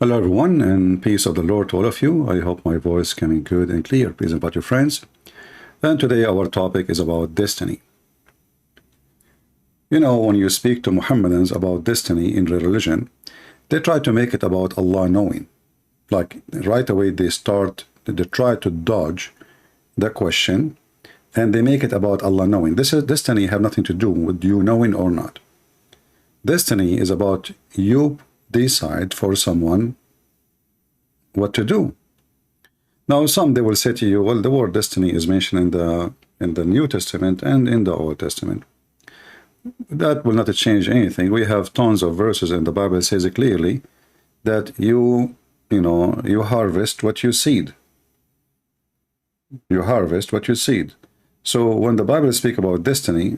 Hello everyone, and peace of the Lord to all of you. I hope my voice is coming good and clear. Please invite your friends. And today our topic is about destiny. You know, when you speak to Muhammadans about destiny in their religion, they try to make it about Allah knowing. Like right away they try to dodge the question and they make it about Allah knowing. This is destiny have nothing to do with you knowing or not. Destiny is about you decide for someone what to do. Now some they will say to you, well, the word destiny is mentioned in the New Testament and in the Old Testament. That will not change anything. We have tons of verses in the Bible says it clearly that you harvest what you seed. You harvest what you seed. So when the Bible speaks about destiny,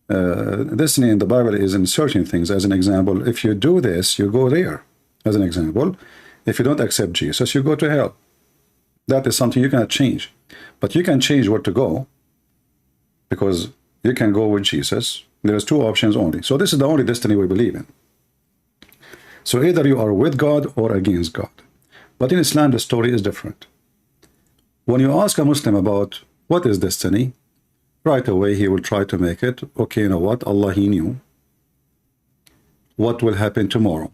destiny in the Bible is in certain things. As an example, if you do this, you go there. As an example, if you don't accept Jesus, you go to hell. That is something you cannot change. But you can change where to go, because you can go with Jesus. There's two options only. So this is the only destiny we believe in. So either you are with God or against God. But in Islam, the story is different. When you ask a Muslim about what is destiny, right away he will try to make it, okay, you know what, Allah, he knew what will happen tomorrow.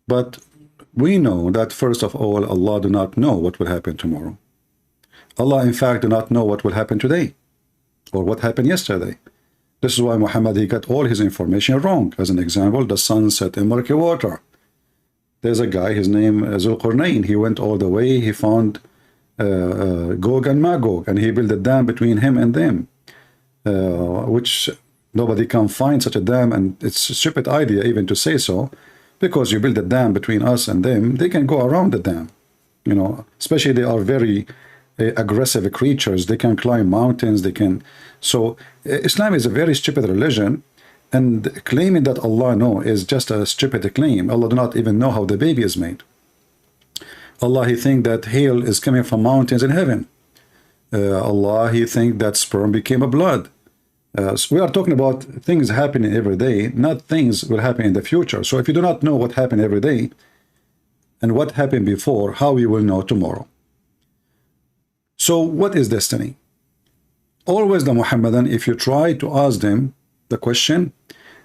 But we know that first of all, Allah do not know what will happen tomorrow. Allah in fact do not know what will happen today or what happened yesterday. This is why Muhammad, he got all his information wrong. As an example, the sun set in murky water. There's a guy, his name is Zulqarnain. He went all the way, he found Gog and Magog, and he built a dam between him and them, which nobody can find such a dam, and it's a stupid idea even to say so, because you build a dam between us and them, they can go around the dam, you know, especially they are very aggressive creatures, they can climb mountains, they can. So Islam is a very stupid religion, and claiming that Allah knows is just a stupid claim. Allah do not even know how the baby is made. Allah, he think that hail is coming from mountains in heaven. Allah, he think that sperm became a blood. So we are talking about things happening every day, not things will happen in the future. So if you do not know what happened every day and what happened before, how you will know tomorrow? So what is destiny? Always the Muhammadan, if you try to ask them the question,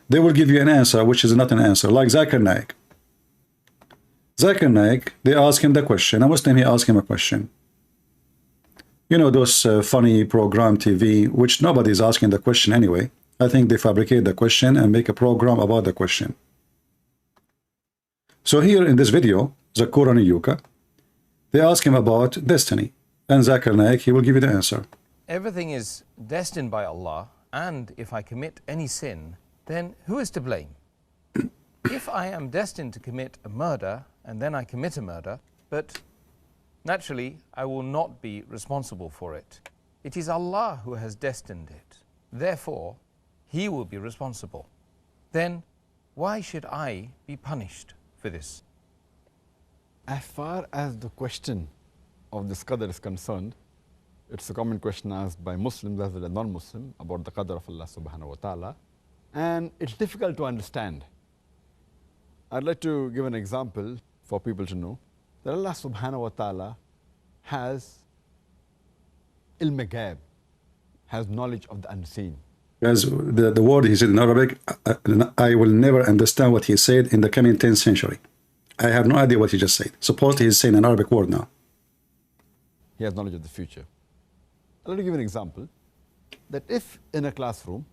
they will give you an answer which is not an answer, like Zakir Naik. Zakir Naik, they ask him the question, a Muslim, he asked him a question. You know those funny program TV, which nobody is asking the question anyway. I think they fabricate the question and make a program about the question. So here in this video, Zakur and Yuka, they ask him about destiny. And Zakir Naik, he will give you the answer. Everything is destined by Allah, and if I commit any sin, then who is to blame? If I am destined to commit a murder, and then I commit a murder, but naturally, I will not be responsible for it. It is Allah who has destined it. Therefore, He will be responsible. Then, why should I be punished for this? As far as the question of this qadr is concerned, it's a common question asked by Muslims as well as non-Muslim about the qadr of Allah subhanahu wa ta'ala, and it's difficult to understand. I'd like to give an example for people to know that Allah subhanahu wa ta'ala has ilm ghaib, has knowledge of the unseen. As the word he said in Arabic, I will never understand what he said in the coming 10th century. I have no idea what he just said. Supposedly he's saying an Arabic word now. He has knowledge of the future. I'd like to give an example that if in a classroom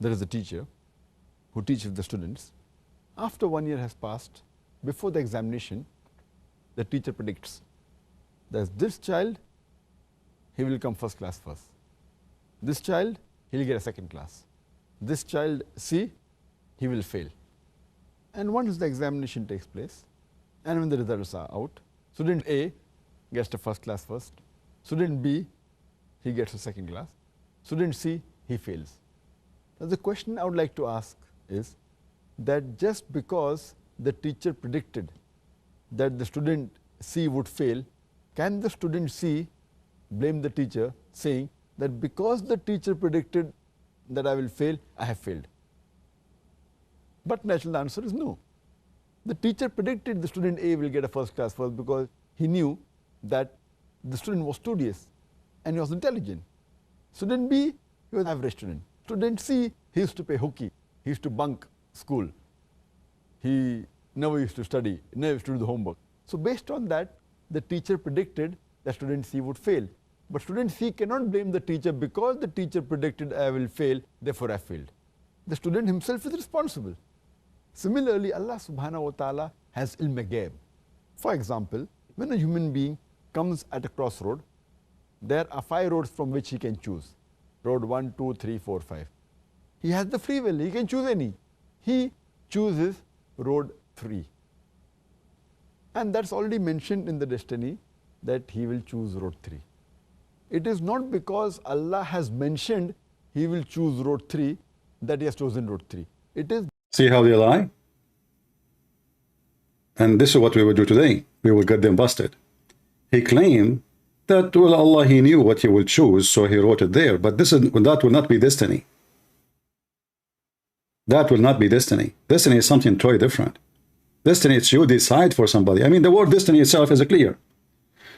there is a teacher who teaches the students, after 1 year has passed, before the examination, the teacher predicts that this child, he will come first class first. This child, he will get a second class. This child, C, he will fail. And once the examination takes place, and when the results are out, student A gets the first class first, student B, he gets a second class, student C, he fails. Now the question I would like to ask is that just because the teacher predicted that the student C would fail, can the student C blame the teacher saying that because the teacher predicted that I will fail, I have failed? But natural answer is no. The teacher predicted the student A will get a first class first because he knew that the student was studious and he was intelligent. Student B, he was an average student. Student C, he used to play hooky. He used to bunk school. He never used to study, never used to do the homework. So based on that, the teacher predicted that student C would fail. But student C cannot blame the teacher because the teacher predicted I will fail, therefore I failed. The student himself is responsible. Similarly, Allah subhanahu wa ta'ala has ilm ghaib. For example, when a human being comes at a crossroad, there are 5 roads from which he can choose. Road 1, 2, 3, 4, 5. He has the free will, he can choose any. He chooses road 3. And that's already mentioned in the destiny that he will choose road 3. It is not because Allah has mentioned he will choose road 3 that he has chosen road 3. It is. See how they lie? And this is what we would do today. We will get them busted. He claimed that, well, Allah, he knew what he will choose, so he wrote it there. But that will not be destiny. That will not be destiny. Destiny is something totally different. Destiny, it's you decide for somebody. I mean, the word destiny itself is clear.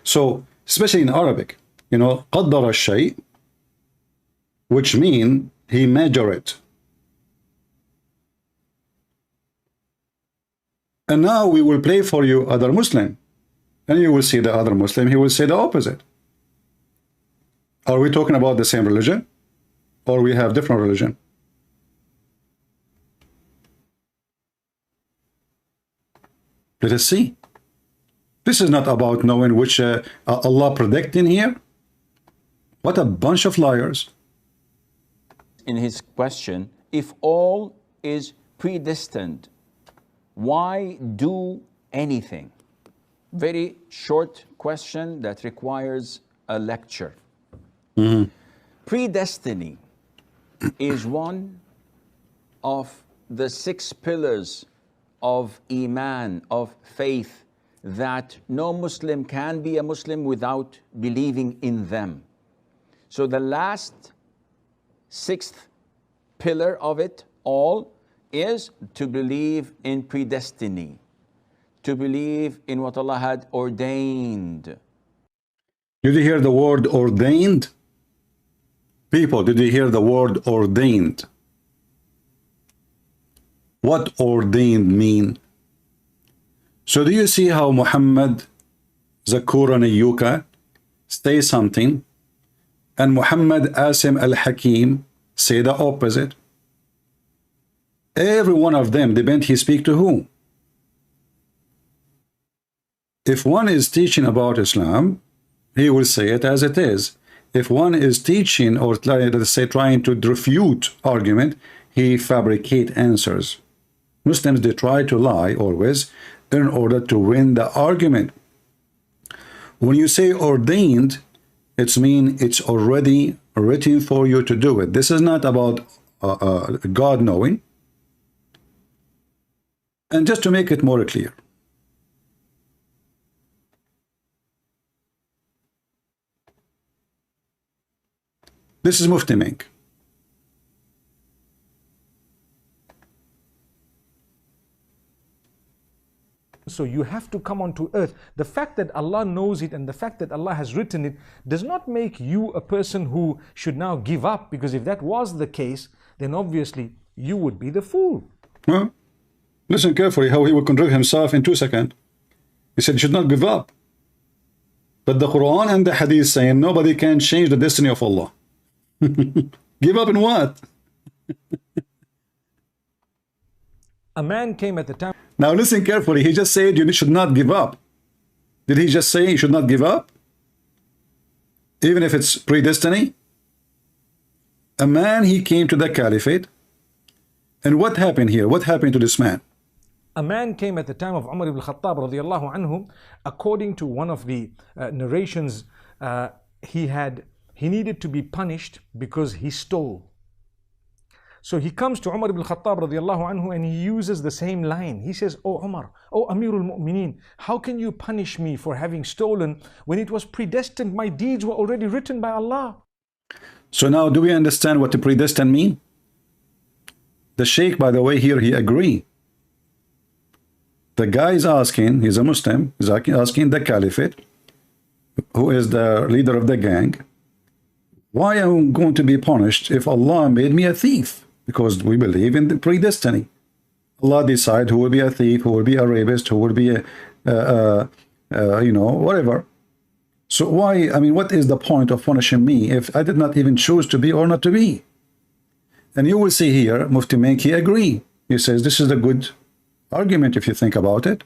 So, especially in Arabic, you know, قدر الشيء, which mean he measured it. And now we will play for you other Muslim. And you will see the other Muslim, he will say the opposite. Are we talking about the same religion? Or we have different religion? Let us see. This is not about knowing which Allah predicting here. What a bunch of liars. In his question, if all is predestined, why do anything? Very short question that requires a lecture. Predestiny is one of the 6 pillars of Iman, of faith, that no Muslim can be a Muslim without believing in them. So the last 6th pillar of it all is to believe in predestiny, to believe in what Allah had ordained. Did you hear the word ordained? People, did you hear the word ordained? What ordained mean? So do you see how Muhammad Zakuran Ayyuka say something and Muhammad Asim Al-Hakim say the opposite? Every one of them depend he speak to who? If one is teaching about Islam, he will say it as it is. If one is teaching or let's say trying to refute argument, he fabricate answers. Muslims, they try to lie always in order to win the argument. When you say ordained, it means it's already written for you to do it. This is not about God knowing. And just to make it more clear, this is Mufti Mink. So you have to come onto earth. The fact that Allah knows it and the fact that Allah has written it does not make you a person who should now give up, because if that was the case, then obviously you would be the fool. Well, listen carefully how he will contradict himself in 2 seconds. He said you should not give up. But the Quran and the Hadith saying nobody can change the destiny of Allah. Give up in what? A man came at the time. Now listen carefully. He just said you should not give up. Did he just say you should not give up? Even if it's predestiny? A man, he came to the caliphate. And what happened here? What happened to this man? A man came at the time of Umar ibn Khattab radiallahu anhu. According to one of the narrations, he needed to be punished because he stole. So he comes to Umar ibn Khattab radiallahu anhu and he uses the same line. He says, "Oh Umar, oh Amirul Mu'mineen, how can you punish me for having stolen when it was predestined? My deeds were already written by Allah." So now do we understand what the predestined mean? The Sheikh, by the way, here he agree. The guy is asking, he's a Muslim, he's asking the caliphate, who is the leader of the gang, why am I going to be punished if Allah made me a thief? Because we believe in the predestiny. Allah decide who will be a thief, who will be a rapist, who will be you know, whatever. So why, I mean, what is the point of punishing me if I did not even choose to be or not to be? And you will see here, Mufti Menki agree. He says this is a good argument if you think about it.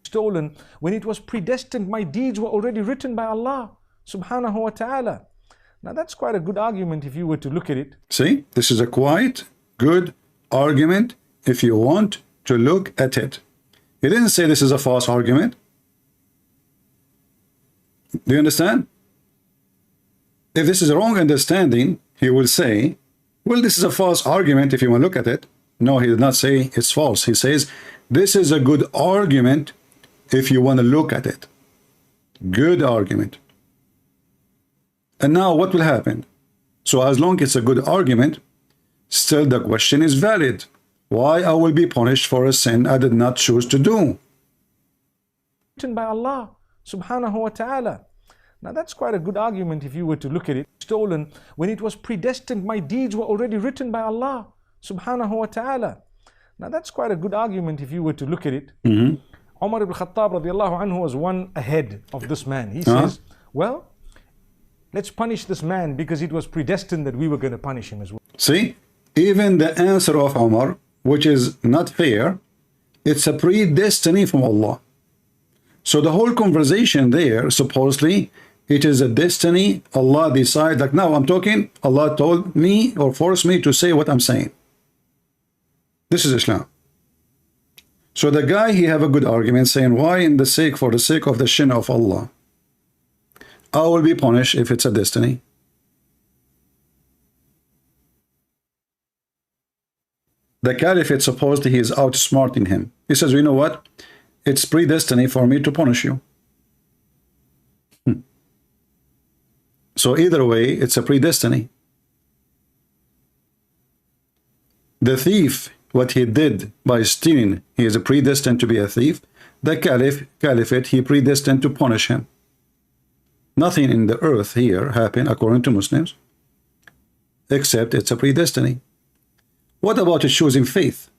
Stolen when it was predestined, my deeds were already written by Allah subhanahu wa ta'ala. Now that's quite a good argument if you were to look at it. See, this is a quite good argument if you want to look at it. He didn't say this is a false argument. Do you understand? If this is a wrong understanding, he will say, well, this is a false argument if you want to look at it. No, he did not say it's false. He says, this is a good argument if you want to look at it. Good argument. And now what will happen? So as long as it's a good argument, still the question is valid. Why I will be punished for a sin I did not choose to do? Written by Allah subhanahu wa ta'ala. Now that's quite a good argument if you were to look at it. Stolen when it was predestined, my deeds were already written by Allah subhanahu wa ta'ala. Now that's quite a good argument if you were to look at it. Umar ibn Khattab radiallahu anhu was one ahead of this man. He says, well, let's punish this man because it was predestined that we were going to punish him as well. See, even the answer of Umar, which is not fair, it's a predestiny from Allah. So the whole conversation there, supposedly, it is a destiny. Allah decides, like now I'm talking, Allah told me or forced me to say what I'm saying. This is Islam. So the guy, he have a good argument saying, why for the sake of the shin of Allah, I will be punished if it's a destiny. The caliphate supposedly he is outsmarting him. He says, you know what? It's predestiny for me to punish you. So either way, it's a predestiny. The thief, what he did by stealing, he is predestined to be a thief. The caliphate, he predestined to punish him. Nothing in the earth here happened according to Muslims, except it's a predestiny. What about choosing faith?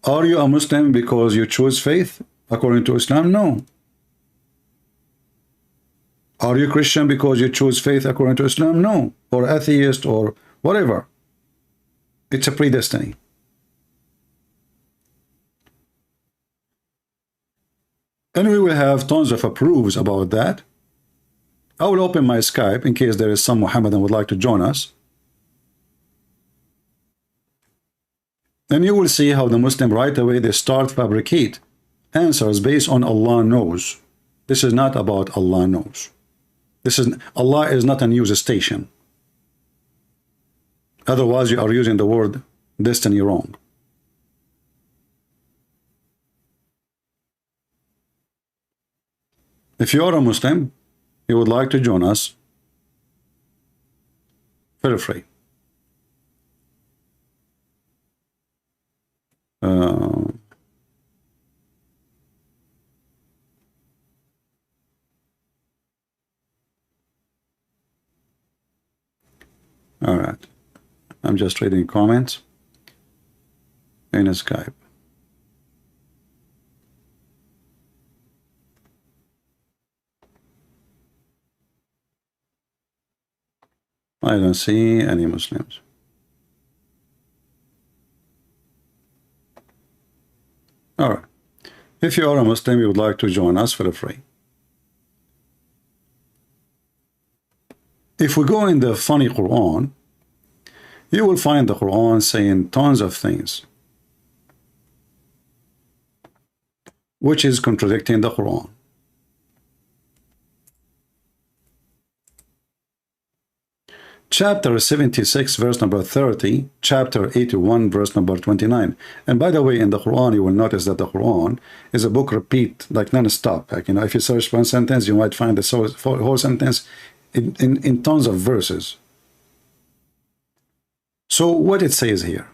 Are you a Muslim because you choose faith according to Islam? No. Are you Christian because you choose faith according to Islam? No. Or atheist or whatever. It's a predestiny. And we will have tons of proofs about that. I will open my Skype in case there is some Muhammadan would like to join us. And you will see how the Muslim right away they start fabricate answers based on Allah knows. This is not about Allah knows. Allah is not a news station. Otherwise you are using the word destiny wrong. If you are a Muslim, you would like to join us, feel free. All right. I'm just reading comments in Skype. I don't see any Muslims. All right. If you are a Muslim, you would like to join us, feel free. If we go in the funny Quran, you will find the Quran saying tons of things which is contradicting the Quran. Chapter 76, verse number 30, chapter 81, verse number 29. And by the way, in the Quran, you will notice that the Quran is a book repeat, like non-stop. Like, you know, if you search one sentence, you might find the whole sentence in tons of verses. So what it says here,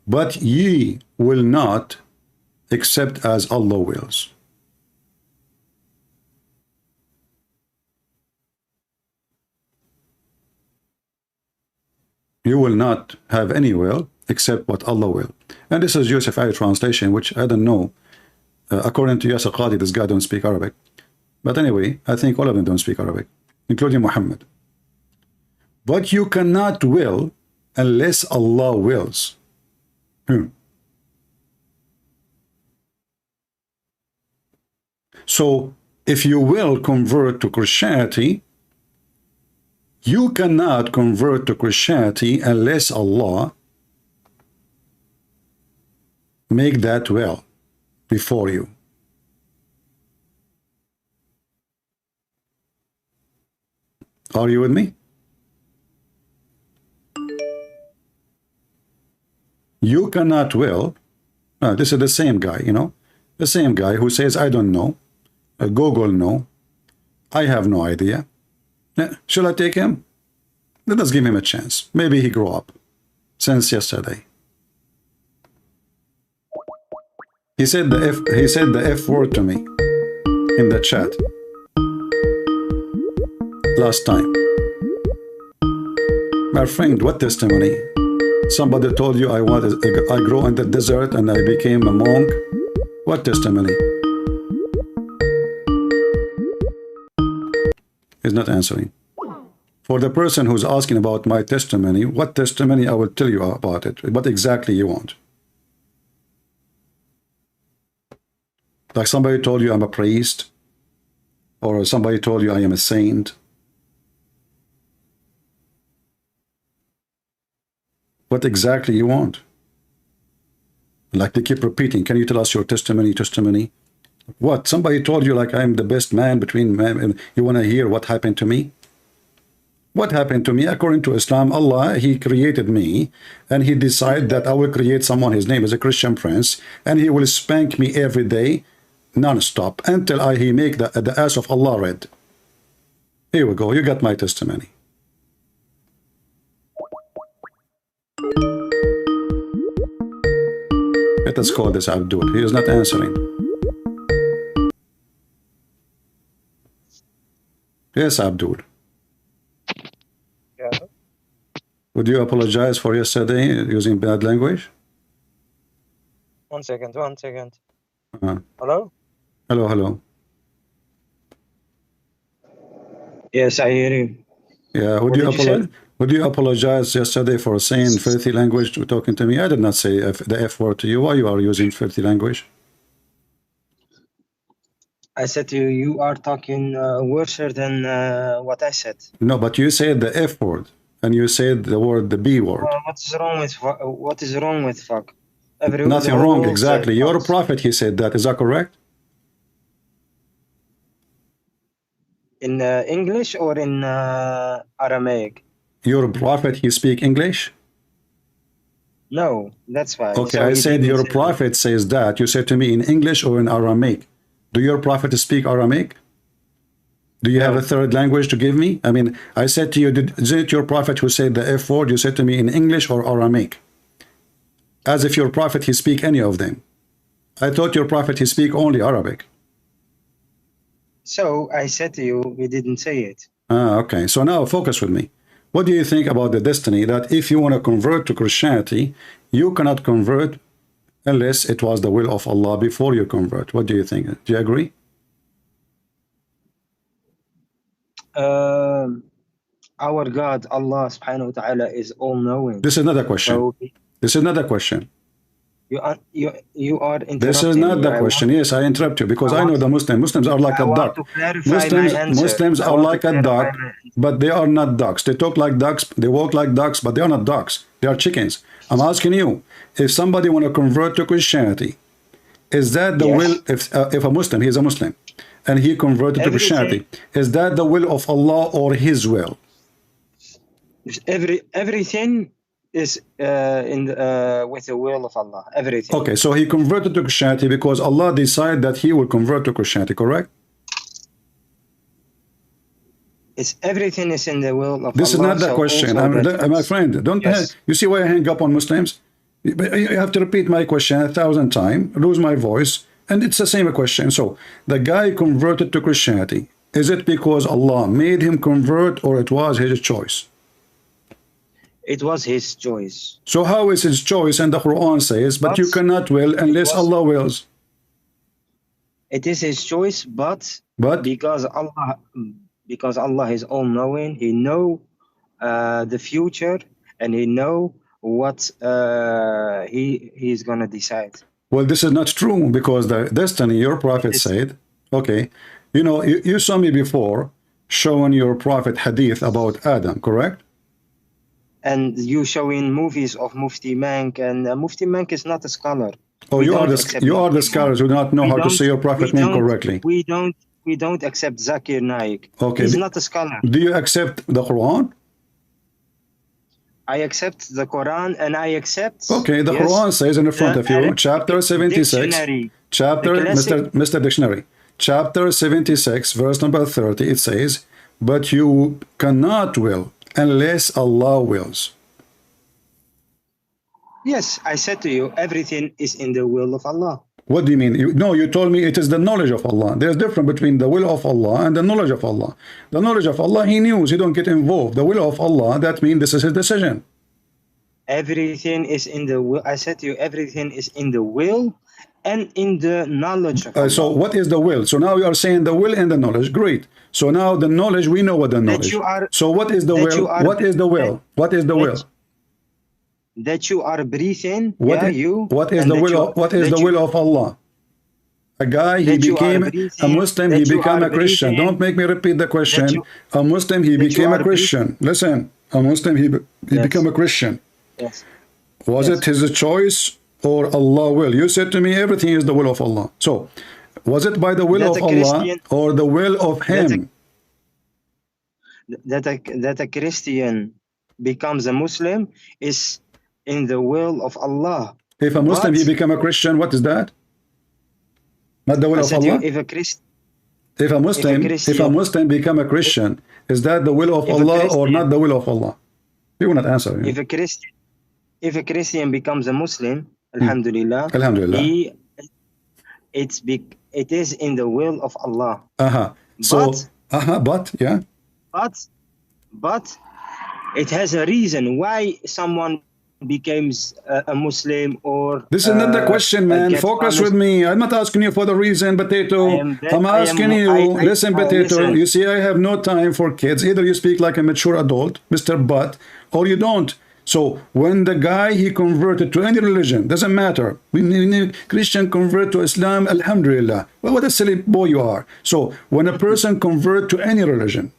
but ye will not except as Allah wills. You will not have any will except what Allah will. And this is Yusuf Ali translation, which I don't know. According to Yasir Qadi, this guy don't speak Arabic. But anyway, I think all of them don't speak Arabic, including Muhammad. But you cannot will unless Allah wills. So if you will convert to Christianity, you cannot convert to Christianity unless Allah make that will before you. Are you with me? You cannot will. This is the same guy, you know, the same guy who says, I don't know. Google no. I have no idea. Shall I take him? Let us give him a chance. Maybe he grew up since yesterday. He said the F word to me in the chat last time. My friend, what testimony? Somebody told you I grew in the desert and I became a monk. What testimony? He's not answering. For the person who's asking about my testimony, what testimony? I will tell you about it. What exactly you want? Like somebody told you I'm a priest, or somebody told you I am a saint. What exactly you want? Like they keep repeating, can you tell us your testimony, testimony? What? Somebody told you like I'm the best man between men, and you want to hear what happened to me? What happened to me? According to Islam, Allah, He created me, and He decided that I will create someone, his name is a Christian prince, and he will spank me every day, non-stop, until He make the ass of Allah red. Here we go, you got my testimony. Let us call this Abdul. He is not answering. Yes, Abdul. Yeah. Would you apologize for yesterday using bad language? 1 second, 1 second. Hello? Hello? Hello. Yes, I hear you. Yeah, What did you say? would you apologize yesterday for saying filthy language to talking to me? I did not say the F word to you. Why you are using filthy language? I said to you, you are talking worse than what I said. No, but you said the F word, and you said the B word. What is wrong with fuck? Nothing wrong, exactly. Your prophet, he said that. Is that correct? In English or in Aramaic? Your prophet, he speak English? No, that's why. Okay, So I he said didn't your say prophet says that. You said to me in English or in Aramaic. Do your prophet speak Aramaic? Do you have a third language to give me? I mean, I said to you, is it your prophet who said the F word? You said to me in English or Aramaic? As if your prophet, he speak any of them. I thought your prophet, he speak only Arabic. So I said to you, he didn't say it. Okay, so now focus with me. What do you think about the destiny that if you want to convert to Christianity, you cannot convert unless it was the will of Allah before you convert? What do you think? Do you agree? Our God, Allah subhanahu wa ta'ala, is all-knowing. This is not a question. So This is not a question. you are interrupting. This is not the question. Yes, I interrupt you because I know the Muslims are like a duck. Muslims are like a duck, but they are not ducks. They talk like ducks, they walk like ducks, but they are not ducks. They are chickens. I'm asking you, if somebody want to convert to Christianity, is that the will? If a Muslim, he's a Muslim, and he converted to Christianity, is that the will of Allah or his will? Everything is with the will of Allah. Everything. Okay, so he converted to Christianity because Allah decided that he will convert to Christianity, correct? Everything is in the will of Allah. This is not the question. My friend, don't you see why I hang up on Muslims? But you have to repeat my question 1,000 times, lose my voice, and it's the same question. So the guy converted to Christianity. Is it because Allah made him convert, or it was his choice? It was his choice. So how is his choice? And the Quran says, but you cannot will unless Allah wills. It is his choice, but because Allah is all-knowing, He know the future, and He know what he's gonna decide. Well, this is not true, because the destiny, your prophet said, okay, you know, you saw me before showing your prophet hadith about Adam, correct? And you showing movies of Mufti Mank, and Mufti Mank is not a scholar. Oh, you are the scholars who do not know how to say your prophet name correctly. We don't accept Zakir Naik. Okay. He's not a scholar. Do you accept the Quran? I accept the Quran, and I accept. Okay, the Quran says in the front of you, chapter 76, chapter, Mr. Dictionary, chapter 76, verse number 30, it says, but you cannot will unless Allah wills. Yes, I said to you, everything is in the will of Allah. What do you mean? You told me it is the knowledge of Allah. There's a difference between the will of Allah and the knowledge of Allah. The knowledge of Allah, He knows, He don't get involved. The will of Allah, that means this is His decision. Everything is in the will. I said to you, everything is in the will and in the knowledge of Allah. So what is the will? So now you are saying the will and the knowledge. Great. So now the knowledge, we know what the knowledge. So what is the will? What is the will? What is the will? That you are breathing. What is the will? What is the will of Allah? A guy, he became a Muslim, he became a Christian. Don't make me repeat the question. A Muslim, he became a Christian. Listen, a Muslim, he became a Christian. Yes. Was it his choice or Allah will? You said to me everything is the will of Allah. So was it by the will of Allah or the will of him? That a Christian becomes a Muslim is in the will of Allah. If a Muslim he become a Christian, what is that? Not the will of Allah? If a Muslim become a Christian, is that the will of Allah or not the will of Allah? You will not answer. If a Christian becomes a Muslim, Alhamdulillah, it is in the will of Allah. But it has a reason why someone becomes a Muslim, or this is not the question, man. Focus with me. I'm not asking you for the reason, Potato. I'm asking you, listen, Potato. You see, I have no time for kids. Either you speak like a mature adult, Mr. Butt, or you don't. So when the guy, he converted to any religion, doesn't matter. When Christian convert to Islam, Alhamdulillah. Well, what a silly boy you are. So when a person convert to any religion,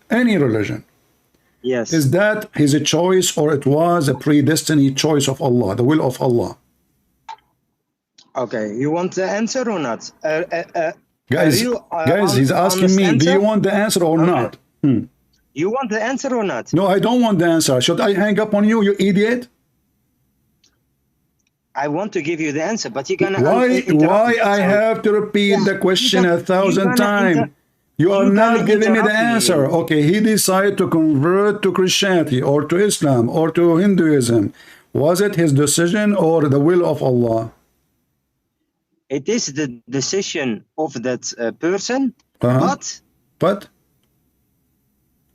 yes, is that his choice or it was a predestined choice of Allah, the will of Allah? Okay, you want the answer or not? Guys, he's asking me, do you want the answer or not? You want the answer or not? No, I don't want the answer. Should I hang up on you, you idiot? I want to give you the answer, but you're gonna why I have to repeat the question 1,000 times? You are not giving me the answer. Okay, he decided to convert to Christianity or to Islam or to Hinduism. Was it his decision or the will of Allah? It is the decision of that person, but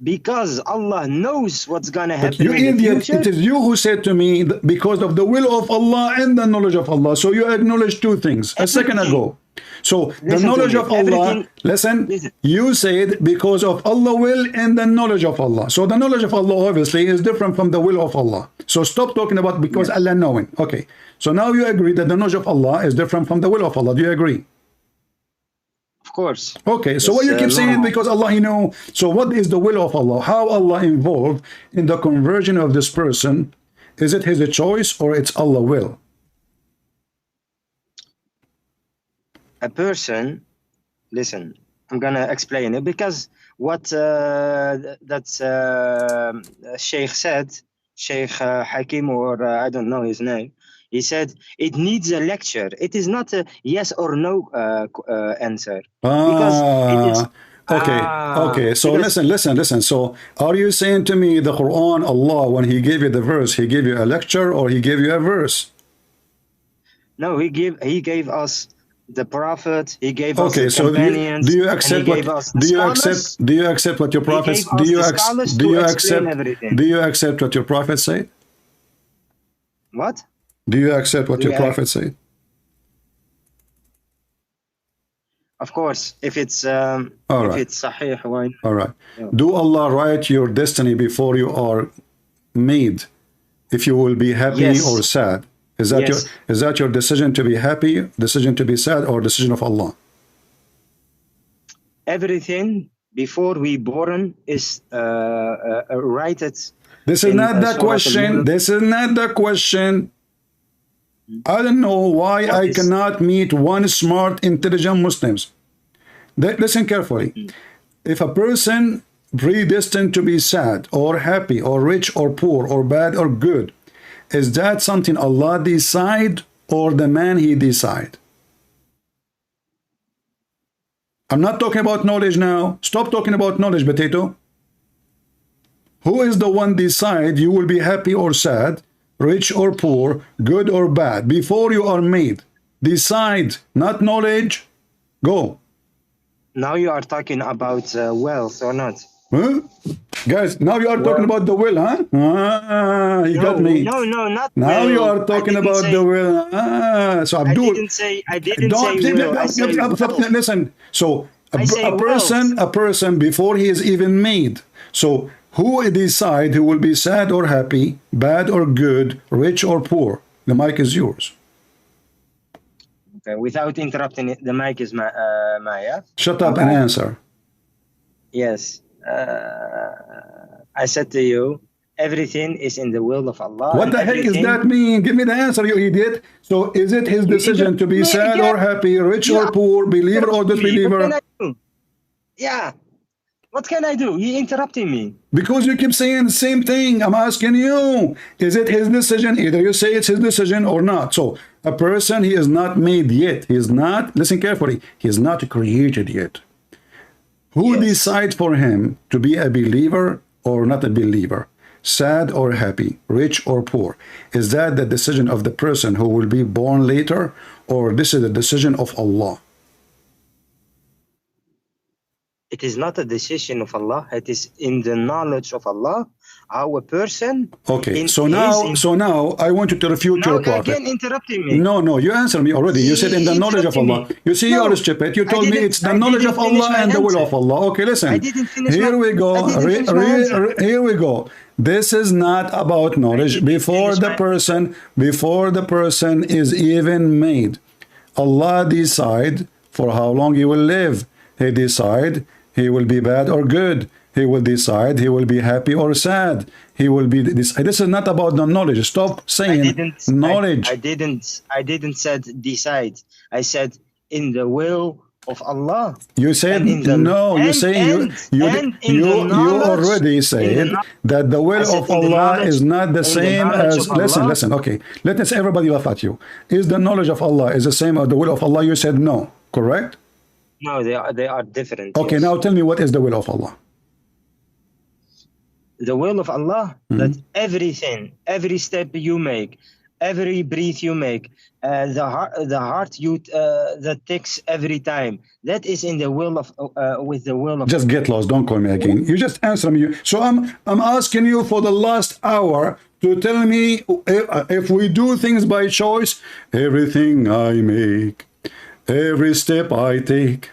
because Allah knows what's gonna happen. You idiot! It is you who said to me because of the will of Allah and the knowledge of Allah. So you acknowledged two things a second ago. So the knowledge of Allah, listen, you said because of Allah will and the knowledge of Allah. So the knowledge of Allah obviously is different from the will of Allah. So stop talking about because Allah knowing. Okay. So now you agree that the knowledge of Allah is different from the will of Allah. Do you agree? Of course. Okay. So what you keep saying because Allah He know. So what is the will of Allah? How Allah involved in the conversion of this person? Is it his choice or it's Allah will? A person, listen, I'm gonna explain it because what Sheikh said, Sheikh Hakim, or I don't know his name, he said it needs a lecture. It is not a yes or no answer. Because it is, okay. So listen. So are you saying to me the Quran, Allah, when He gave you the verse, He gave you a lecture or He gave you a verse? No, he gave us the prophet. He gave us Okay, the so companions. do you accept what do you accept what your prophets do you accept what your prophet said? What? Do you accept what your prophet said? Of course, if it's it's sahih, why not? All right. Yeah. Do Allah write your destiny before you are made? If you will be happy or sad? Is that your decision to be happy, decision to be sad, or decision of Allah? Everything before we born is righted. This is not the question. This is not the question. I don't know why I cannot meet one smart, intelligent Muslims. Listen carefully. If a person predestined to be sad or happy or rich or poor or bad or good, is that something Allah decide or the man he decide? I'm not talking about knowledge now. Stop talking about knowledge, potato. Who is the one decide you will be happy or sad, rich or poor, good or bad, before you are made? Decide, not knowledge. Go. Now you are talking about wealth or not? Huh? Guys, now you are talking about the will, huh? You got me. No, not now will. You are talking about the will. So Abdul, I didn't say will. I said listen. So a person before he is even made. So who decide who will be sad or happy, bad or good, rich or poor? The mic is yours. Okay, without interrupting it, the mic is Maya. Shut up and answer. Yes. I said to you, everything is in the will of Allah. What the heck does that mean? Give me the answer, you idiot. So is it his decision to be sad or happy, rich or poor, believer or disbeliever? Yeah. What can I do? You're interrupting me. Because you keep saying the same thing. I'm asking you. Is it his decision? Either you say it's his decision or not. So a person, he is not made yet. He is not, listen carefully, he is not created yet. Who decides for him to be a believer or not a believer? Sad or happy, rich or poor? Is that the decision of the person who will be born later, or this is the decision of Allah? It is not a decision of Allah. It is in the knowledge of Allah. How a person. Okay, so now I want you to refute your prophet. Again interrupting me. No, you answered me already. You said in the knowledge of Allah. You see, you are stupid. You told me it's the knowledge of Allah and the will of Allah. Okay, listen. I didn't finish. Here we go. Here we go. This is not about knowledge. Before the person is even made, Allah decide for how long he will live. He decide he will be bad or good. He will decide he will be happy or sad. He will be this. This is not about the knowledge. Stop saying knowledge. I didn't said decide. I said in the will of Allah. You said no. You say you already said that the will of Allah is not the same as. Listen. Okay, let us everybody laugh at you. Is the knowledge of Allah is the same as the will of Allah? You said no. Correct? No, they are different. Okay, now tell me what is the will of Allah? The will of Allah, that everything, every step you make, every breath you make, the heart you that takes every time, that is in the will of with the will of. Just get lost. Don't call me again. You just answer me. So I'm asking you for the last hour to tell me if we do things by choice, everything I make, every step I take,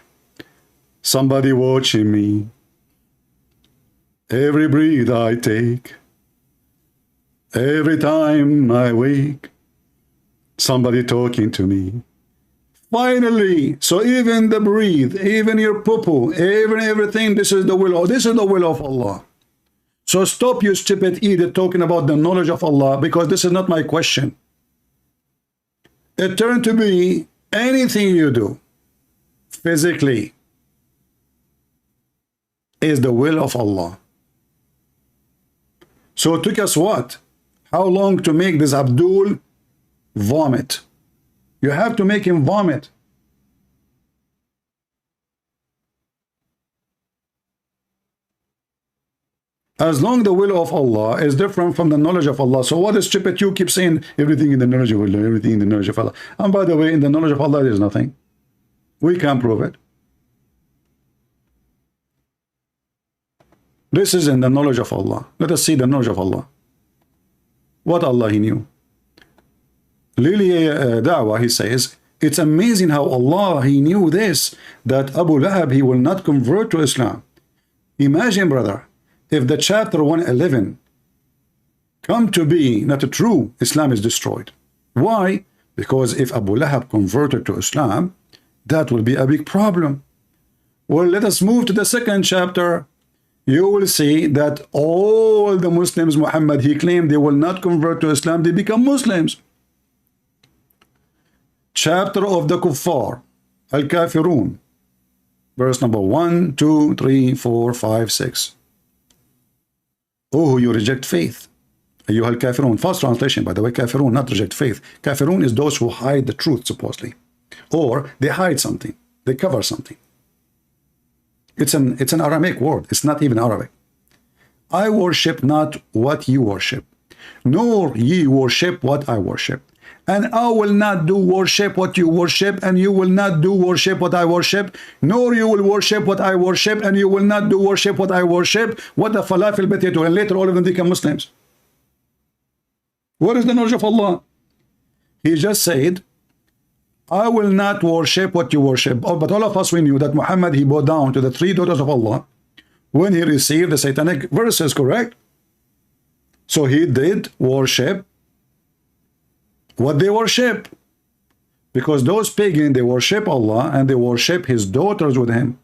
somebody watching me. Every breath I take, every time I wake, somebody talking to me. Finally, so even the breathe, even your poo-poo, even everything, this is the will of Allah. So stop, you stupid idiot, talking about the knowledge of Allah, because this is not my question. It turned to be anything you do physically is the will of Allah. So it took us what? How long to make this Abdul vomit? You have to make him vomit. As long the will of Allah is different from the knowledge of Allah. So what is stupid? You keep saying everything in the knowledge of Allah, everything in the knowledge of Allah. And by the way, in the knowledge of Allah, there is nothing. We can't prove it. This is in the knowledge of Allah. Let us see the knowledge of Allah. What Allah He knew. Lili Da'wah, he says, it's amazing how Allah He knew this, that Abu Lahab, he will not convert to Islam. Imagine, brother, if the chapter 111 come to be not true, Islam is destroyed. Why? Because if Abu Lahab converted to Islam, that will be a big problem. Well, let us move to the second chapter. You will see that all the Muslims, Muhammad, he claimed they will not convert to Islam, they become Muslims. Chapter of the Kuffar, Al-Kafirun, verse number 1, 2, 3, 4, 5, 6. Oh, you reject faith. You al-Kafirun. False translation, by the way. Kafirun, not reject faith. Kafirun is those who hide the truth, supposedly. Or they hide something. They cover something. It's an Aramaic word. It's not even Arabic. I worship not what you worship, nor ye worship what I worship. And I will not do worship what you worship, and you will not do worship what I worship, nor you will worship what I worship, and you will not do worship what I worship. What the falafel potato, and later all of them become Muslims. What is the knowledge of Allah? He just said, I will not worship what you worship. Oh, but all of us, we knew that Muhammad, he bowed down to the three daughters of Allah when he received the satanic verses, correct? So he did worship what they worship, because those pagans, they worship Allah and they worship his daughters with him.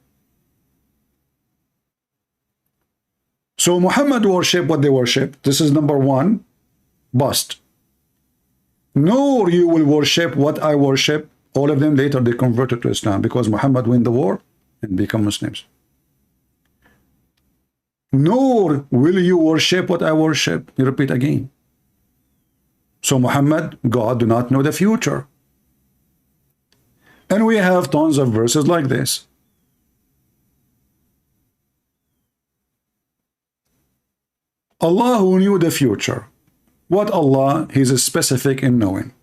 So Muhammad worship what they worship. This is number one, bust. Nor you will worship what I worship. All of them later they converted to Islam because Muhammad win the war and become Muslims. Nor will you worship what I worship. You repeat again. So Muhammad, God do not know the future. And we have tons of verses like this. Allah who knew the future. What Allah? He's specific in knowing.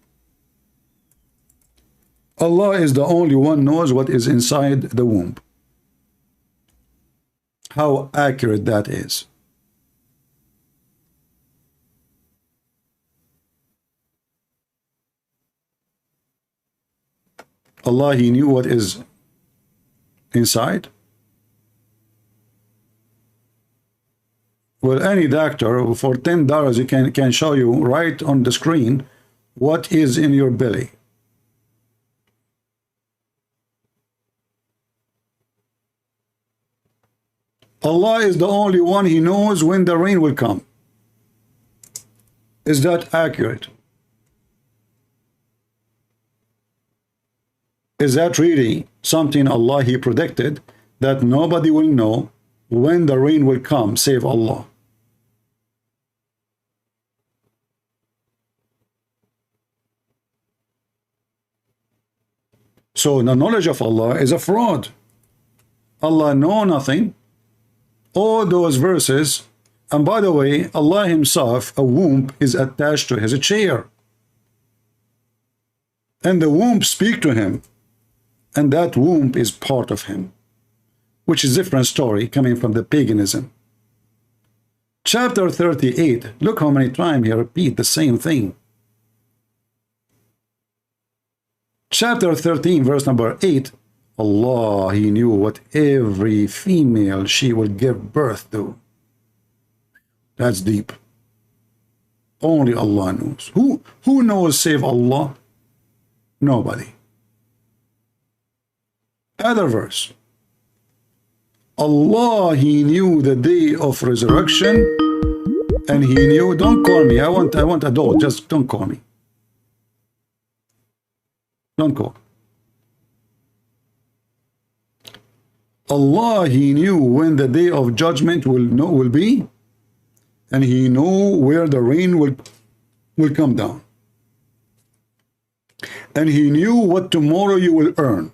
Allah is the only one knows what is inside the womb. How accurate that is. Allah, he knew what is inside. Well, any doctor for $10 he can show you right on the screen what is in your belly. Allah is the only one, he knows when the rain will come. Is that accurate? Is that really something Allah he predicted, that nobody will know when the rain will come, save Allah? So the knowledge of Allah is a fraud. Allah know nothing. All those verses, and by the way, Allah himself, a womb is attached to his chair. And the womb speak to him. And that womb is part of him, which is a different story coming from the paganism. Chapter 38, look how many times he repeat the same thing. Chapter 13, verse number 8, Allah, he knew what every female she will give birth to. That's deep. Only Allah knows. Who knows save Allah? Nobody. Other verse. Allah, he knew the day of resurrection, and he knew, don't call me, I want a dog, just don't call me. Don't call. Allah, he knew when the day of judgment will be, and he knew where the rain will come down. And he knew what tomorrow you will earn.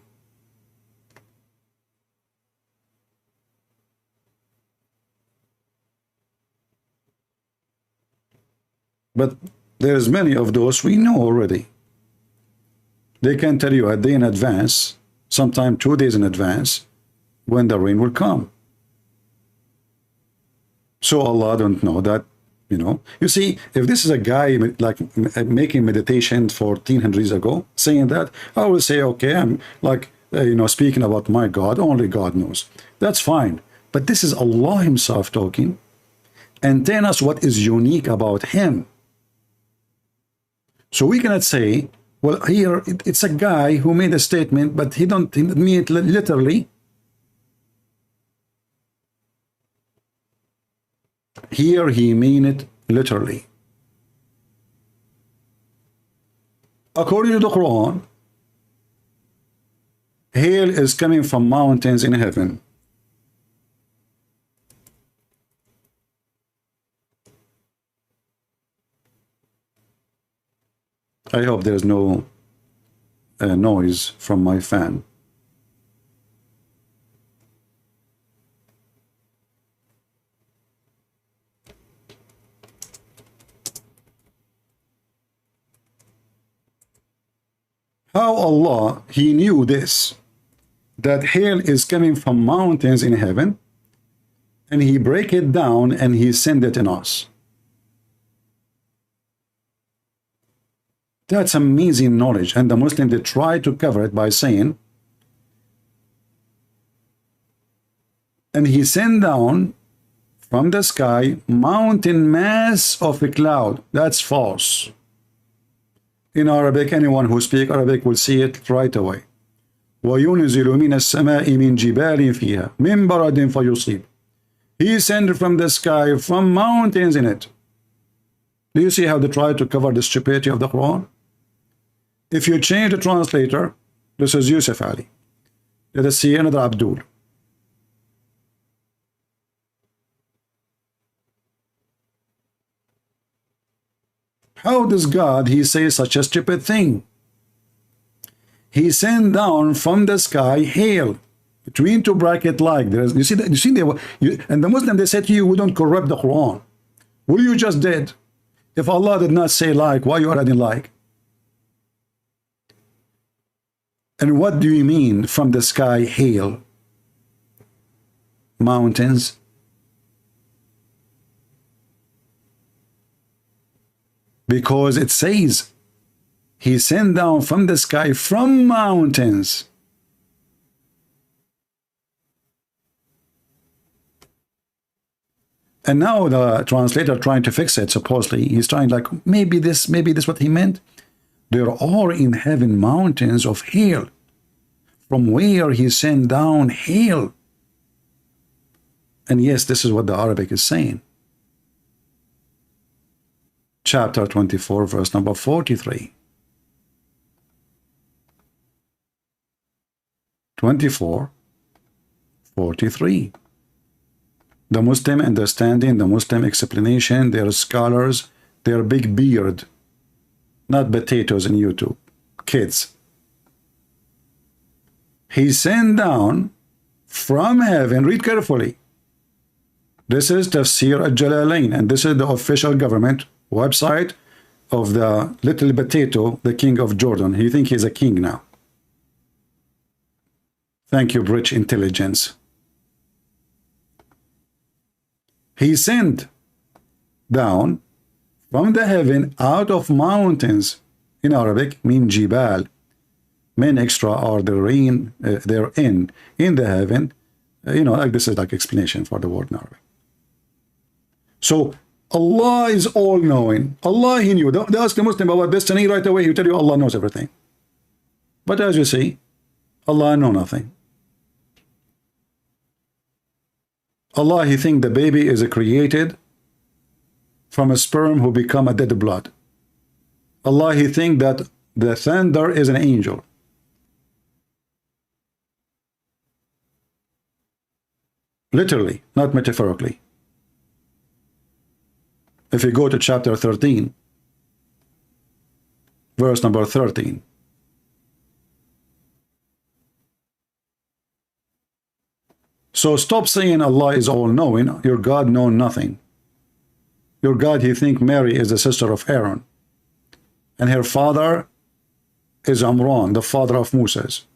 But there's many of those we know already. They can tell you a day in advance, sometime 2 days in advance, when the rain will come. So Allah don't know that, you know. You see, if this is a guy like making meditation 1400 years ago, saying that, I will say, okay, I'm like, you know, speaking about my God, only God knows. That's fine. But this is Allah himself talking and telling us what is unique about him. So we cannot say, well, here it's a guy who made a statement, but he don't mean it literally. Here he mean it literally. According to the Quran, hail is coming from mountains in heaven. I hope there's no noise from my fan. How Allah, he knew this, that hail is coming from mountains in heaven, and he break it down and he send it in us. That's amazing knowledge. And the Muslims, they try to cover it by saying, and he sent down from the sky mountain mass of a cloud. That's false. In Arabic, anyone who speaks Arabic will see it right away. وَيُنْزِلُ مِنَ السَّمَاءِ مِنْ جِبَالٍ فِيهَا مِنْ بَرَدٍ فَيُصِيبُ. He sent from the sky, from mountains in it. Do you see how they try to cover the stupidity of the Quran? If you change the translator, this is Yusuf Ali. Let us see another Abdul. How does God, he says such a stupid thing? He sent down from the sky hail, between two brackets like this. You see that? You see and the Muslim, they said to you, we don't corrupt the Quran. Well, you just did. If Allah did not say like, why you are adding like? And what do you mean from the sky hail? Mountains? Because it says he sent down from the sky from mountains. And now the translator trying to fix it, supposedly he's trying like maybe this what he meant. There are in heaven mountains of hail, from where he sent down hail. And yes, this is what the Arabic is saying. Chapter 24, verse number 43. 24, 43. The Muslim understanding, the Muslim explanation, their scholars, their big beard, not potatoes in YouTube, kids. He sent down from heaven, read carefully. This is Tafsir al-Jalalain, and this is the official government website of the little potato, the king of Jordan. He thinks he's a king now. Thank you, British intelligence. He sent down from the heaven out of mountains. In Arabic, min jibal. Men extra are the rain, they're in the heaven. You know, like this is like explanation for the word in Arabic. So Allah is all-knowing. Allah, he knew. They ask the Muslim about destiny right away. He tell you Allah knows everything. But as you see, Allah know nothing. Allah, he think the baby is created from a sperm who become a dead blood. Allah, he think that the thunder is an angel. Literally, not metaphorically. If you go to chapter 13, verse number 13. So stop saying Allah is all-knowing. Your God knows nothing. Your God, he think Mary is the sister of Aaron. And her father is Amran, the father of Moses.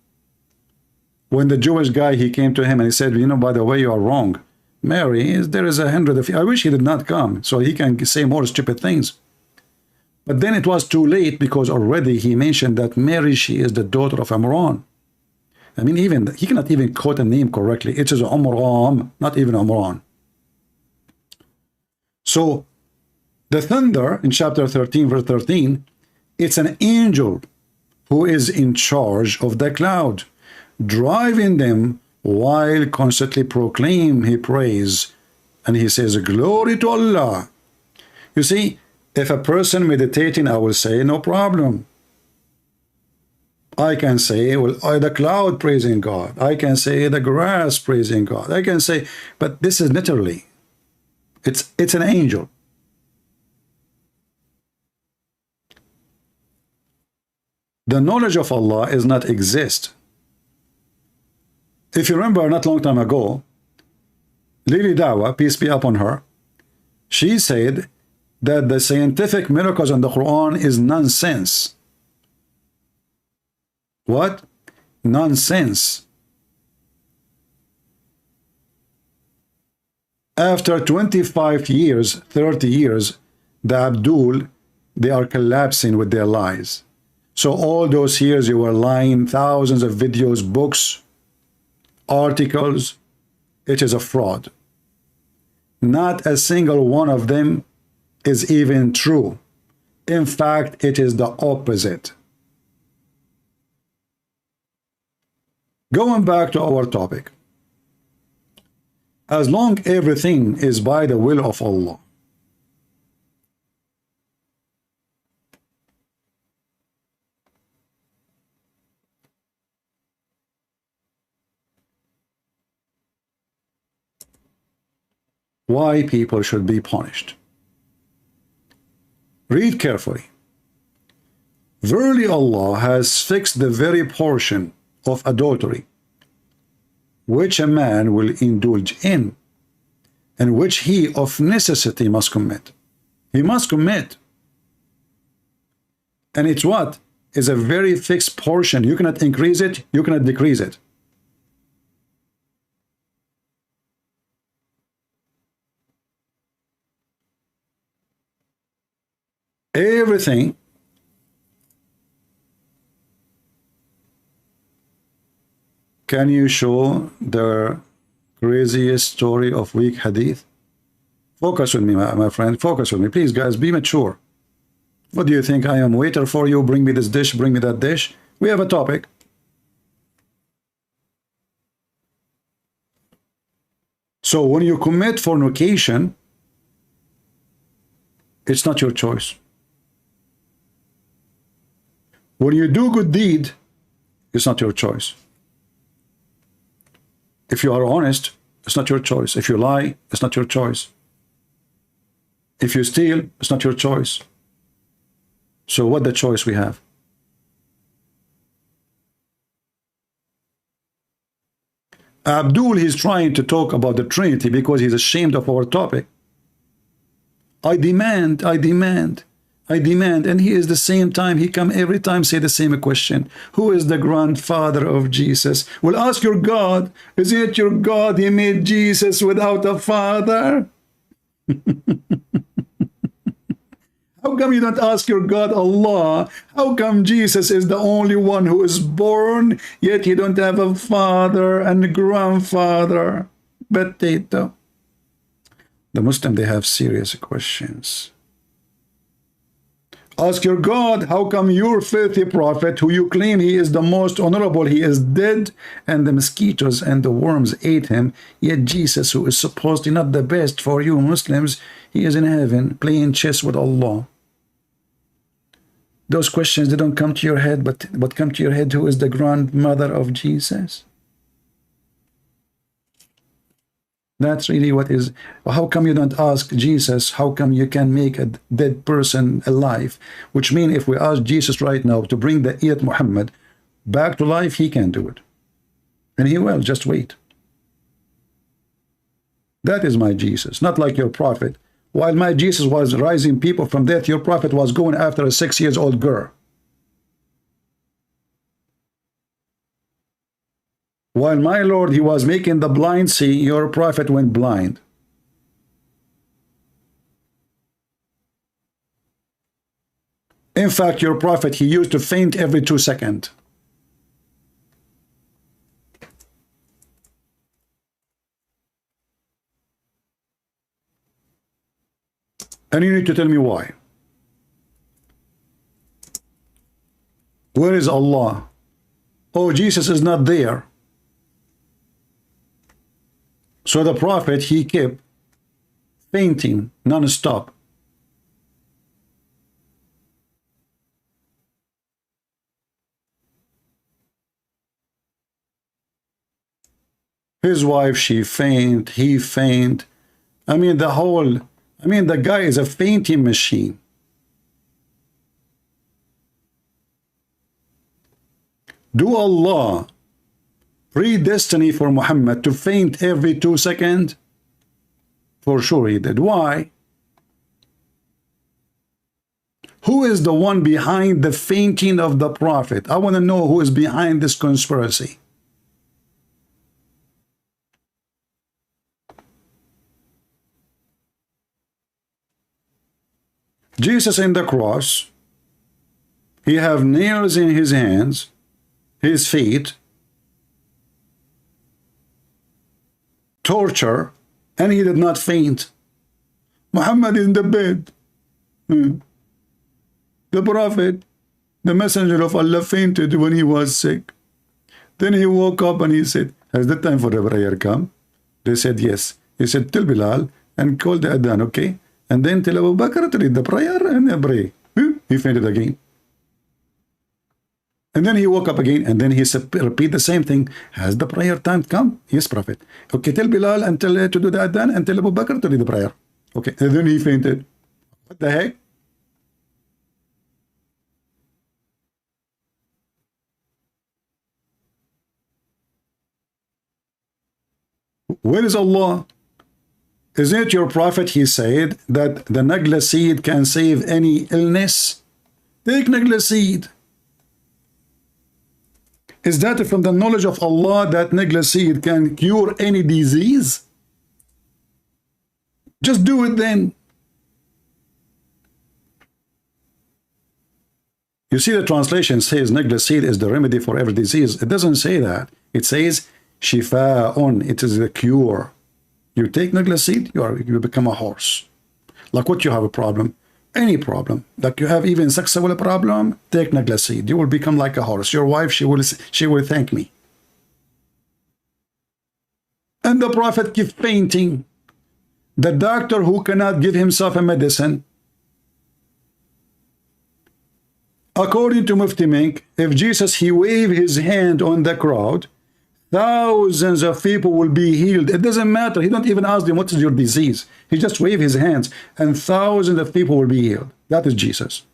When the Jewish guy, he came to him and he said, you know, by the way, you are wrong. Mary, there is 100 of you. I wish he did not come so he can say more stupid things. But then it was too late because already he mentioned that Mary, she is the daughter of Amran. I mean, even he cannot even quote a name correctly. It is Amram, not even Amran. So the thunder in chapter 13, verse 13, it's an angel who is in charge of the cloud, driving them while constantly proclaim he praise. And he says, glory to Allah. You see, if a person meditating, I will say, no problem. I can say, well, the cloud praising God. I can say the grass praising God. I can say, but this is literally, it's an angel. The knowledge of Allah is not exist. If you remember, not long time ago, Lily Dawa, peace be upon her, she said that the scientific miracles in the Quran is nonsense. What? Nonsense. After 25 years, 30 years, the Abdul, they are collapsing with their lies. So all those years you were lying, thousands of videos, books, articles, it is a fraud. Not a single one of them is even true. In fact, it is the opposite. Going back to our topic. As long everything is by the will of Allah, why people should be punished? Read carefully. Verily Allah has fixed the very portion of adultery which a man will indulge in, and which he of necessity must commit. He must commit. And it's what? Is a very fixed portion. You cannot increase it, you cannot decrease it. Everything can you show the craziest story of weak hadith? Focus with me, my friend. Focus with me. Please, guys, be mature. What do you think? I am waiter for you? Bring me this dish, bring me that dish. We have a topic. So when you commit fornication, it's not your choice. When you do good deed, it's not your choice. If you are honest, it's not your choice. If you lie, it's not your choice. If you steal, it's not your choice. So what the choice we have? Abdul, he's trying to talk about the Trinity because he's ashamed of our topic. I demand, and he is the same time, he come every time say the same question. Who is the grandfather of Jesus? Well, ask your God. Is it your God he made Jesus without a father? How come you don't ask your God Allah? How come Jesus is the only one who is born, yet you don't have a father and grandfather? Potato. The Muslim, they have serious questions. Ask your God, how come your filthy prophet, who you claim he is the most honorable, he is dead, and the mosquitoes and the worms ate him, yet Jesus, who is supposedly not the best for you Muslims, he is in heaven playing chess with Allah. Those questions, they don't come to your head, but what come to your head, who is the grandmother of Jesus? That's really what is. How come you don't ask Jesus, how come you can make a dead person alive? Which means if we ask Jesus right now to bring the Eid Muhammad back to life, he can do it. And he will, just wait. That is my Jesus, not like your prophet, While my Jesus was rising people from death, your prophet was going after a 6-year-old girl. While my Lord, he was making the blind see, your prophet went blind. In fact, your prophet, he used to faint every 2 seconds. And you need to tell me why. Where is Allah? Oh, Jesus is not there. So the prophet, he kept fainting non-stop. His wife, she faint, he faint. I mean, the guy is a fainting machine. Do Allah predestiny for Muhammad to faint every 2 seconds? For sure he did. Why? Who is the one behind the fainting of the prophet? I want to know who is behind this conspiracy. Jesus in the cross, he have nails in his hands, his feet, torture, and he did not faint. Muhammad in the bed. The prophet, the messenger of Allah, fainted when he was sick. Then he woke up and he said, has the time for the prayer come? They said yes. He said, tell Bilal and call the adhan, okay? And then tell Abu Bakr to read the prayer and pray. He fainted again. And then he woke up again, and then he repeat the same thing. Has the prayer time come? Yes, Prophet. Okay, tell Bilal and tell to do the adhan and tell Abu Bakr to read the prayer. Okay, and then he fainted. What the heck? Where is Allah? Isn't it your prophet, he said, that the Nagla seed can save any illness? Take Nagla seed. Is that from the knowledge of Allah that Nagla seed can cure any disease? Just do it then. You see, the translation says Nagla seed is the remedy for every disease. It doesn't say that. It says Shifa'un. It is the cure. You take Nagla seed, you become a horse. Like what you have a problem, any problem, like you have even sexual problem, take Nagla seed. You will become like a horse. Your wife, she will thank me. And the prophet keep fainting. The doctor who cannot give himself a medicine. According to Mufti Mink, if Jesus, he waved his hand on the crowd, thousands of people will be healed. It doesn't matter. He don't even ask them, what is your disease? He just wave his hands and thousands of people will be healed. That is Jesus.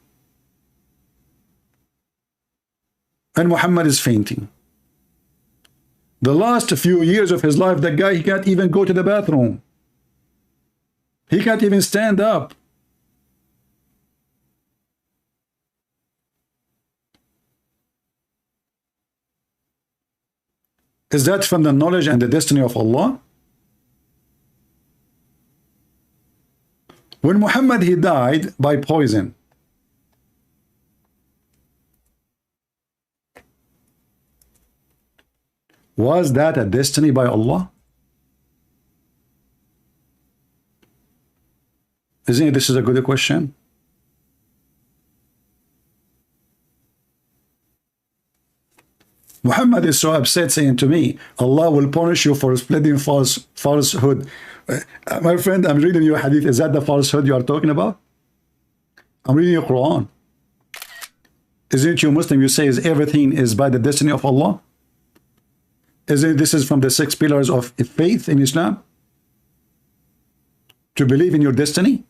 And Muhammad is fainting. The last few years of his life, the guy, he can't even go to the bathroom. He can't even stand up. Is that from the knowledge and the destiny of Allah? When Muhammad, he died by poison, was that a destiny by Allah? Isn't it, this is a good question? Muhammad is so upset, saying to me, Allah will punish you for spreading falsehood. My friend, I'm reading your hadith. Is that the falsehood you are talking about? I'm reading your Quran. Isn't you Muslim? You say everything is by the destiny of Allah? Isn't this is from the 6 pillars of faith in Islam? To believe in your destiny,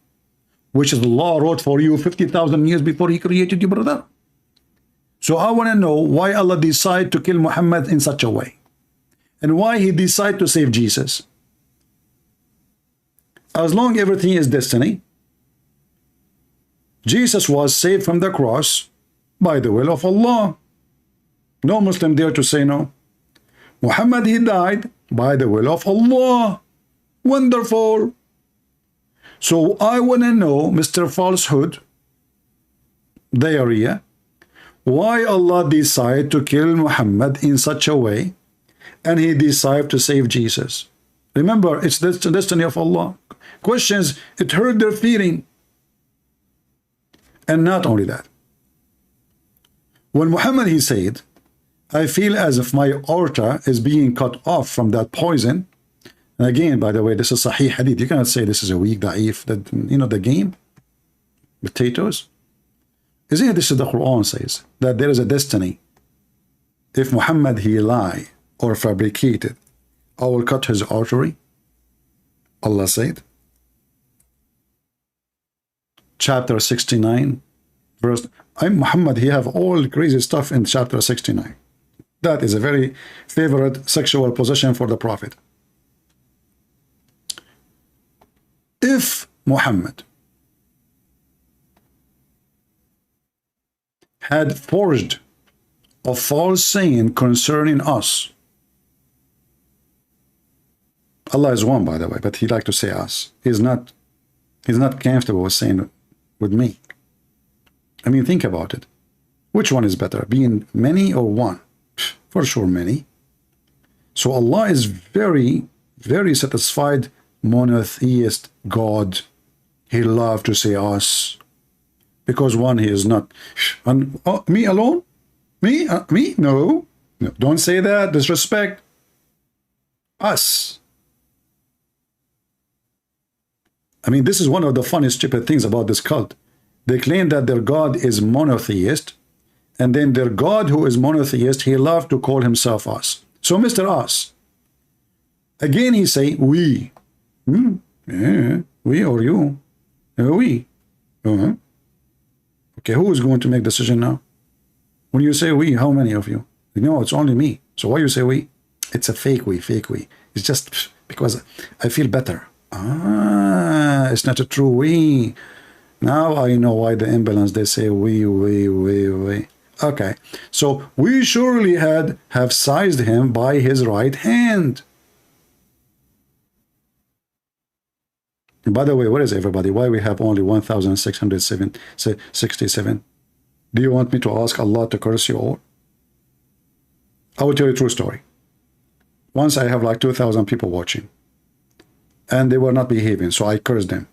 which is Allah wrote for you 50,000 years before he created you, brother. So I want to know why Allah decided to kill Muhammad in such a way, and why he decided to save Jesus. As long everything is destiny, Jesus was saved from the cross by the will of Allah. No Muslim dare to say no. Muhammad, he died by the will of Allah. Wonderful. So I want to know, Mr. Falsehood, diarrhea, why Allah decided to kill Muhammad in such a way, and he decided to save Jesus. Remember, it's the destiny of Allah. Questions, it hurt their feeling. And not only that, when Muhammad, he said, I feel as if my aorta is being cut off from that poison. And again, by the way, this is Sahih Hadith. You cannot say this is a weak, da'if, that, you know, the game, potatoes. Isn't it this is the Quran says that there is a destiny. If Muhammad, he lie or fabricated, I will cut his artery. Allah said. Chapter 69, verse, Muhammad, he have all crazy stuff in chapter 69. That is a very favorite sexual position for the Prophet. If Muhammad had forged a false saying concerning us, Allah is one, by the way, but he like to say us. He's not comfortable with saying with me. I mean, think about it. Which one is better, being many or one? For sure, many. So Allah is very, very satisfied monotheist God. He loves to say us, because one, he is not. And me alone? Me? Me? No. No. Don't say that. Disrespect. Us. I mean, this is one of the funniest, stupid things about this cult. They claim that their God is monotheist, and then their God who is monotheist, he loved to call himself us. So Mr. Us. Again, he say, we. Yeah, we or you? We. Okay, who is going to make decision now? When you say we, how many of you? No, it's only me. So why you say we? It's a fake we, fake we. It's just because I feel better. Ah, it's not a true we. Now I know why the ambulance, they say we. Okay, so we surely have seized him by his right hand. By the way, where is everybody? Why we have only 1,667? Do you want me to ask Allah to curse you all? I will tell you a true story. Once I have like 2,000 people watching, and they were not behaving, so I cursed them.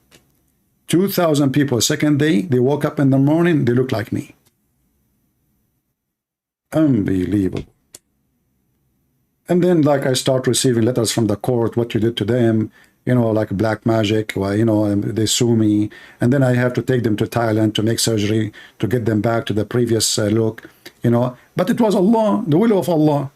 2,000 people, second day, they woke up in the morning, they look like me. Unbelievable. And then like I start receiving letters from the court, what you did to them, you know, like black magic, well, you know, they sue me. And then I have to take them to Thailand to make surgery to get them back to the previous look, you know. But it was Allah, the will of Allah.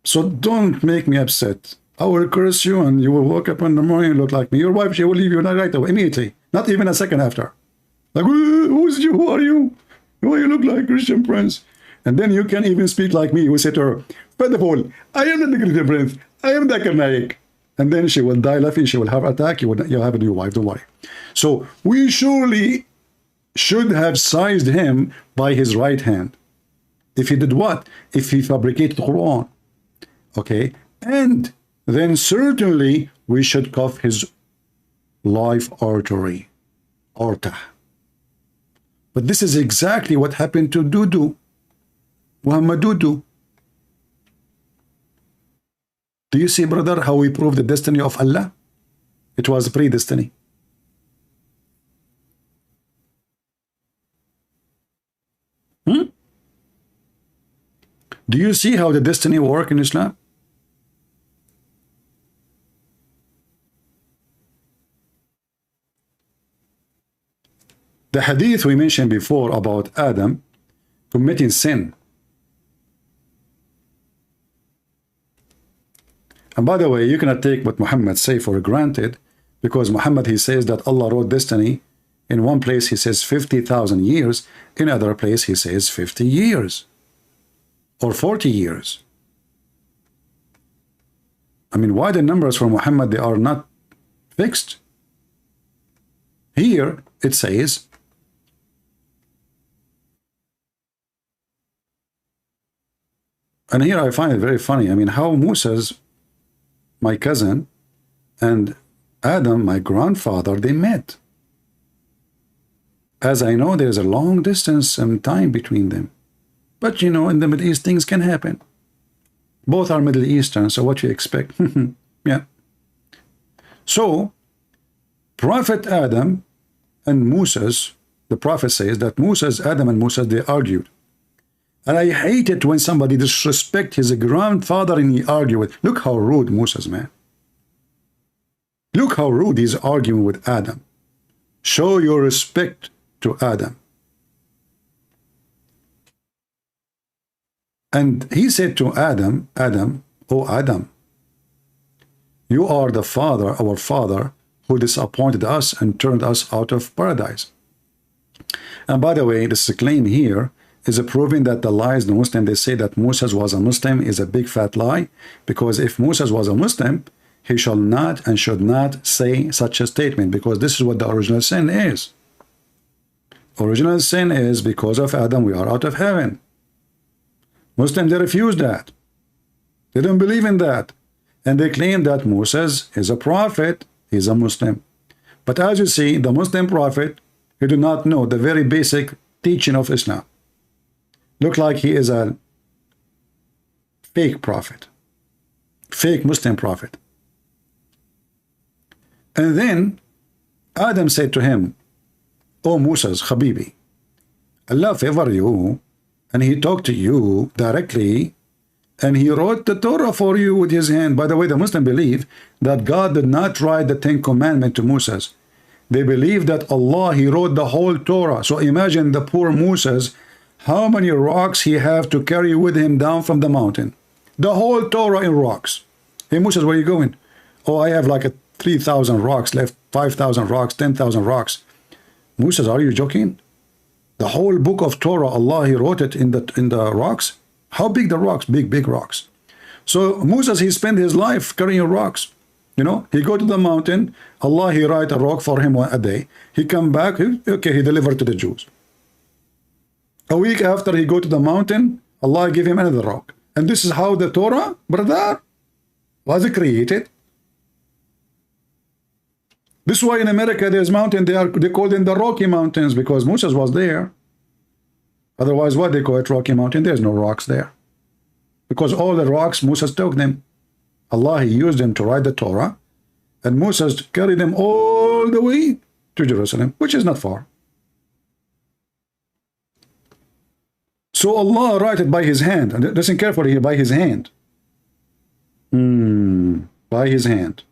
So don't make me upset. I will curse you and you will wake up in the morning and look like me. Your wife, she will leave you right away, immediately. Not even a second after. Like, who's you? Who are you? Why you look like Christian Prince? And then you can even speak like me. You will say to her, first of all, I am the Christian Prince. I am the Karnaik. And then she will die laughing. She will have an attack. You'll have a new wife. Don't worry. So we surely should have seized him by his right hand. If he did what? If he fabricated the Quran. Okay? And then certainly we should cuff his life artery. Aorta. But this is exactly what happened to Dudu. Muhammad Dudu. Do you see, brother, how we prove the destiny of Allah? It was predestiny. Do you see how the destiny works in Islam? The hadith we mentioned before about Adam committing sin. And by the way, you cannot take what Muhammad say for granted, because Muhammad, he says that Allah wrote destiny In one place he says 50,000 years, in other place he says 50 years or 40 years. I mean, why the numbers for Muhammad, they are not fixed? Here it says and here I find it very funny. I mean, how Moses, my cousin, and Adam, my grandfather, they met. As I know, there's a long distance and time between them. But you know, in the Middle East, things can happen. Both are Middle Eastern, so what you expect? Yeah. So, Prophet Adam and Moses, the prophet says that Moses, Adam and Moses, they argued. And I hate it when somebody disrespect his grandfather and he argue with. Look how rude Moses, man. Look how rude he's arguing with Adam. Show your respect to Adam. And he said to Adam, oh Adam, you are the father, our father, who disappointed us and turned us out of paradise. And by the way, this claim here is proving that the lies the Muslim, they say that Moses was a Muslim, is a big fat lie, because if Moses was a Muslim, he shall not and should not say such a statement, because this is what the original sin is. Original sin is because of Adam we are out of heaven. Muslims, they refuse that. They don't believe in that. And they claim that Moses is a prophet, he's a Muslim. But as you see, the Muslim prophet, he do not know the very basic teaching of Islam. Look like he is a fake prophet, fake Muslim prophet. And then Adam said to him, oh Moses, Habibi, Allah favor you, and he talked to you directly, and he wrote the Torah for you with his hand. By the way, the Muslim believe that God did not write the 10 Commandments to Moses. They believe that Allah, he wrote the whole Torah. So imagine the poor Moses, how many rocks he have to carry with him down from the mountain. The whole Torah in rocks. Hey Moses, where are you going? Oh, I have like 3,000 rocks left, 5,000 rocks, 10,000 rocks. Moses, are you joking? The whole book of Torah, Allah, he wrote it in the rocks. How big the rocks? Big rocks. So Moses, he spent his life carrying rocks. You know, he go to the mountain, Allah, he write a rock for him a day. He come back, okay, he delivered to the Jews. A week after he go to the mountain, Allah give him another rock. And this is how the Torah, brother, was created. This is why in America there's mountain, they call them the Rocky Mountains, because Moses was there. Otherwise, what they call it, Rocky Mountain? There's no rocks there. Because all the rocks, Moses took them. Allah, he used them to write the Torah, and Moses carried them all the way to Jerusalem, which is not far. So Allah write it by his hand. And listen carefully here, by his hand. By his hand.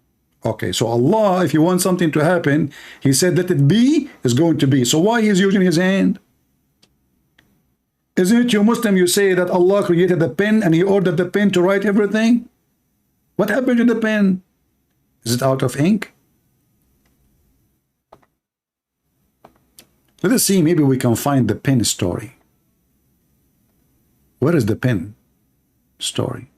Okay, so Allah, if you want something to happen, he said, let it be, is going to be. So why he's using his hand? Isn't it you Muslim, you say that Allah created the pen and he ordered the pen to write everything? What happened to the pen? Is it out of ink? Let us see, maybe we can find the pen story. Where is the pen story?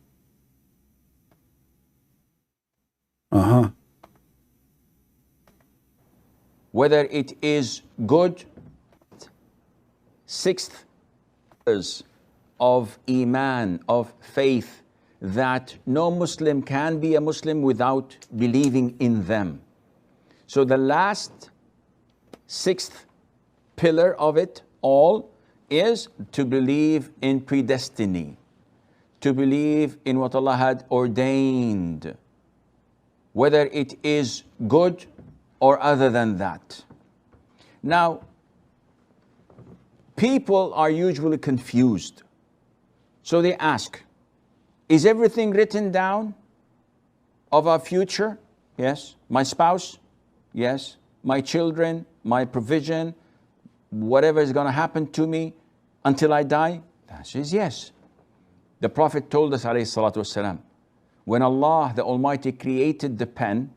Whether it is good, sixth of Iman, of faith, that no Muslim can be a Muslim without believing in them. So the last sixth pillar of it all is to believe in predestiny, to believe in what Allah had ordained, whether it is good or other than that. Now, people are usually confused. So they ask, is everything written down of our future? Yes. My spouse? Yes. My children, my provision, whatever is going to happen to me until I die? The answer is yes. The Prophet told us, alayhi salatu wasalam, when Allah, the Almighty, created the pen,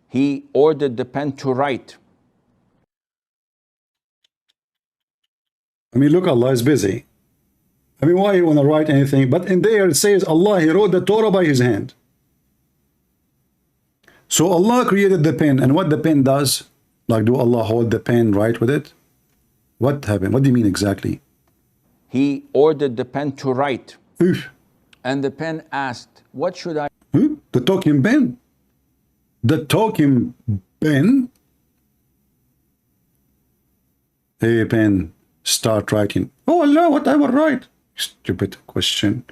He ordered the pen to write I mean, look, Allah is busy. I mean, why you want to write anything? But in there it says Allah, He wrote the Torah by His hand. So Allah created the pen, and what the pen does, like, do Allah hold the pen, write with it? What happened? What do you mean exactly? He ordered the pen to write. Oof. And the pen asked, what should I? The talking pen? The talking pen? Hey, pen, start writing. Oh Allah, what I will write? Stupid question.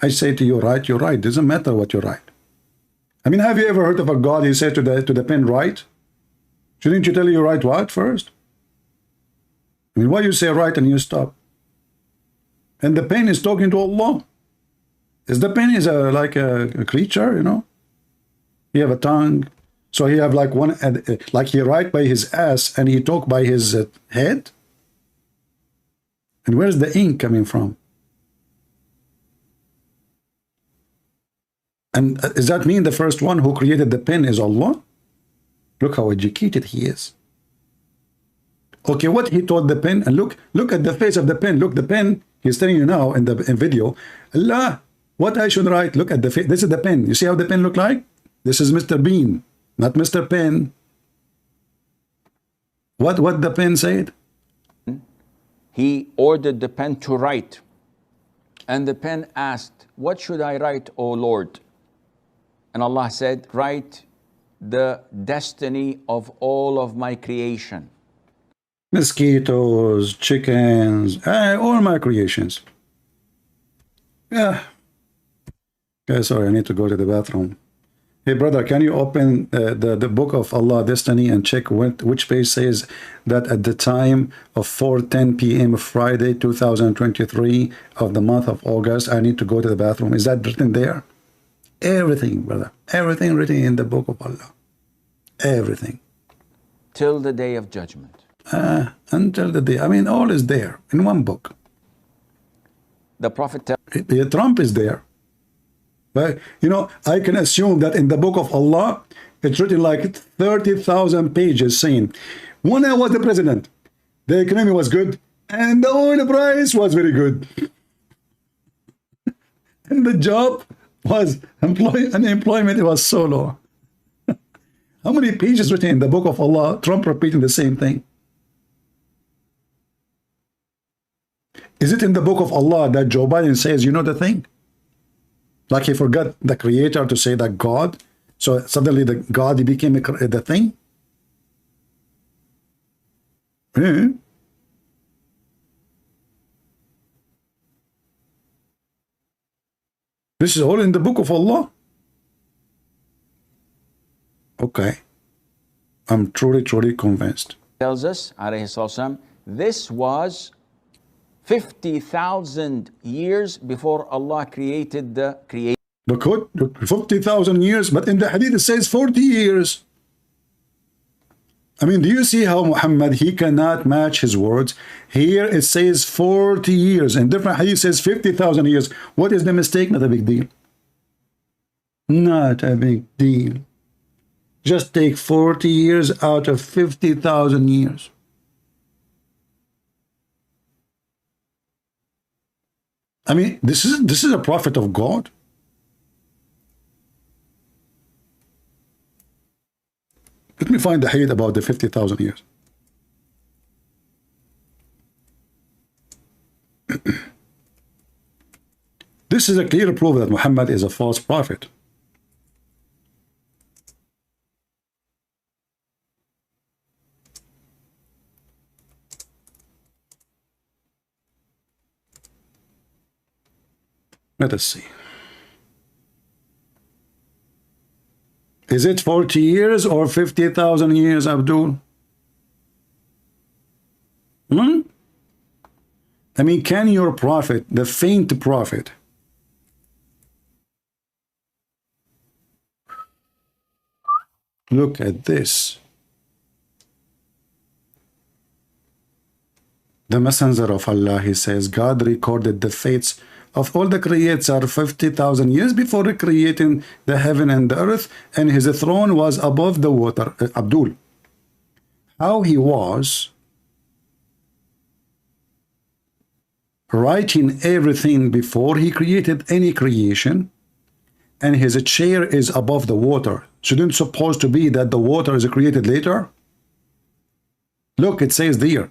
I say to you, write, you write. Doesn't matter what you write. I mean, have you ever heard of a God? He said to the pen, write? Shouldn't you tell you write what first? I mean, why you say write and you stop? And the pen is talking to Allah. Is the pen is like a creature, you know? He have a tongue. So he have like one, like he write by his ass and he talk by his head. And where's the ink coming from? And does that mean the first one who created the pen is Allah? Look how educated he is. Okay, what he taught the pen, and look at the face of the pen. Look, the pen, he's telling you now in the video, Allah, what I should write, look at the face. This is the pen. You see how the pen look like? This is Mr. Bean, not Mr. Pen. What the pen said? He ordered the pen to write. And the pen asked, what should I write, O Lord? And Allah said, write the destiny of all of my creation. Mosquitoes, chickens, all my creations. Yeah. Okay, sorry, I need to go to the bathroom. Hey, brother, can you open the book of Allah Destiny and check which page says that at the time of 4:10 p.m. Friday, 2023 of the month of August, I need to go to the bathroom. Is that written there? Everything, brother. Everything written in the book of Allah. Everything. Till the day of judgment. Until the day. I mean, all is there in one book. The Prophet tells Trump is there. But, you know, I can assume that in the book of Allah, it's written like 30,000 pages saying, when I was the president, the economy was good, and the oil price was very good. And the job was, unemployment was so low. How many pages written in the book of Allah, Trump repeating the same thing? Is it in the book of Allah that Joe Biden says, you know the thing? Like he forgot the creator to say that God, so suddenly the God he became the thing? This is all in the book of Allah? Okay. I'm truly convinced. Tells us, alayhi salam, this was 50,000 years before Allah created the creation. Look, 50,000 years, but in the hadith it says 40 years. I mean, do you see how Muhammad, he cannot match his words? Here it says 40 years, and different hadith says 50,000 years. What is the mistake? Not a big deal. Not a big deal. Just take 40 years out of 50,000 years. I mean, this is a prophet of God. Let me find the hadith about the 50,000 years. This is a clear proof that Muhammad is a false prophet. Let us see. Is it 40 years or 50,000 years, Abdul? I mean, can your prophet, the faint prophet, look at this. The messenger of Allah, he says, God recorded the fates of all the creators 50,000 years before creating the heaven and the earth, and his throne was above the water. Abdul, how he was writing everything before he created any creation, and his chair is above the water. Shouldn't it supposed to be that the water is created later? Look, it says there.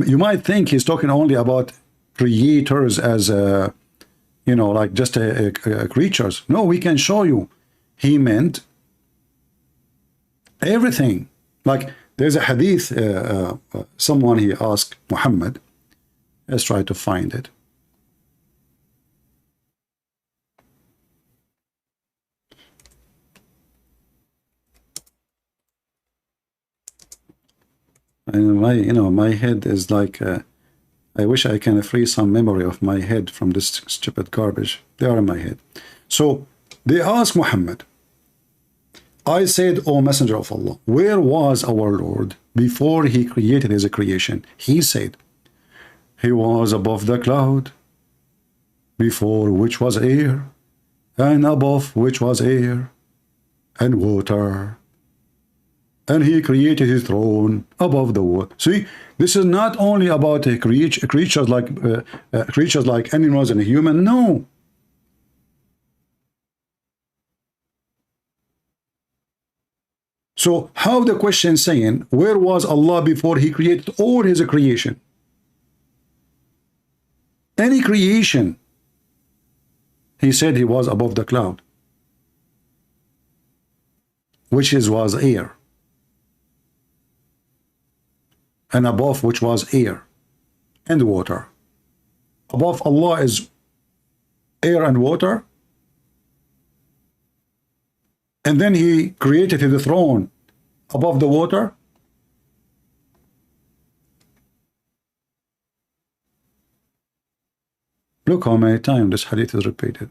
You might think he's talking only about creators as you know, like just creatures. No, we can show you he meant everything. Like there's a hadith, someone he asked Muhammad. Let's try to find it. And my head is like I wish I can free some memory of my head from this stupid garbage. They are in my head. So they asked Muhammad, I said, O Messenger of Allah, where was our Lord before he created his creation? He said, he was above the cloud, before which was air, and above which was air and water. And he created his throne above the water. See, this is not only about creatures like animals and human. No. So how the question saying, where was Allah before he created all his creation? Any creation. He said he was above the cloud, which was air. And above which was air and water. Above Allah is air and water. And then he created his throne above the water. Look how many times this hadith is repeated.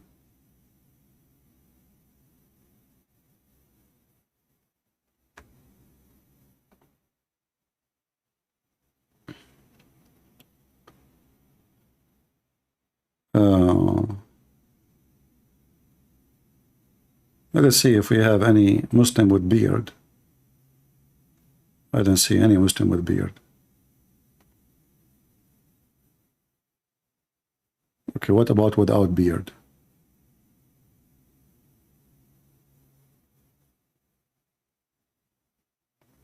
Let us see if we have any Muslim with beard. I don't see any Muslim with beard. Okay, what about without beard?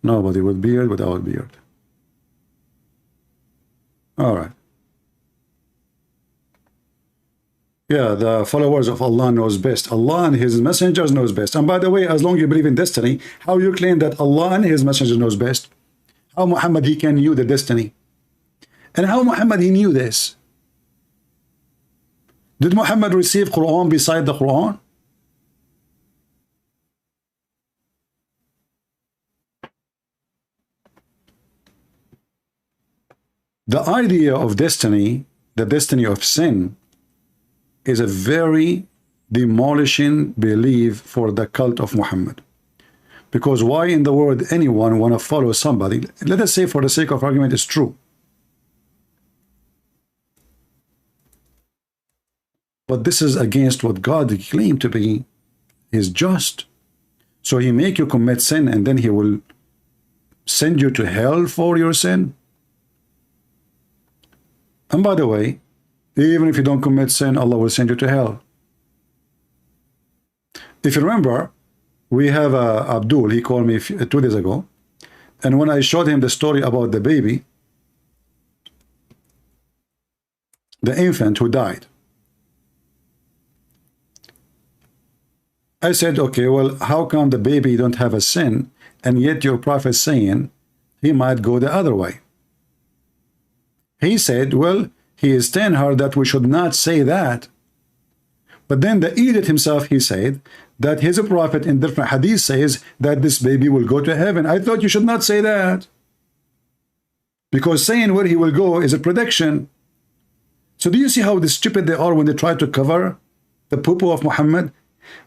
Nobody with beard, without beard. All right. Yeah, the followers of Allah knows best. Allah and his messengers knows best. And by the way, as long as you believe in destiny, how you claim that Allah and his messengers knows best? How Muhammad he can knew the destiny? And how Muhammad he knew this? Did Muhammad receive Qur'an beside the Qur'an? The idea of destiny, the destiny of sin, is a very demolishing belief for the cult of Muhammad. Because why in the world anyone want to follow somebody? Let us say for the sake of argument it's true. But this is against what God claimed to be is just. So he make you commit sin and then he will send you to hell for your sin. And by the way, even if you don't commit sin, Allah will send you to hell. If you remember, we have Abdul, he called me 2 days ago, and when I showed him the story about the baby, the infant who died, I said, okay, well, how come the baby don't have a sin, and yet your prophet saying he might go the other way? He said, well, he is telling her that we should not say that. But then the idiot himself, he said that his prophet in different hadith says that this baby will go to heaven. I thought you should not say that. Because saying where he will go is a prediction. So do you see how stupid they are when they try to cover the poo-poo of Muhammad?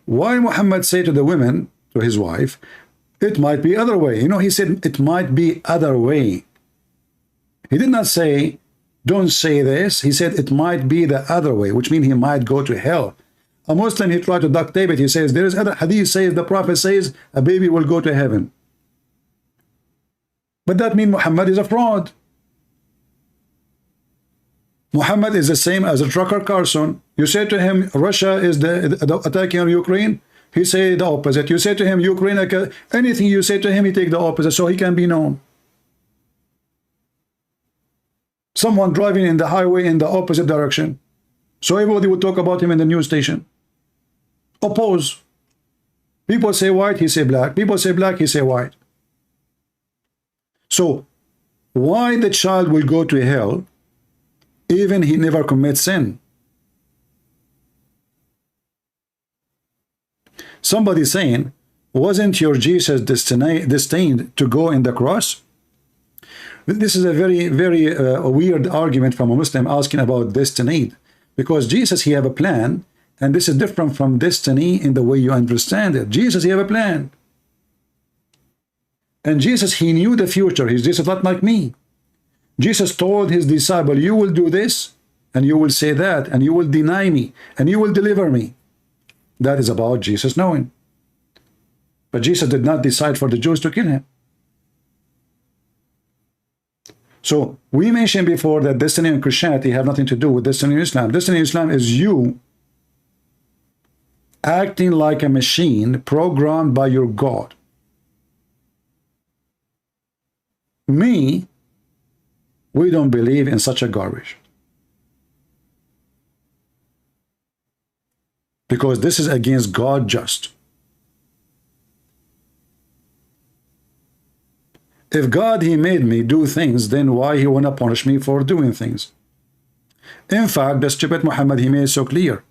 Why Muhammad say to the women, to his wife, it might be other way. You know, he said it might be other way. He did not say, don't say this. He said it might be the other way, which means he might go to hell. A Muslim, he tried to duct tape it. He says, there is other hadith says, the prophet says, a baby will go to heaven. But that means Muhammad is a fraud. Muhammad is the same as a trucker Carson. You say to him, Russia is the attacking on Ukraine. He say the opposite. You say to him, Ukraine, anything you say to him, he take the opposite, so he can be known. Someone driving in the highway in the opposite direction, so everybody would talk about him in the news station. Oppose. People say white, he say black. People say black, he say white. So why the child will go to hell even he never commits sin? Somebody saying, wasn't your Jesus destined to go in the cross? This is a very, very weird argument from a Muslim asking about destiny, because Jesus, he have a plan, and this is different from destiny in the way you understand it. Jesus, he have a plan. And Jesus, he knew the future. He's just not like me. Jesus told his disciple, you will do this, and you will say that, and you will deny me, and you will deliver me. That is about Jesus knowing. But Jesus did not decide for the Jews to kill him. So we mentioned before that destiny and Christianity have nothing to do with destiny in Islam. Destiny in Islam is you acting like a machine programmed by your God. Me, we don't believe in such a garbage. Because this is against God just. If God, he made me do things, then why he want to punish me for doing things? In fact, the stupid Muhammad, he made it so clear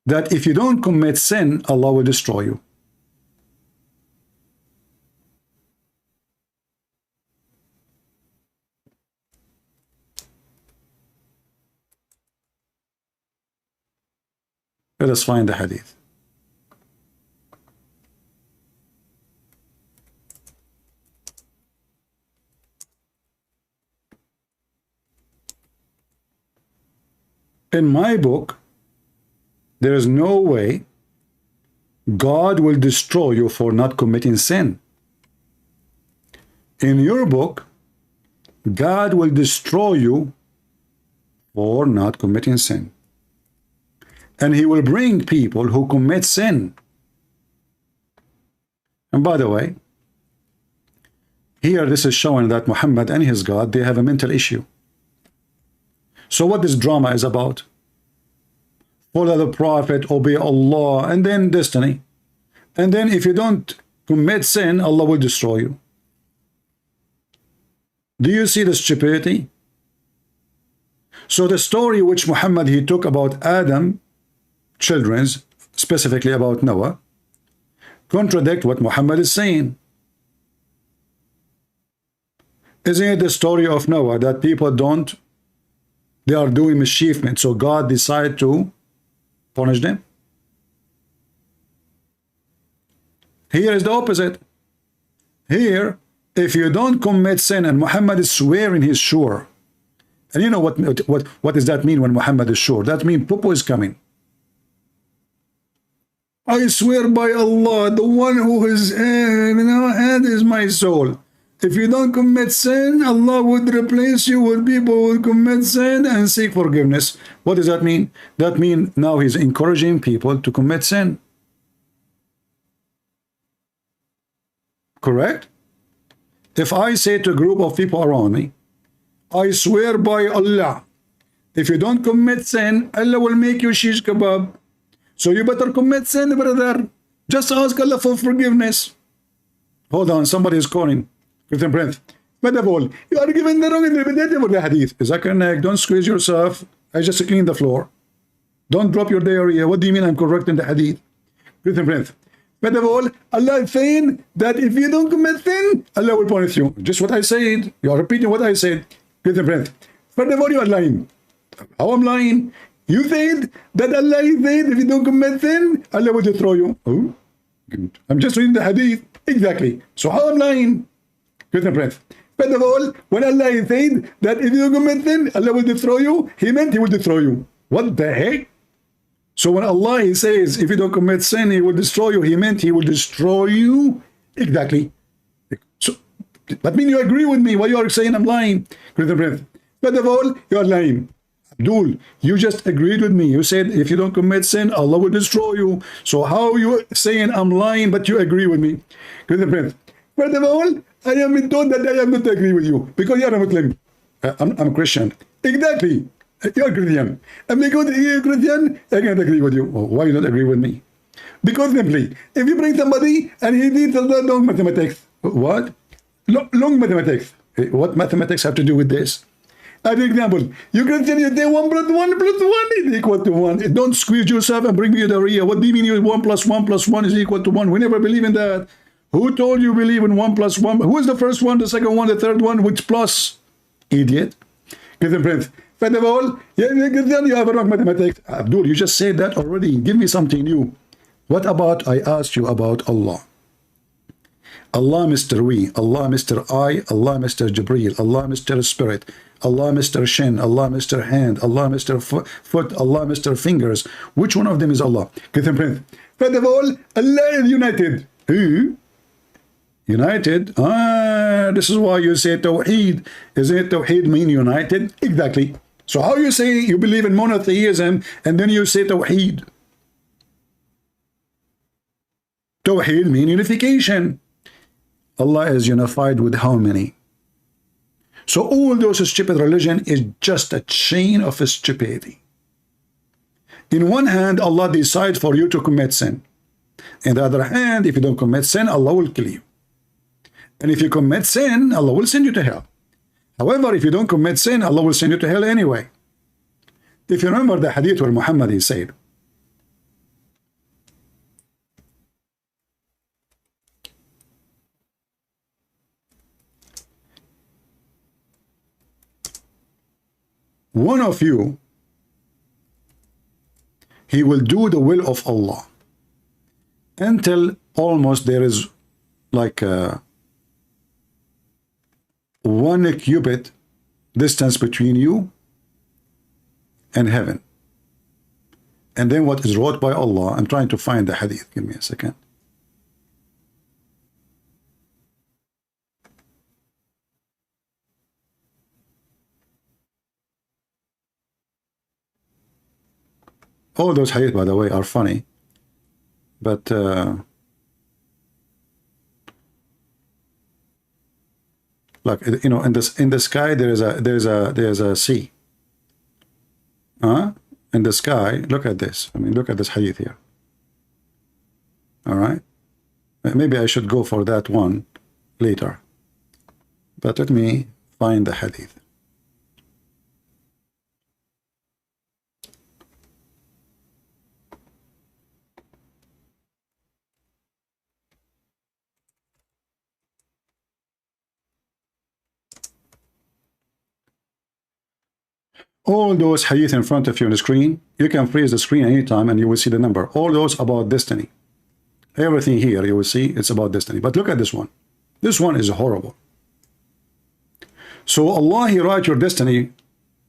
that if you don't commit sin, Allah will destroy you. Let us find the hadith. In my book, there is no way God will destroy you for not committing sin. In your book, God will destroy you for not committing sin. And he will bring people who commit sin. And by the way, here this is showing that Muhammad and his God, they have a mental issue. So what this drama is about? Follow the Prophet, obey Allah, and then destiny. And then if you don't commit sin, Allah will destroy you. Do you see the stupidity? So the story which Muhammad, he took about Adam, children's, specifically about Noah, contradict what Muhammad is saying. Isn't it the story of Noah that people they are doing mischievement, so God decided to punish them? Here is the opposite. Here, if you don't commit sin, and Muhammad is swearing he's sure. And you know what does that mean when Muhammad is sure? That means Popo is coming. I swear by Allah, the one who is hand is my soul. If you don't commit sin, Allah would replace you with people who will commit sin and seek forgiveness. What does that mean? That means now he's encouraging people to commit sin. Correct? If I say to a group of people around me, I swear by Allah, if you don't commit sin, Allah will make you shish kebab. So you better commit sin, brother. Just ask Allah for forgiveness. Hold on, somebody is calling. Christian Prince. First of all, you are giving the wrong interpretation of the hadith. Is that correct? Don't squeeze yourself. I just clean the floor. Don't drop your diarrhea. What do you mean I'm correct in the hadith? Christian Prince. First of all, Allah is saying that if you don't commit sin, Allah will punish you. Just what I said. You are repeating what I said. Christian Prince. First of all, you are lying. How I'm lying? You said that Allah is saying if you don't commit sin, Allah will destroy you. Oh, good. I'm just reading the hadith. Exactly. So how I'm lying? Christian Prince. First of all, when Allah is saying that if you don't commit sin, Allah will destroy you, he meant he will destroy you. What the heck? So when Allah says if you don't commit sin, he will destroy you, he meant he will destroy you. Exactly. So That means you agree with me. Why you are saying I'm lying? First of all, you are lying. Abdul, you just agreed with me. You said if you don't commit sin, Allah will destroy you. So how you saying I'm lying, but you agree with me? First of all, I am told that I am not agree with you because you are a Muslim. I'm Christian. Exactly. You're Christian. And because you're Christian, I can't agree with you. Why you don't agree with me? Because simply, if you bring somebody and he needs a long mathematics, what? Long mathematics. What mathematics have to do with this? As an example, you Christian, you say 1 plus 1 plus 1 is equal to 1. Don't squeeze yourself and bring me diarrhea. What do you mean 1 plus 1 plus 1 is equal to 1? We never believe in that. Who told you believe in 1 plus 1? Who is the first one, the second one, the third one? Which plus? Idiot. Christian Prince. First of all, you have a wrong mathematics. Abdul, you just said that already. Give me something new. What about, I asked you about Allah. Allah Mr. We, Allah Mr. I, Allah Mr. Jibreel, Allah Mr. Spirit, Allah Mr. Shin, Allah Mr. Hand, Allah Mr. Foot, Allah Mr. Fingers. Which one of them is Allah? First of all, Allah is united. Who? United? This is why you say Tawheed. Isn't it Tawheed mean united? Exactly. So how you say you believe in monotheism and then you say Tawheed? Tawheed mean unification. Allah is unified with how many? So all those stupid religion is just a chain of stupidity. In one hand, Allah decides for you to commit sin. In the other hand, if you don't commit sin, Allah will kill you. And if you commit sin, Allah will send you to hell. However, if you don't commit sin, Allah will send you to hell anyway. If you remember the hadith where Muhammad he said, one of you, he will do the will of Allah until almost there is like 1 cubit distance between you and heaven. And then what is wrote by Allah, I'm trying to find the hadith, give me a second. All those hadith, by the way, are funny, but like, you know, in the sky there's a sea. In the sky, look at this. I mean, look at this hadith here. All right, maybe I should go for that one later, but let me find the hadith. All those hadith in front of you on the screen, you can freeze the screen anytime and you will see the number. All those about destiny. Everything here you will see it's about destiny. But look at this one. This one is horrible. So Allah, he wrote your destiny.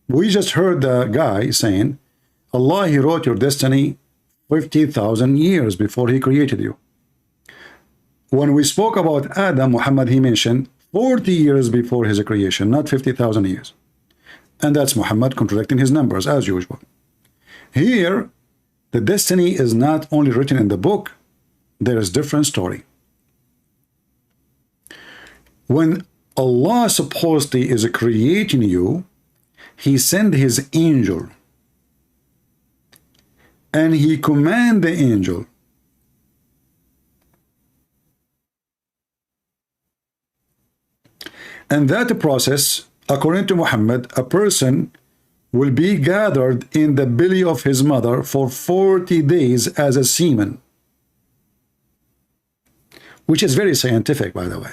We just heard the guy saying, Allah, he wrote your destiny 50,000 years before he created you. When we spoke about Adam, Muhammad, he mentioned 40 years before his creation, not 50,000 years. And that's Muhammad contradicting his numbers as usual. Here, the destiny is not only written in the book, there is different story. When Allah supposedly is creating you, he sent his angel and he command the angel and that process, according to Muhammad, a person will be gathered in the belly of his mother for 40 days as a semen, which is very scientific, by the way.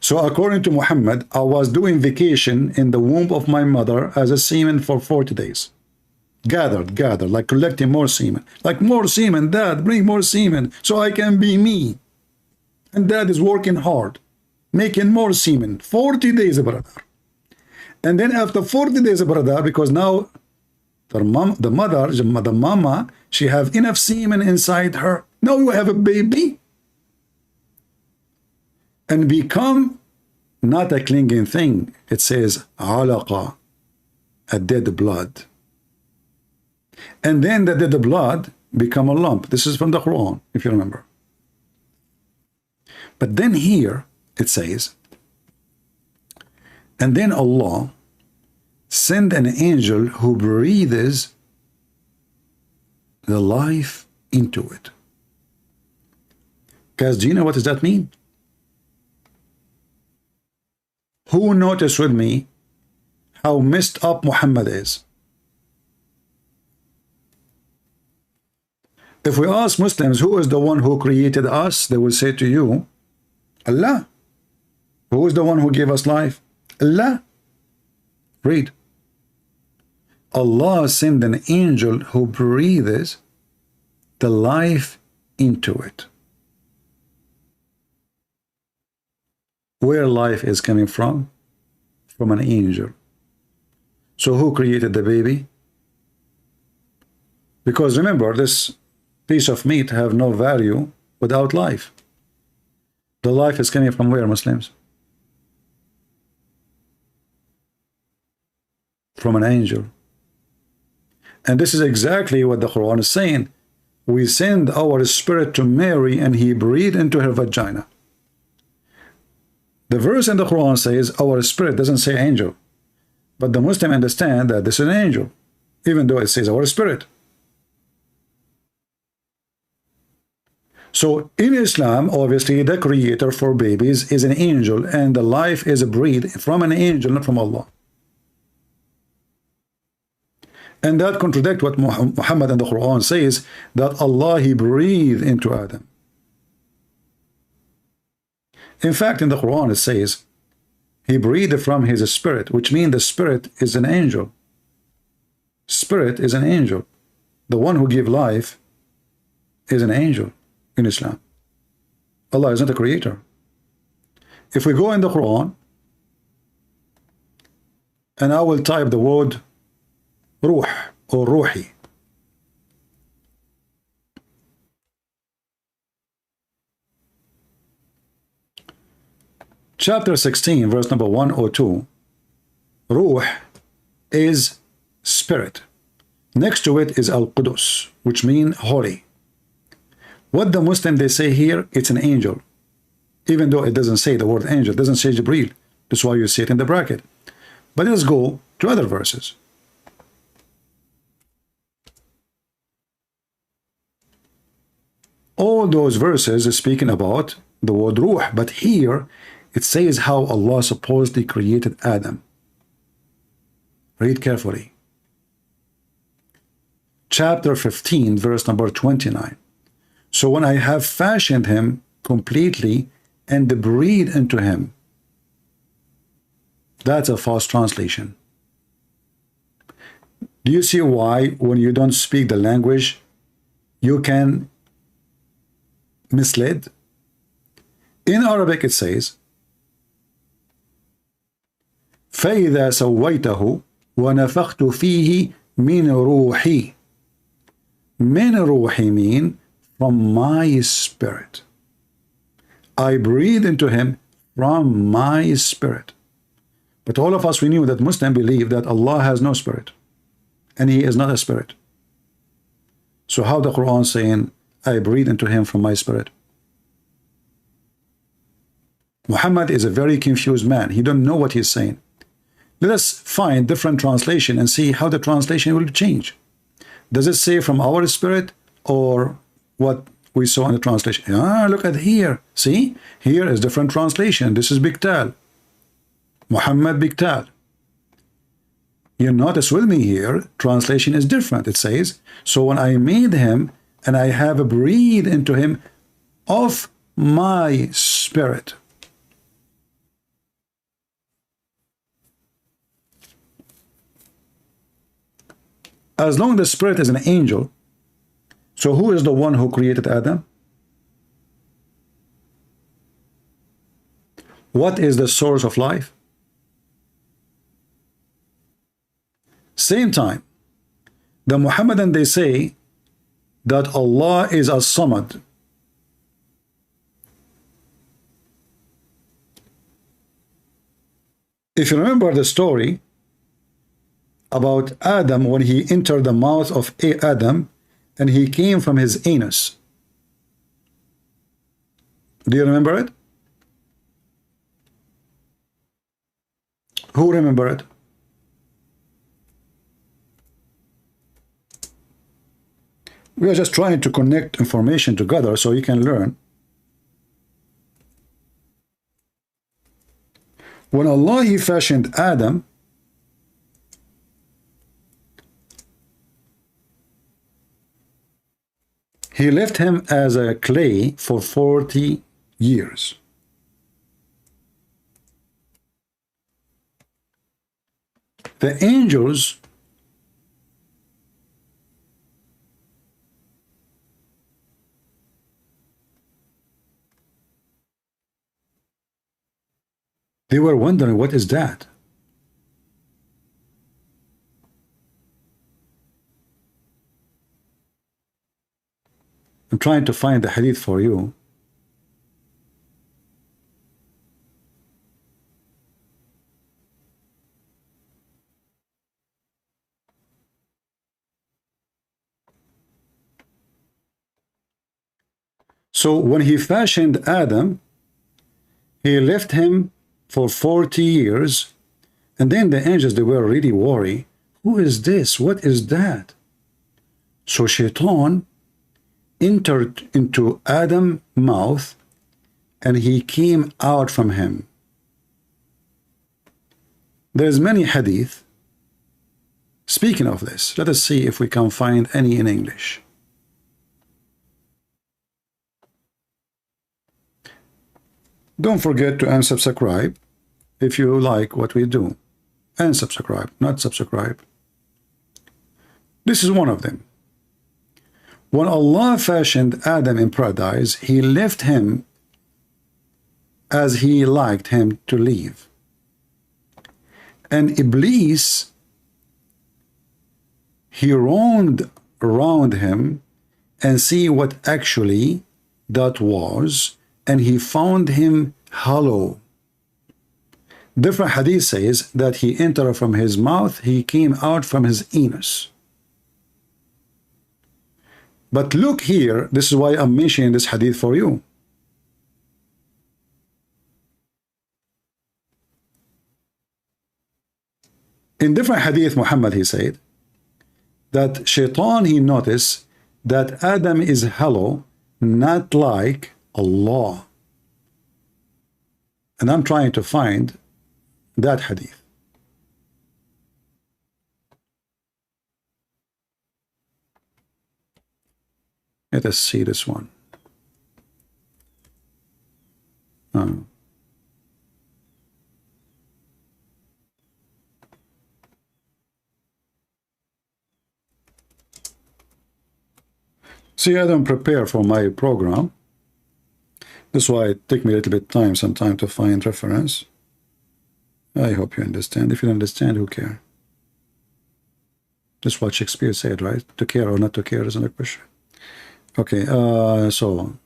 So according to Muhammad, I was doing vacation in the womb of my mother as a semen for 40 days. Gathered, like collecting more semen. Like more semen, Dad, bring more semen so I can be me. And Dad is working hard, making more semen. 40 days, brother. And then after 40 days, brother, because now the mama, she have enough semen inside her. Now you have a baby. and become not a clinging thing. It says alaqa, a dead blood. And then the dead blood become a lump. This is from the Quran, if you remember. But then here it says, and then Allah send an angel who breathes the life into it. Guys, do you know what does that mean? Who noticed with me how messed up Muhammad is? If we ask Muslims who is the one who created us, they will say to you, Allah. Who is the one who gave us life? Allah. Read. Allah sent an angel who breathes the life into it. Where life is coming from? From an angel. So who created the baby? Because remember, this piece of meat have no value without life. The life is coming from where, Muslims? From an angel. And this is exactly what the Quran is saying. We send our spirit to Mary and he breathed into her vagina. The verse in the Quran says our spirit, doesn't say angel. But the Muslim understand that this is an angel, even though it says our spirit. So in Islam, obviously, the creator for babies is an angel, and the life is breathed from an angel, not from Allah. And that contradicts what Muhammad in the Quran says, that Allah, he breathed into Adam. In fact, in the Quran it says, he breathed from his spirit, which means the spirit is an angel. Spirit is an angel. The one who gives life is an angel in Islam. Allah is not a creator. If we go in the Quran, and I will type the word ruh or ruhi. Chapter 16, verse number 102. Ruh is spirit. Next to it is Al-Qudus, which means holy. What the Muslim they say here, it's an angel. Even though it doesn't say the word angel, it doesn't say Jibreel. That's why you see it in the bracket. But let's go to other verses. All those verses are speaking about the word ruh, but here it says how Allah supposedly created Adam. Read carefully. Chapter 15, verse number 29. So when I have fashioned him completely and breathed into him. That's a false translation. Do you see why when you don't speak the language, you can mislead? In Arabic it says, فَإِذَا سَوَّيْتَهُ وَنَفَخْتُ فِيهِ مِنْ رُوحِي. مِنْ رُوحِي mean from my spirit. I breathe into him from my spirit. But all of us, we knew that Muslims believe that Allah has no spirit. And he is not a spirit. So how the Quran saying, I breathe into him from my spirit? Muhammad is a very confused man. He don't know what he's saying. Let us find different translation and see how the translation will change. Does it say from our spirit or what we saw in the translation? Ah, look at here. See? Here is different translation. This is Biktal. Muhammad Biktal. You notice with me here, translation is different. It says, so when I made him and I have breathed into him of my spirit. As long as the spirit is an angel, so who is the one who created Adam? What is the source of life? Same time, the Muhammadan, they say that Allah is as-Samad. If you remember the story about Adam when he entered the mouth of Adam and he came from his anus. Do you remember it? Who remember it? We are just trying to connect information together so you can learn. When Allah He fashioned Adam, He left him as a clay for 40 years. The angels they were wondering, what is that? I'm trying to find the hadith for you. So when he fashioned Adam, he left him for 40 years, and then the angels, they were really worried. Who is this? What is that? So Shaitan entered into Adam's mouth, and he came out from him. There's many hadith. Speaking of this, let us see if we can find any in English. Don't forget to unsubscribe if you like what we do. Unsubscribe, not subscribe. This is one of them. When Allah fashioned Adam in paradise, He left him as He liked him to live. And Iblis, he roamed around him and see what actually that was, and he found him hollow. Different hadith says that he entered from his mouth, he came out from his anus. But look here, this is why I'm mentioning this hadith for you. In different hadith, Muhammad, he said that Shaitan, he noticed that Adam is hollow, not like Allah. And I'm trying to find that hadith. Let us see this one. See, I don't prepare for my program. That's why it takes me a little bit time sometimes to find reference. I hope you understand. If you don't understand, who cares? That's what Shakespeare said, right? To care or not to care is another question. Okay, so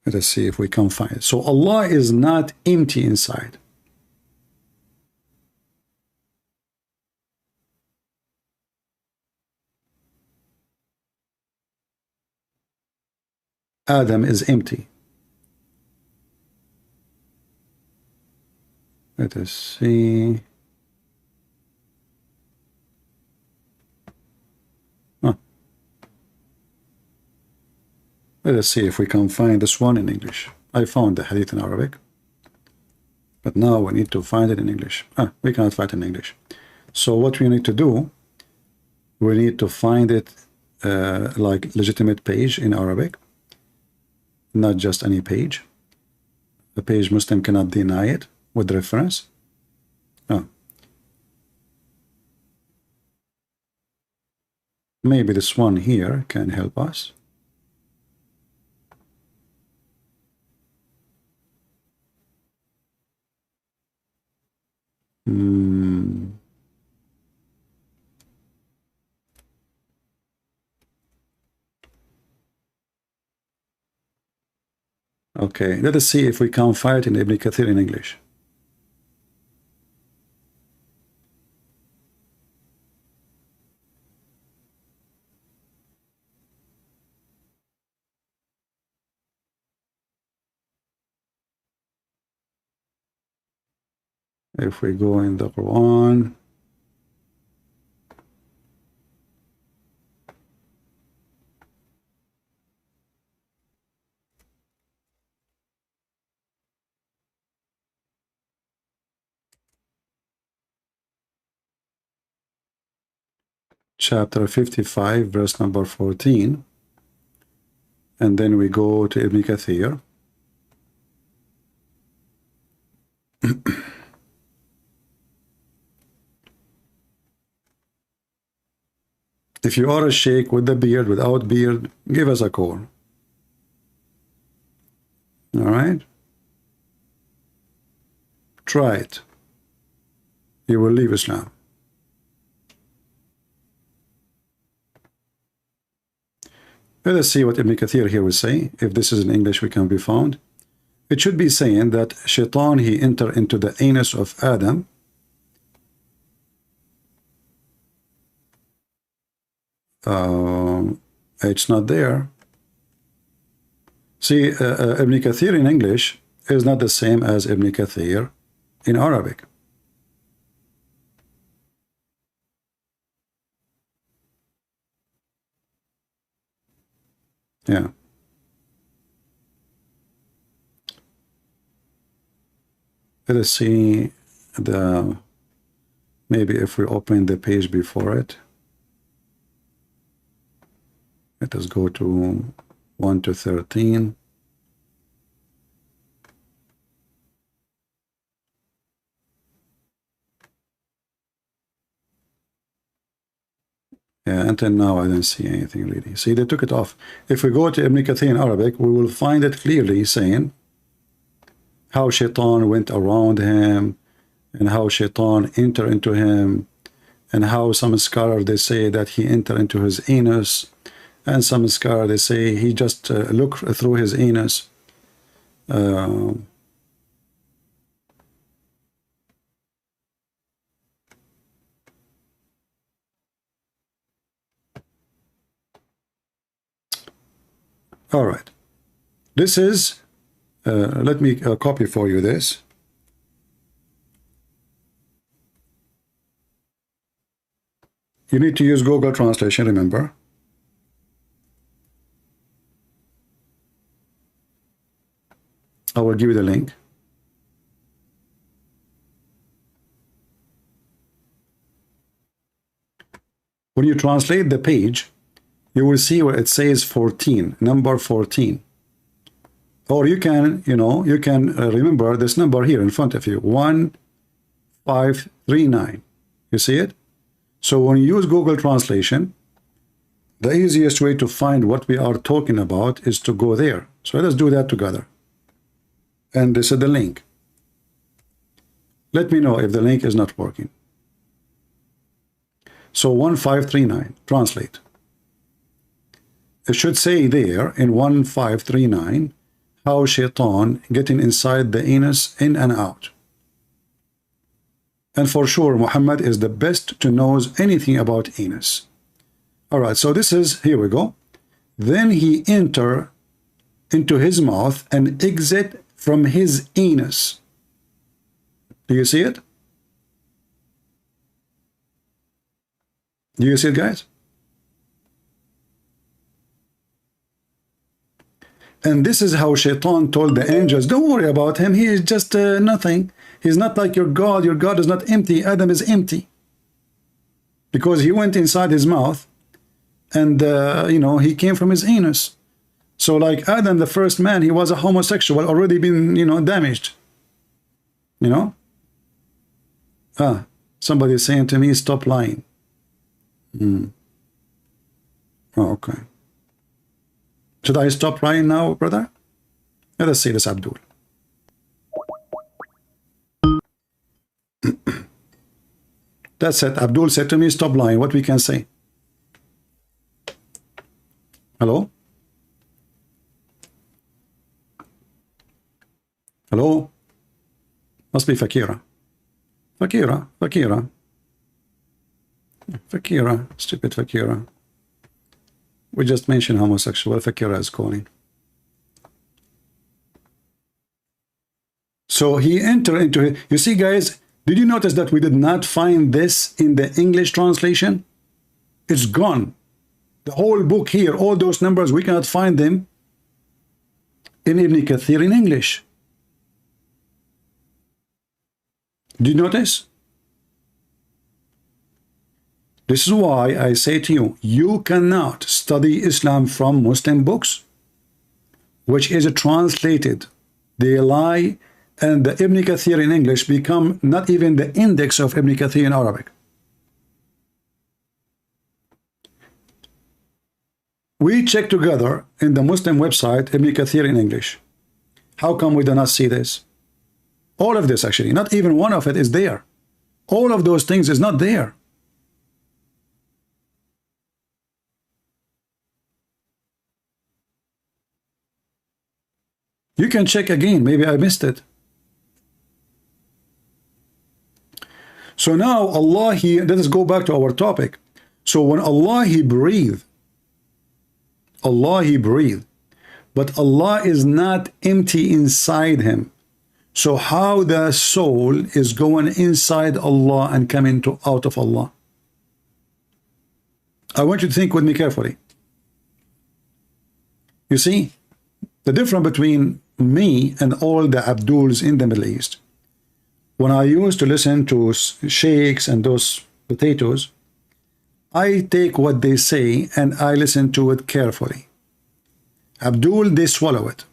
let us see if we can find it. So Allah is not empty inside. Adam is empty. Let us see. Let us see if we can find this one in English. I found the hadith in Arabic, but now we need to find it in English. We cannot find it in English. So what we need to do, we need to find it like legitimate page in Arabic, not just any page. The page Muslim cannot deny it with reference. Maybe this one here can help us. Okay, let us see if we can find it in Ibn Kathir in English. If we go in the Quran, chapter 55, verse number 14, and then we go to Ibn Kathir. If you are a sheikh with the beard, without beard, give us a call. All right? Try it. You will leave Islam. Let us see what Ibn Kathir here will say. If this is in English, we can be found. It should be saying that Shaitan, he entered into the anus of Adam. It's not there. See, Ibn Kathir in English is not the same as Ibn Kathir in Arabic. Yeah. Let us see the, maybe if we open the page before it. Let us go to 1 to 13. Yeah, until now I don't see anything really. See, they took it off. If we go to Ibn Kathir in Arabic, we will find it clearly saying how Shaitan went around him and how Shaitan entered into him, and how some scholars they say that he entered into his anus, and some scholars they say he just looked through his anus. All right, this is let me copy for you this. You need to use Google Translation, remember. I will give you the link. When you translate the page, you will see where it says 14, number 14. Or you can, you can remember this number here in front of you, 1539. You see it? So when you use Google Translation, the easiest way to find what we are talking about is to go there. So let us do that together. And this is the link. Let me know if the link is not working. So 1539, translate. It should say there in 1539 how Shaitan getting inside the anus in and out. And for sure Muhammad is the best to knows anything about anus. All right, so this is, here we go. Then he enter into his mouth and exit from his anus. Do you see it? Do you see it, guys? And this is how Shaitan told the angels, don't worry about him, he is just nothing. He's not like your God. Your God is not empty. Adam is empty. Because he went inside his mouth and, he came from his anus. So like Adam, the first man, he was a homosexual, already been, damaged. Somebody is saying to me, stop lying. Oh, okay. Should I stop lying now, brother? Let us see this, Abdul. That's it. Abdul said to me, stop lying. What we can say? Hello? Hello? Must be Fakira. Fakira, Fakira. Fakira, stupid Fakira. We just mentioned homosexual. Fakira is calling. So he entered into it. You see, guys, did you notice that we did not find this in the English translation? It's gone. The whole book here, all those numbers, we cannot find them in Ibn Kathir in English. Do you notice? This is why I say to you, you cannot study Islam from Muslim books, which is translated. They lie, and the Ibn Kathir in English become not even the index of Ibn Kathir in Arabic. We check together in the Muslim website Ibn Kathir in English. How come we do not see this? All of this, actually, not even one of it is there. All of those things is not there. You can check again. Maybe I missed it. So now Allah, let us go back to our topic. So when Allah, He breathed, but Allah is not empty inside Him. So how the soul is going inside Allah and coming out of Allah? I want you to think with me carefully. You see, the difference between me and all the Abduls in the Middle East, when I used to listen to sheikhs and those potatoes, I take what they say and I listen to it carefully. Abdul, they swallow it.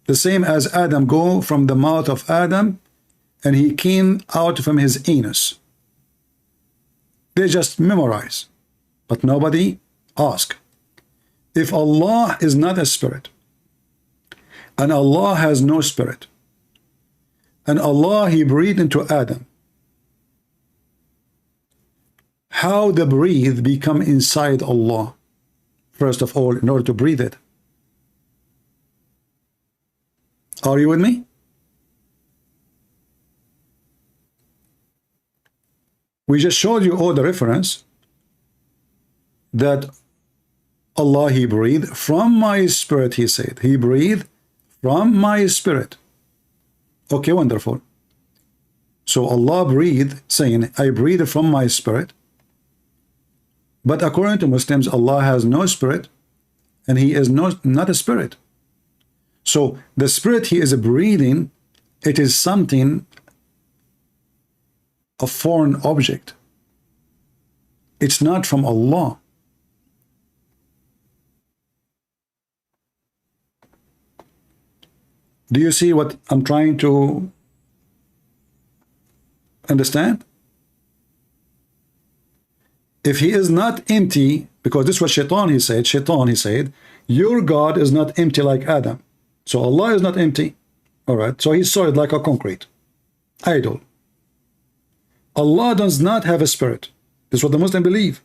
The same as Adam go from the mouth of Adam and he came out from his anus. They just memorize, but nobody ask. If Allah is not a spirit, and Allah has no spirit, and Allah, He breathed into Adam, how the breathe become inside Allah, first of all, in order to breathe it? Are you with me? We just showed you all the reference that Allah, He breathed from my spirit, He said. He breathed from my spirit. Okay, wonderful. So Allah breathed, saying, I breathe from my spirit. But according to Muslims, Allah has no spirit, and He is not a spirit. So the spirit He is breathing, it is something, a foreign object. It's not from Allah. Do you see what I'm trying to understand? If He is not empty, because this was Shaitan, he said, your God is not empty like Adam. So Allah is not empty. All right, so He's solid like a concrete idol. Allah does not have a spirit. This is what the Muslims believe.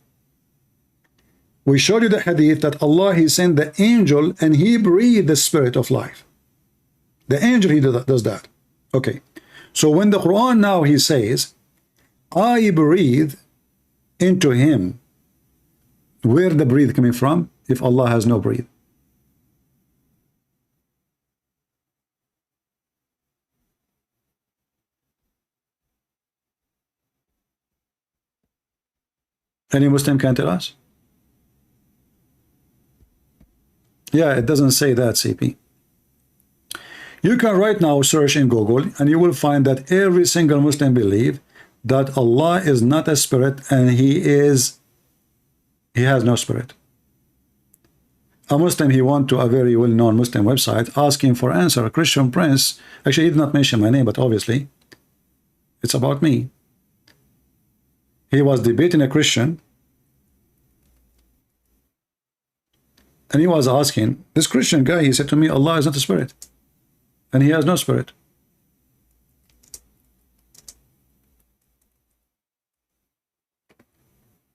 We showed you the hadith that Allah, He sent the angel and He breathed the spirit of life. The angel, He does that. Okay. So when the Quran now, He says, I breathe into him, where the breathe coming from if Allah has no breathe? Any Muslim can tell us? Yeah, it doesn't say that, CP. You can right now search in Google and you will find that every single Muslim believe that Allah is not a spirit and He has no spirit. A Muslim, he went to a very well-known Muslim website asking for answer. A Christian prince, actually he did not mention my name, but obviously it's about me. He was debating a Christian and he was asking, this Christian guy, he said to me, Allah is not a spirit and He has no spirit.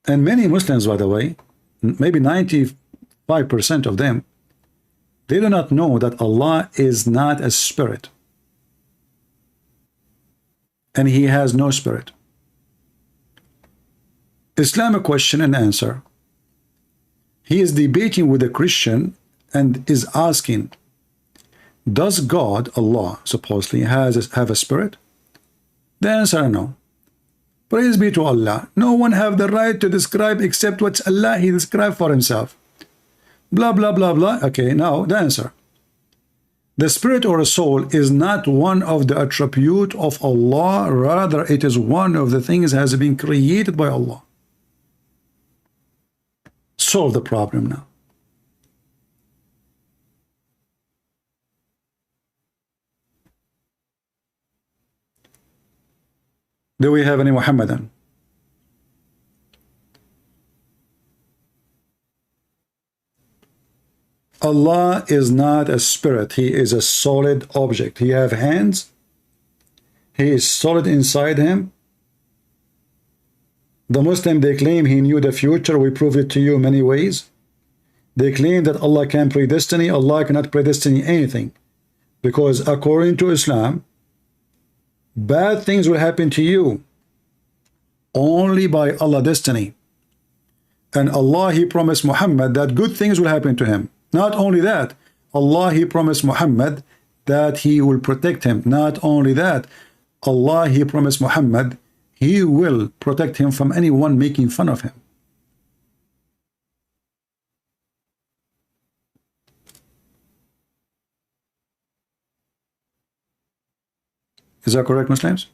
And many Muslims, by the way, maybe 95% of them, they do not know that Allah is not a spirit. and he has no spirit. Islamic question and answer. He is debating with a Christian and is asking, does God, Allah, supposedly have a spirit? The answer, no. Praise be to Allah. No one have the right to describe except what Allah He described for Himself. Blah, blah, blah, blah. Okay, now the answer. The spirit or a soul is not one of the attribute of Allah. Rather, it is one of the things that has been created by Allah. Solve the problem now. Do we have any Muhammadan? Allah is not a spirit. He is a solid object. He have hands. He is solid inside him. The Muslim, they claim he knew the future. We proved it to you in many ways. They claim that Allah can predestine. Allah cannot predestine anything. Because according to Islam, bad things will happen to you only by Allah's destiny. And Allah, He promised Muhammad that good things will happen to him. Not only that, Allah, He promised Muhammad that He will protect him. Not only that, Allah, He promised Muhammad He will protect him from anyone making fun of him. Is that correct, Muslims?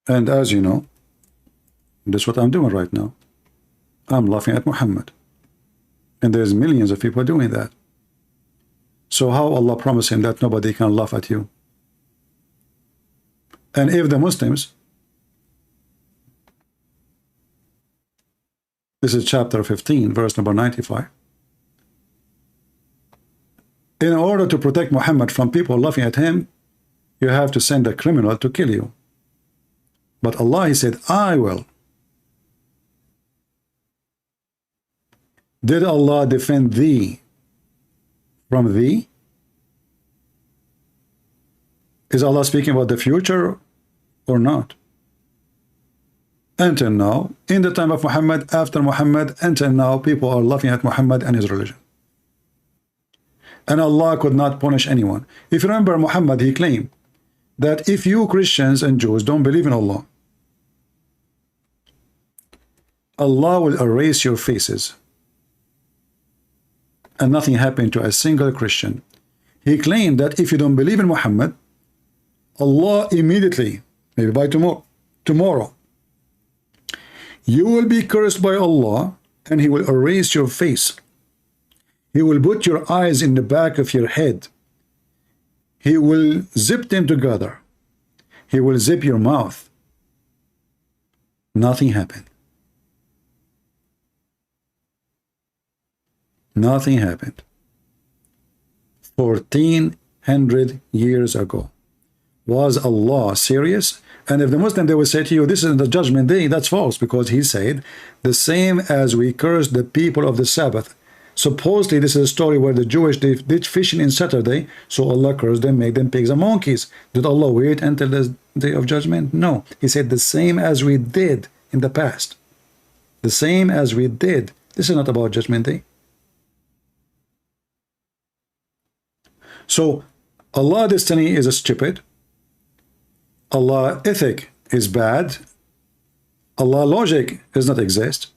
And as you know, that's what I'm doing right now. I'm laughing at Muhammad. And there's millions of people doing that. So how Allah promised him that nobody can laugh at you? And if the Muslims, this is chapter 15, verse number 95. In order to protect Muhammad from people laughing at him, you have to send a criminal to kill you. But Allah, He said, I will. Did Allah defend thee from thee? Is Allah speaking about the future or not? Until now, in the time of Muhammad, after Muhammad, until now, people are laughing at Muhammad and his religion. And Allah could not punish anyone. If you remember, Muhammad, he claimed that if you Christians and Jews don't believe in Allah, Allah will erase your faces. And nothing happened to a single Christian. He claimed that if you don't believe in Muhammad, Allah immediately, maybe by tomorrow, you will be cursed by Allah and He will erase your face. He will put your eyes in the back of your head. He will zip them together. He will zip your mouth. Nothing happened. Nothing happened. 1400 years ago. Was Allah serious? And if the Muslim, they will say to you, this is the judgment day, that's false, because He said, the same as we cursed the people of the Sabbath. Supposedly, this is a story where the Jewish did fishing in Saturday, so Allah cursed them, made them pigs and monkeys. Did Allah wait until the day of judgment? No. He said, the same as we did in the past. The same as we did. This is not about judgment day. So, Allah destiny is a stupid. Allah ethic is bad. Allah logic does not exist.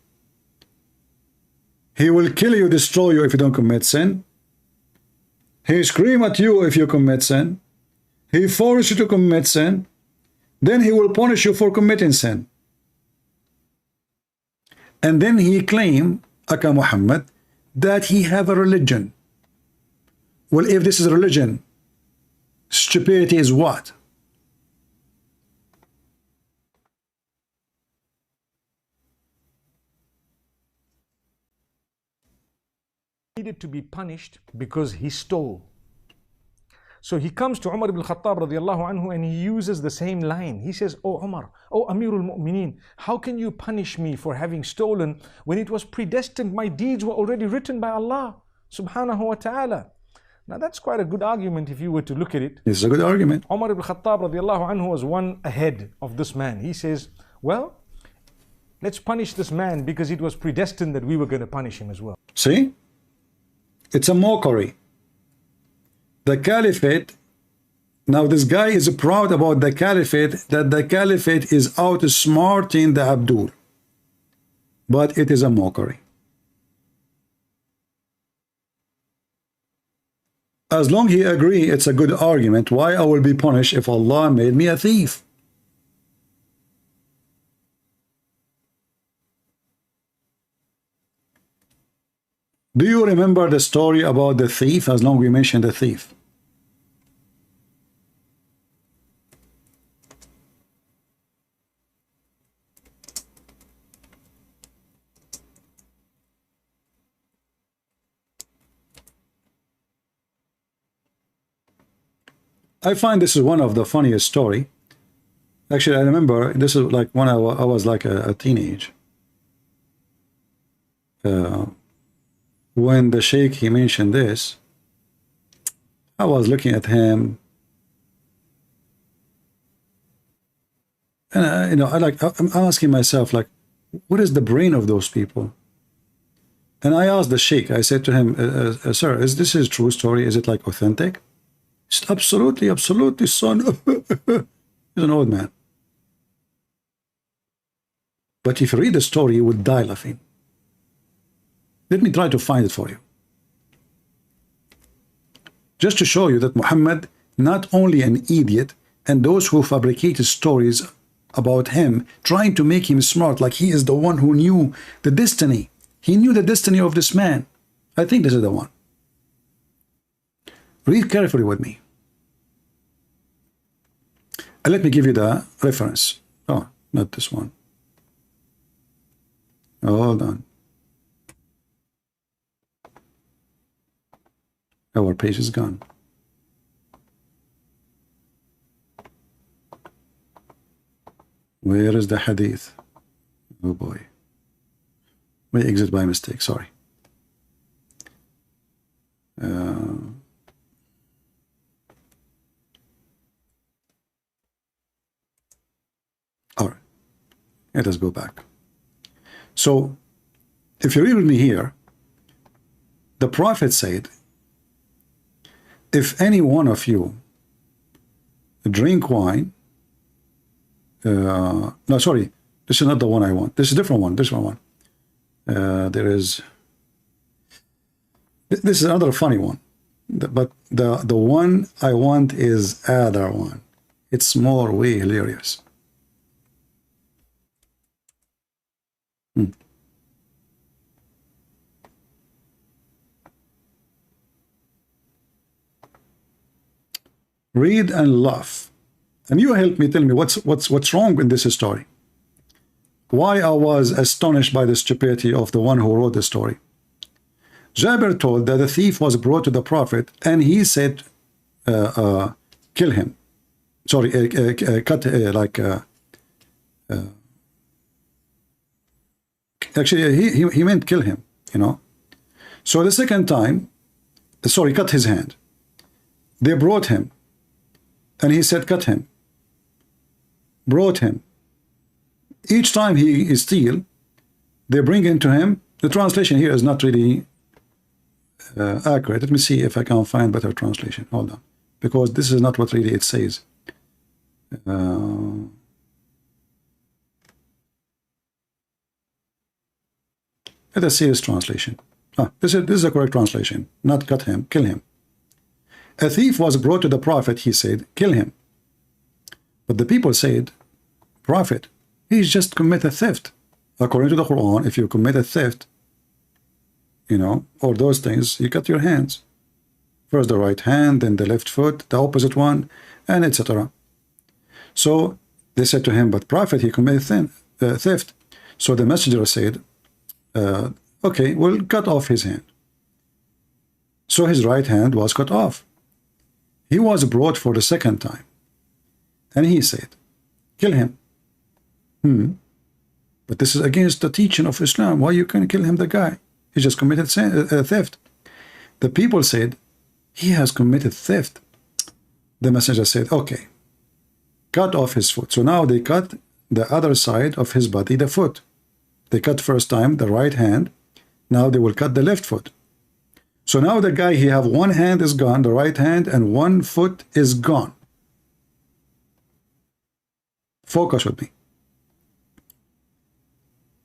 He will kill you, destroy you if you don't commit sin. He scream at you if you commit sin. He force you to commit sin. Then He will punish you for committing sin. And then He claim, Aka Muhammad, that he have a religion. Well, if this is religion, stupidity is what? Needed to be punished because he stole. So he comes to Umar ibn Khattab radiallahu anhu and he uses the same line. He says, "Oh Umar, oh Amirul Mu'mineen, how can you punish me for having stolen when it was predestined? My deeds were already written by Allah subhanahu wa ta'ala." Now that's quite a good argument if you were to look at it. It's a good argument. Umar ibn Khattab radiallahu anhu was one ahead of this man. He says, well, let's punish this man because it was predestined that we were going to punish him as well. See? It's a mockery. The caliphate, now this guy is proud about the caliphate, that the caliphate is outsmarting the Abdul. But it is a mockery. As long he agree it's a good argument, why I will be punished if Allah made me a thief? Do you remember the story about the thief, as long as we mentioned the thief? I find this is one of the funniest story. Actually, I remember this is like when I was like a teenage. When the sheikh he mentioned this, I was looking at him, and you know, I'm asking myself, like, what is the brain of those people? And I asked the sheikh. I said to him, "Sir, is this a true story? Is it like authentic?" He said, "Absolutely, absolutely, son." He's an old man. But if you read the story, you would die laughing. Let me try to find it for you. Just to show you that Muhammad, not only an idiot, and those who fabricated stories about him, trying to make him smart, like he is the one who knew the destiny. He knew the destiny of this man. I think this is the one. Read carefully with me. And let me give you the reference. Oh, not this one. Oh, hold on. Our page is gone. Where is the hadith? Oh boy. We exit by mistake, sorry. All right. Let us go back. So, if you read with me here, the Prophet said, if any one of you drink wine, no, sorry, this is not the one I want. This is a different one. This one. There is, this is another funny one, but the one I want is other one. It's more way hilarious. Read and laugh, and you help me. Tell me what's wrong in this story. Why I was astonished by the stupidity of the one who wrote the story. Jabir told that the thief was brought to the Prophet, and he said, "Kill him." Sorry, cut actually he meant kill him. You know. So the second time, sorry, cut his hand. They brought him. And he said, cut him. Brought him. Each time he steal, they bring into him. The translation here is not really accurate. Let me see if I can find better translation. Hold on. Because this is not what really it says. Let us see this translation. This is the correct translation. Not cut him, kill him. A thief was brought to the Prophet, he said, kill him. But the people said, Prophet, he's just committed theft. According to the Quran, if you commit a theft, you know, or those things, you cut your hands. First the right hand, then the left foot, the opposite one, and etc. So they said to him, but Prophet, he committed theft. So the messenger said, okay, we'll cut off his hand. So his right hand was cut off. he was brought for the second time. And he said, kill him. But this is against the teaching of Islam. Why you can kill him, the guy? He just committed theft. The people said, he has committed theft. The messenger said, okay, cut off his foot. So now they cut the other side of his body, the foot. They cut first time the right hand. Now they will cut the left foot. So now the guy, he have one hand is gone, the right hand, and one foot is gone. Focus with me.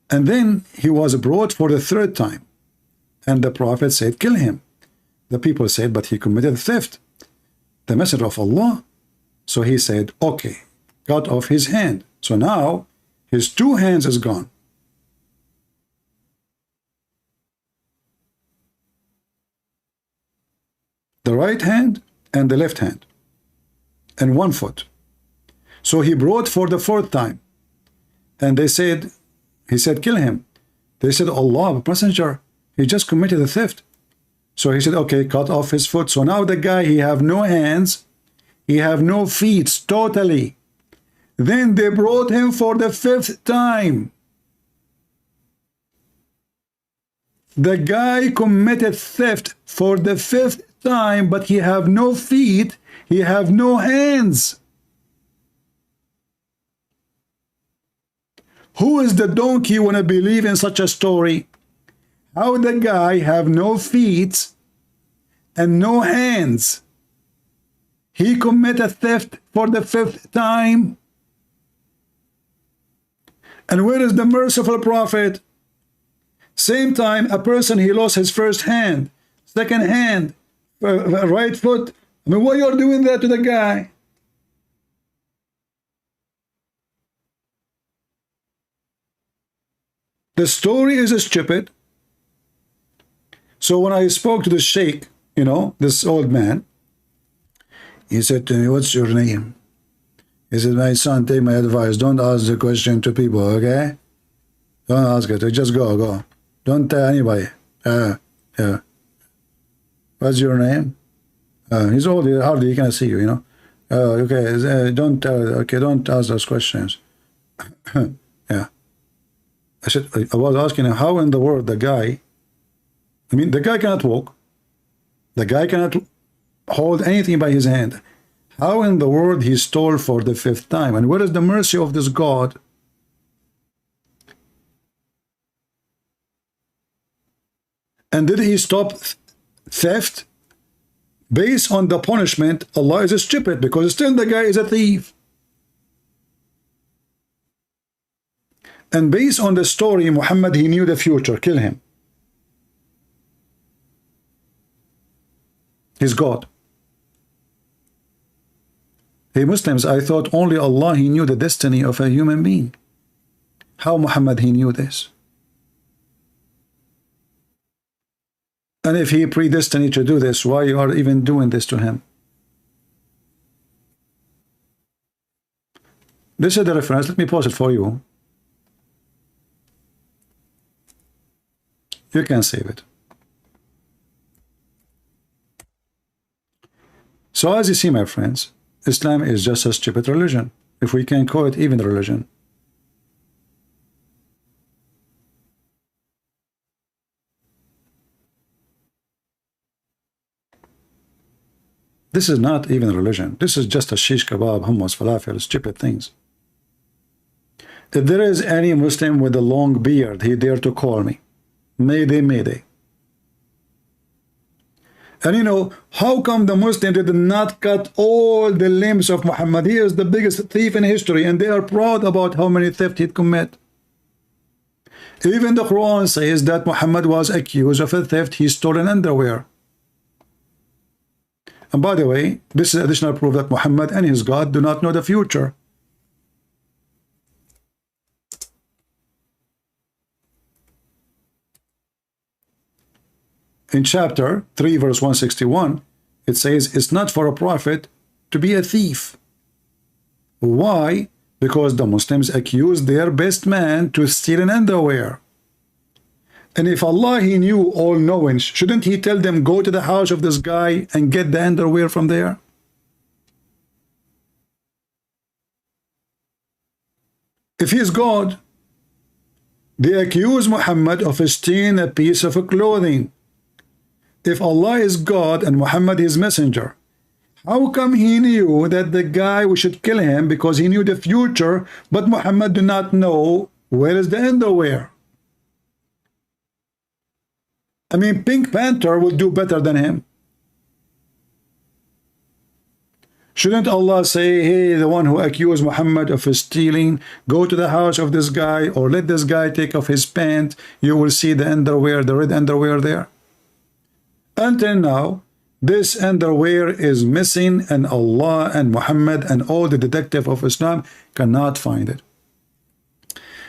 And then he was brought for the third time. And the Prophet said, kill him. The people said, but he committed theft. The Messenger of Allah. So he said, okay, cut off his hand. So now his two hands is gone. The right hand and the left hand. And one foot. So he brought for the fourth time. And they said, he said, kill him. They said, Allah, messenger, he just committed a theft. So he said, okay, cut off his foot. So now the guy, he have no hands, he have no feet, totally. Then they brought him for the fifth time. The guy committed theft for the fifth time, but he have no feet, he have no hands. Who is the donkey when I believe in such a story? How the guy have no feet and no hands? He committed theft for the fifth time. And where is the merciful Prophet? Same time, a person, he lost his first hand, second hand, right foot. I mean, why you're doing that to the guy? The story is stupid. So when I spoke to the sheikh, you know, this old man, he said to me, what's your name? He said, my son, take my advice. Don't ask the question to people, okay? Don't ask it. Just go. Don't tell anybody. Yeah. What's your name? He's old. Hardly he can see you, you know. Okay. Don't ask those questions. Yeah. I was asking him, how in the world the guy, I mean, the guy cannot walk. The guy cannot hold anything by his hand. How in the world he stole for the fifth time? And where is the mercy of this God? And did he stop theft? Based on the punishment, Allah is stupid because still the guy is a thief. And based on the story, Muhammad, he knew the future. Kill him. He's God. Hey Muslims, I thought only Allah, he knew the destiny of a human being. How Muhammad, he knew this? And if he predestined to do this, why you are even doing this to him? This is the reference. Let me pause it for you. You can save it. So as you see, my friends, Islam is just a stupid religion, if we can call it even religion. This is not even religion. This is just a shish kebab, hummus, falafel, stupid things. If there is any Muslim with a long beard, he dare to call me. Mayday, mayday. And you know, how come the Muslims did not cut all the limbs of Muhammad? He is the biggest thief in history, and they are proud about how many theft he'd commit. Even the Quran says that Muhammad was accused of a theft. He stole an underwear. And by the way, this is additional proof that Muhammad and his God do not know the future. In chapter 3, verse 161, it says, it's not for a prophet to be a thief. Why? Because the Muslims accuse their best man to steal an underwear. And if Allah, he knew all knowing, shouldn't he tell them, go to the house of this guy and get the underwear from there? If he's God, they accuse Muhammad of stealing a piece of clothing. If Allah is God and Muhammad is messenger, how come he knew that the guy we should kill him because he knew the future, but Muhammad do not know where is the underwear? I mean, Pink Panther will do better than him. Shouldn't Allah say, hey, the one who accused Muhammad of stealing, go to the house of this guy, or let this guy take off his pants, you will see the underwear, the red underwear there? Until now, this underwear is missing, and Allah and Muhammad and all the detective of Islam cannot find it.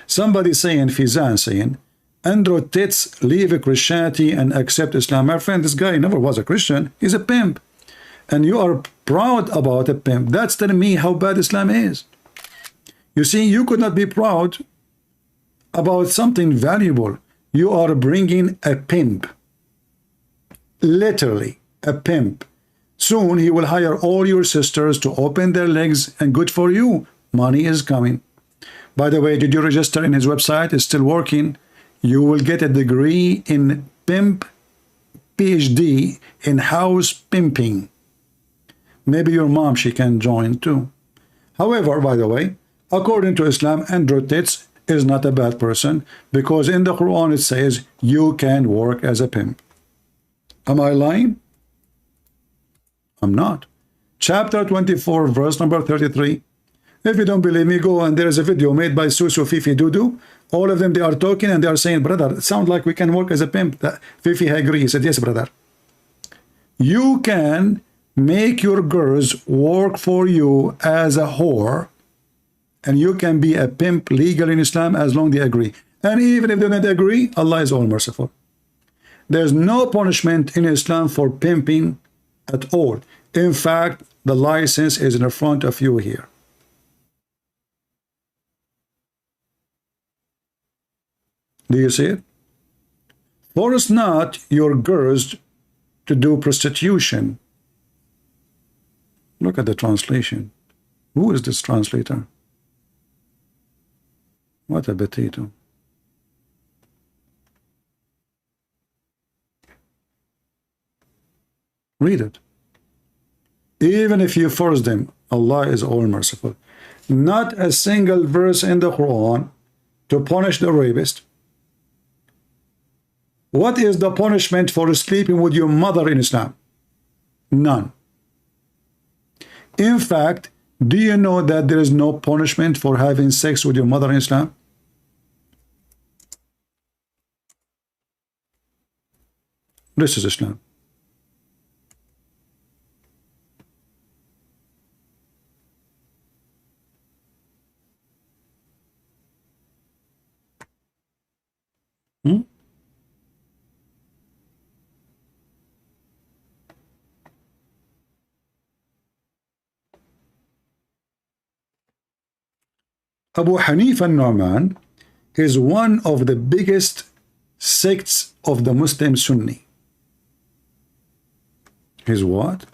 Somebody saying, Fizan saying, Andrew Tits leave Christianity and accept Islam. My friend, this guy never was a Christian. He's a pimp. And you are proud about a pimp. That's telling me how bad Islam is. You see, you could not be proud about something valuable. You are bringing a pimp. Literally, a pimp. Soon he will hire all your sisters to open their legs, and good for you. Money is coming. By the way, did you register in his website? It's still working. You will get a degree in pimp, PhD in house pimping. Maybe your mom, she can join too. However, by the way, according to Islam, Andrew Tate is not a bad person, because in the Quran it says you can work as a pimp. Am I lying? I'm not. Chapter 24, verse number 33. If you don't believe me, go and there is a video made by Susu, Fifi, Dudu. All of them, they are talking and they are saying, brother, it sounds like we can work as a pimp. Fifi agrees. He said, yes, brother. You can make your girls work for you as a whore, and you can be a pimp legal in Islam as long as they agree. And even if they don't agree, Allah is all merciful. There's no punishment in Islam for pimping at all. In fact, the license is in front of you here. Do you see it? Force not your girls to do prostitution. Look at the translation. Who is this translator? What a potato. Read it. Even if you force them, Allah is all merciful. Not a single verse in the Quran to punish the rapist. What is the punishment for sleeping with your mother in Islam? None. In fact, do you know that there is no punishment for having sex with your mother in Islam? This is Islam. Abu Hanifa al-Nu'man is one of the biggest sects of the Muslim Sunni. He's what?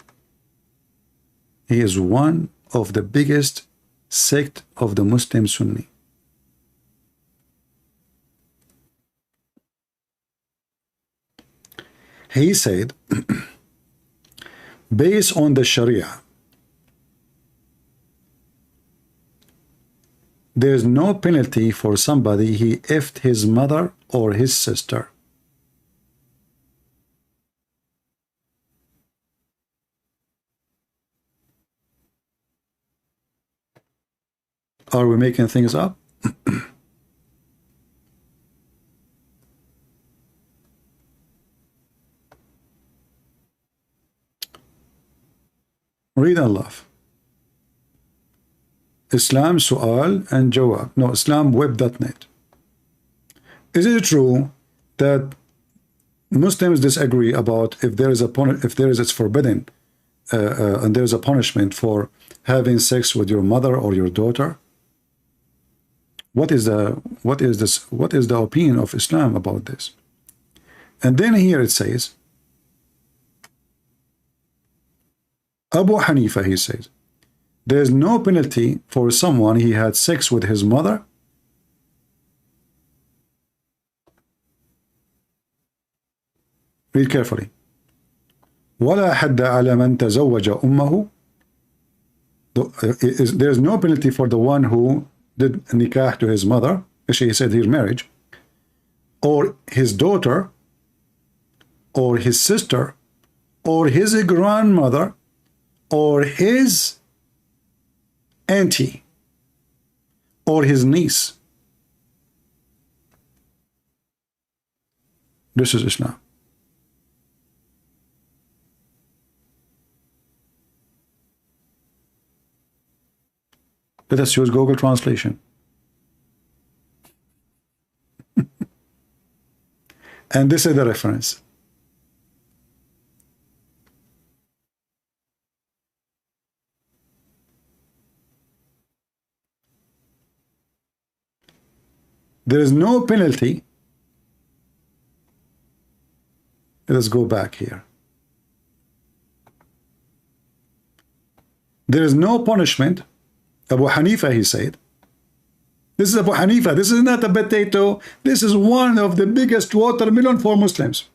He is one of the biggest sect of the Muslim Sunni. He said, based on the Sharia, there is no penalty for somebody he effed his mother or his sister. Are we making things up? Read and laugh. Islam Su'al and Jawab. No, islamweb.net. Is it true that Muslims disagree about if there is it's forbidden and there is a punishment for having sex with your mother or your daughter? What is the opinion of Islam about this? And then here it says, Abu Hanifa, he says, there is no penalty for someone he had sex with his mother Read carefully. ولا حد على من تزوج أمه. There is no penalty for the one who did nikah to his mother. Actually, he said here marriage, or his daughter, or his sister, or his grandmother, or his auntie, or his niece. This is Islam. Let us use Google Translation. And this is the reference. There is no penalty. Let us go back here. There is no punishment. Abu Hanifa, he said. This is Abu Hanifa. This is not a potato. This is one of the biggest watermelon for Muslims.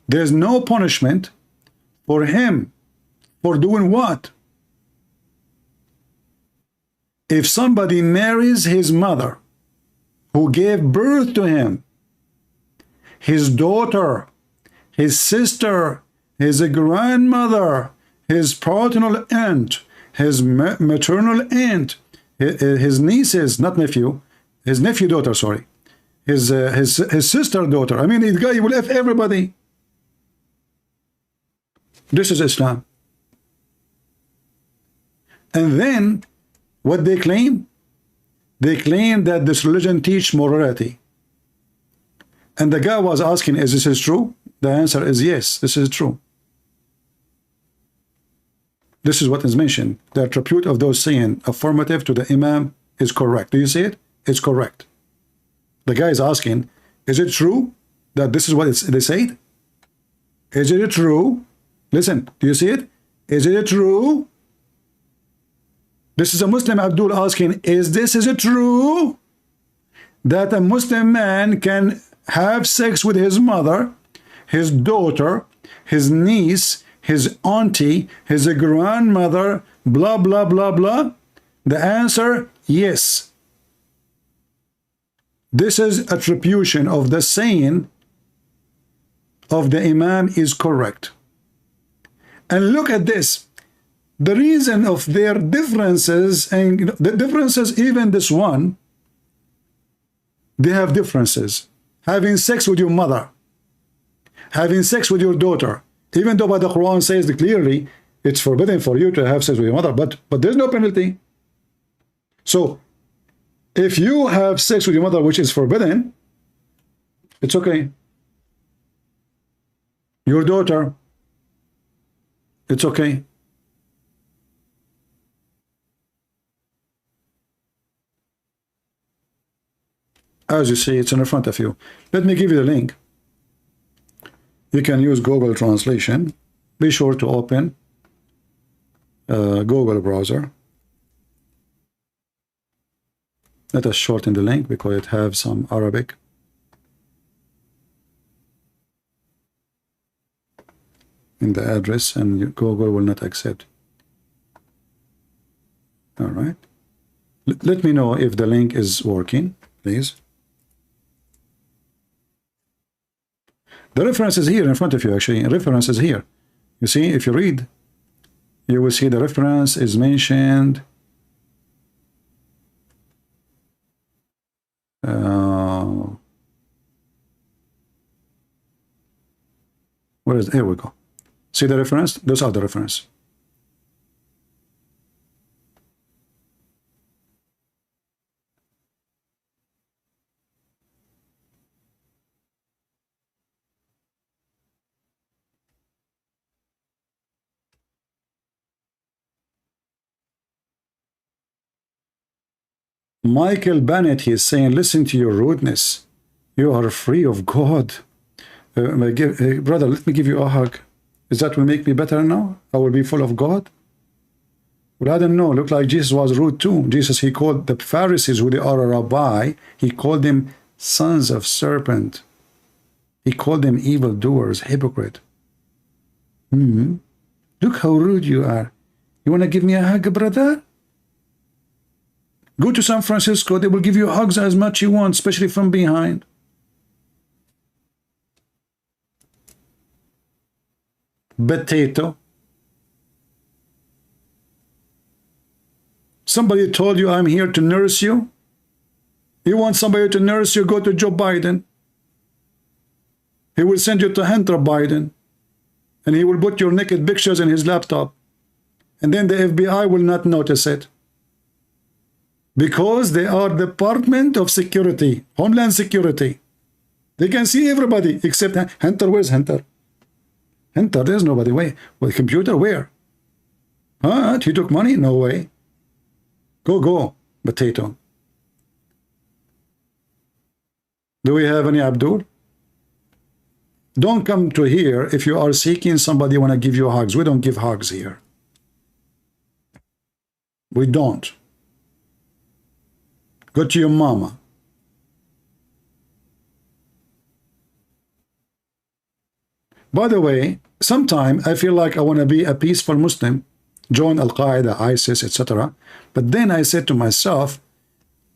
There is no punishment for him for doing what? If somebody marries his mother, who gave birth to him, his daughter, his sister, his grandmother, his paternal aunt, his maternal aunt, his nieces, not nephew, his nephew daughter, sorry, his sister daughter. I mean, the guy will have everybody. This is Islam. And then what they claim? They claim that this religion teaches morality. And the guy was asking, is this true? The answer is yes, this is true. This is what is mentioned. The attribute of those saying affirmative to the Imam is correct. Do you see it? It's correct. The guy is asking, is it true that this is what they said? Is it true? Listen, do you see it? Is it true? This is a Muslim Abdul asking, is it true that a Muslim man can have sex with his mother, his daughter, his niece, his auntie, his grandmother, blah, blah, blah, blah? The answer, yes. This is attribution of the saying of the Imam is correct. And look at this. The reason of their differences, and the differences, even this one, they have differences. Having sex with your mother, having sex with your daughter, even though by the Quran says clearly it's forbidden for you to have sex with your mother, but there's no penalty. So if you have sex with your mother, which is forbidden, it's okay. Your daughter, it's okay. As you see, it's in front of you. Let me give you the link. You can use Google Translation. Be sure to open Google browser. Let us shorten the link because it has some Arabic. In the address, and Google will not accept. All right. Let me know if the link is working, please. The reference is here in front of you, actually. Reference is here. You see, if you read, you will see the reference is mentioned. Where is it? Here we go. See the reference? Those are the reference. Michael Bennett, he is saying, listen to your rudeness. You are free of God. Brother, let me give you a hug. Is that will make me better now? I will be full of God? Well, I don't know. Look like Jesus was rude too. Jesus, he called the Pharisees, who they are a rabbi, he called them sons of serpent. He called them evildoers, hypocrite. Look how rude you are. You want to give me a hug, brother? Go to San Francisco. They will give you hugs as much you want, especially from behind. Potato. Somebody told you I'm here to nurse you. You want somebody to nurse you, go to Joe Biden. He will send you to Hunter Biden. And he will put your naked pictures in his laptop. And then the FBI will not notice it. Because they are Department of Security, Homeland Security. They can see everybody except Hunter. Where's Hunter? Hunter, there's nobody. Wait, well, computer, where? Huh? He took money? No way. Go, potato. Do we have any Abdul? Don't come to here if you are seeking somebody want to give you hugs. We don't give hugs here. We don't. Go to your mama. By the way, sometime I feel like I want to be a peaceful Muslim, join Al-Qaeda, ISIS, etc. But then I said to myself,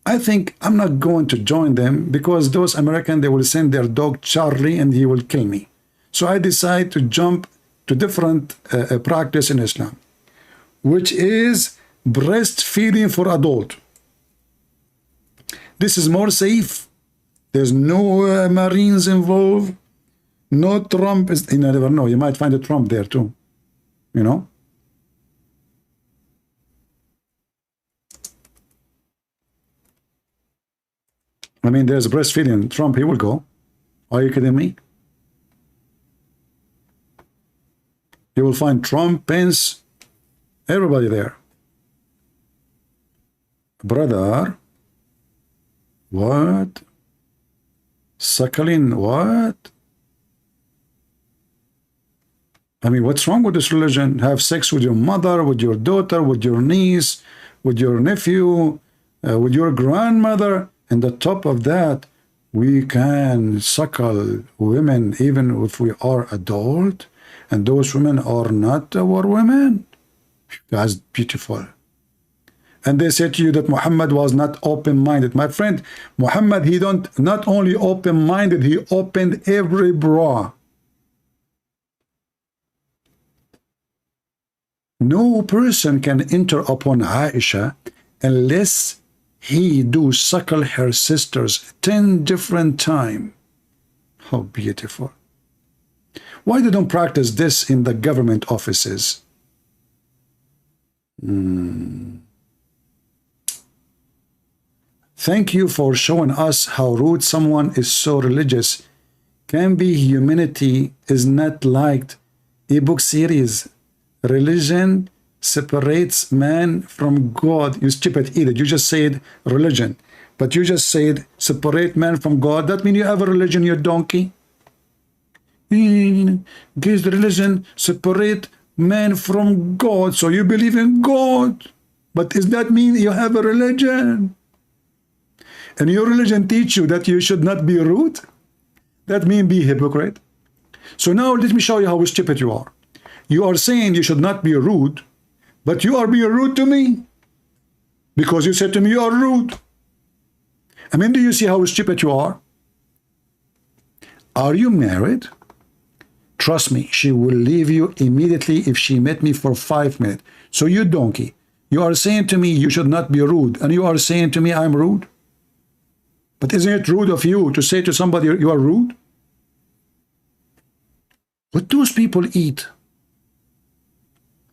I think I'm not going to join them because those Americans, they will send their dog Charlie and he will kill me. So I decide to jump to different practice in Islam, which is breastfeeding for adult. This is more safe. There's no Marines involved. No Trump. You never know. You might find a Trump there too. You know? I mean, there's breastfeeding. Trump, he will go. Are you kidding me? You will find Trump, Pence, everybody there. Brother, what? Suckling, what? I mean, what's wrong with this religion? Have sex with your mother, with your daughter, with your niece, with your nephew, with your grandmother. And on top of that, we can suckle women even if we are adult. And those women are not our women. That's beautiful. And they say to you that Muhammad was not open-minded. My friend, Muhammad, he not only open-minded, he opened every bra. No person can enter upon Aisha unless he do suckle her sisters 10 different times. How beautiful. Why they don't practice this in the government offices? Thank you for showing us how rude someone is so religious. Can be humanity is not liked. Ebook series. Religion separates man from God. You stupid idiot. You just said religion. But you just said separate man from God. That means you have a religion, you donkey. Gives religion separate man from God. So you believe in God. But does that mean you have a religion? And your religion teach you that you should not be rude? That means be hypocrite. So now let me show you how stupid you are. You are saying you should not be rude, but you are being rude to me because you said to me you are rude. I mean, do you see how stupid you are? Are you married? Trust me, she will leave you immediately if she met me for 5 minutes. So you donkey, you are saying to me you should not be rude, and you are saying to me I'm rude? But isn't it rude of you to say to somebody you are rude? What do those people eat?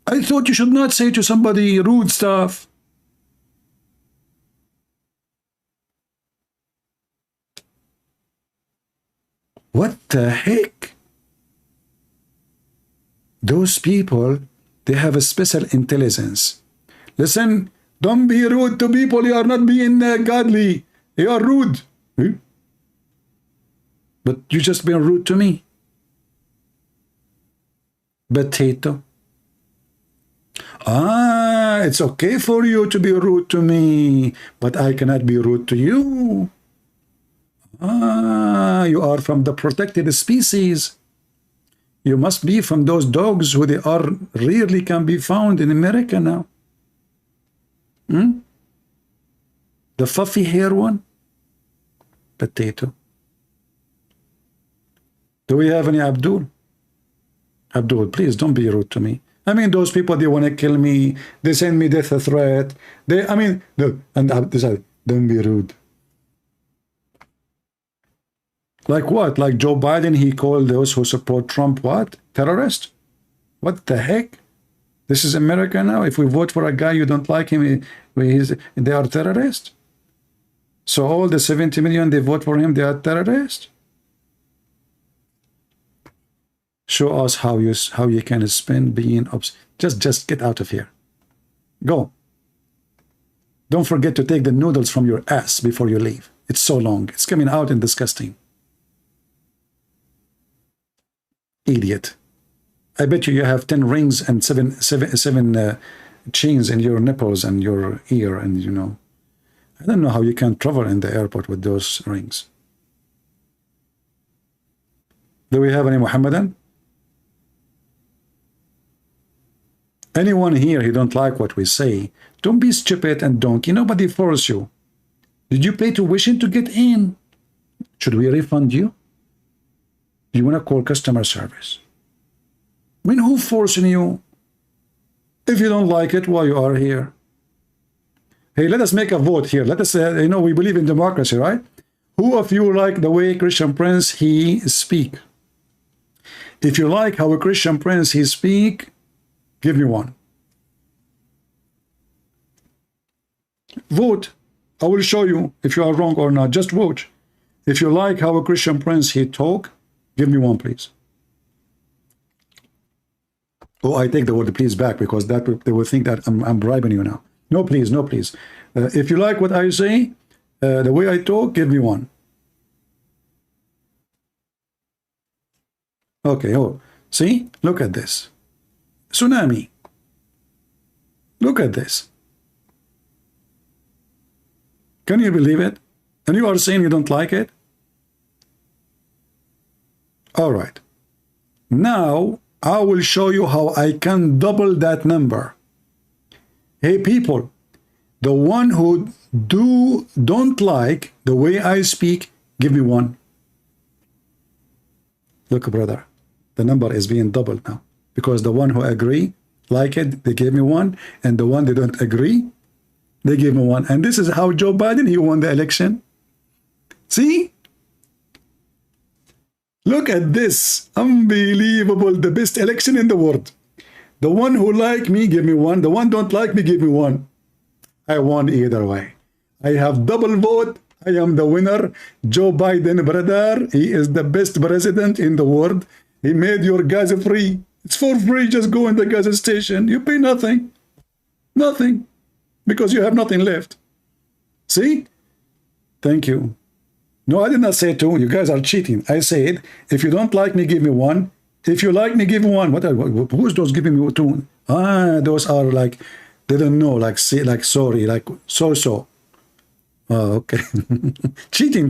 I thought you should not say to somebody rude stuff. What the heck? Those people, they have a special intelligence. Listen, don't be rude to people. You are not being godly. You are rude. But you just been rude to me. Potato. it's okay for you to be rude to me, but I cannot be rude to you. You are from the protected species. You must be from those dogs who they are rarely can be found in America now. The fluffy hair one? Potato. Do we have any Abdul? Abdul, please don't be rude to me. I mean, those people, they want to kill me. They send me death threat. I mean, look, and don't be rude. Like what? Like Joe Biden, he called those who support Trump what? Terrorist? What the heck? This is America now. If we vote for a guy you don't like him, they are terrorists. So all the 70 million, they vote for him, they are terrorists. Show us how you can spend being just get out of here. Go. Don't forget to take the noodles from your ass before you leave. It's so long. It's coming out and disgusting. Idiot. I bet you have 10 rings and seven chains in your nipples and your ear, and you know. I don't know how you can travel in the airport with those rings. Do we have any Muhammadan? Anyone here who don't like what we say, don't be stupid and donkey. Nobody force you. Did you pay tuition to get in? Should we refund you? Do you want to call customer service? I mean, who forcing you? If you don't like it while you are here. Hey, let us make a vote here. Let us, we believe in democracy, right? Who of you like the way Christian Prince he speak? If you like how a Christian Prince he speak, give me one. Vote. I will show you if you are wrong or not. Just vote. If you like how a Christian Prince he talk, give me one, please. Oh, I take the word please back, because they will think that I'm bribing you now. No, please, no, please. If you like what I say, the way I talk, give me one. Okay, oh, see? Look at this. Tsunami. Look at this. Can you believe it? And you are saying you don't like it? All right. Now, I will show you how I can double that number. Hey, people, the one who don't like the way I speak, give me one. Look, brother, the number is being doubled now, because the one who agree, like it, they gave me one, and the one they don't agree, they gave me one. And this is how Joe Biden, he won the election. See? Look at this. Unbelievable. The best election in the world. The one who like me, give me one. The one don't like me, give me one. I won either way. I have double vote. I am the winner. Joe Biden, brother, he is the best president in the world. He made your gas free. It's for free. Just go in the gas station. You pay nothing. Nothing. Because you have nothing left. See? Thank you. No, I did not say two. You guys are cheating. I said, if you don't like me, give me one. If you like me, give me one. Who's those giving me two? Those are like, they don't know, like, say, like, sorry, like, so. Oh, okay. Cheating.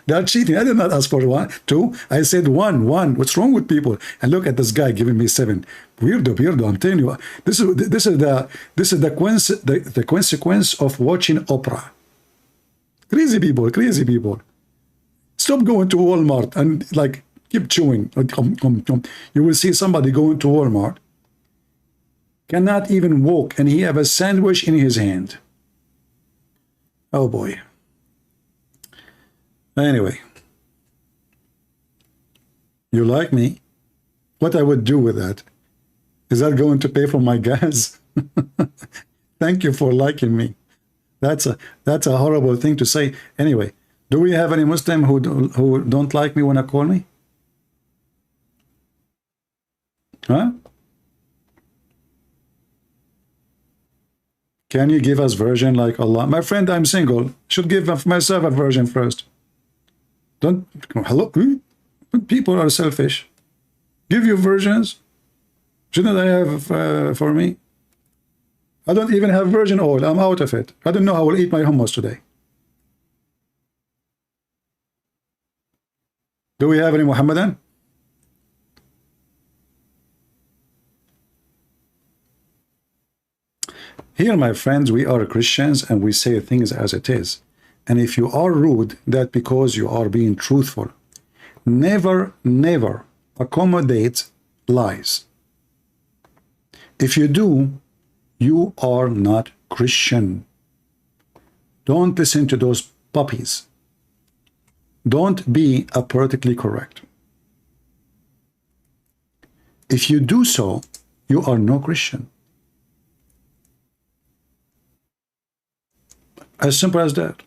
They are cheating. I did not ask for one, two. I said one. What's wrong with people? And look at this guy giving me 7. Weirdo. I'm telling you, this is the consequence of watching Oprah. Crazy people. Stop going to Walmart and like keep chewing. You will see somebody going to Walmart, cannot even walk, and he have a sandwich in his hand. Oh boy. Anyway, you like me? What I would do with that? Is that going to pay for my gas? Thank you for liking me. That's a horrible thing to say. Anyway, do we have any Muslim who don't like me when I call me? Huh? Can you give us version like Allah? My friend, I'm single. Should give myself a version first. Don't, hello? People are selfish. Give you versions. Shouldn't I have for me? I don't even have virgin oil. I'm out of it. I don't know how I will eat my hummus today. Do we have any Muhammadan? Here, my friends, we are Christians and we say things as it is. And if you are rude, that because you are being truthful. Never, never accommodate lies. If you do, you are not Christian. Don't listen to those puppies. Don't be politically correct. If you do so, you are no Christian. As simple as that.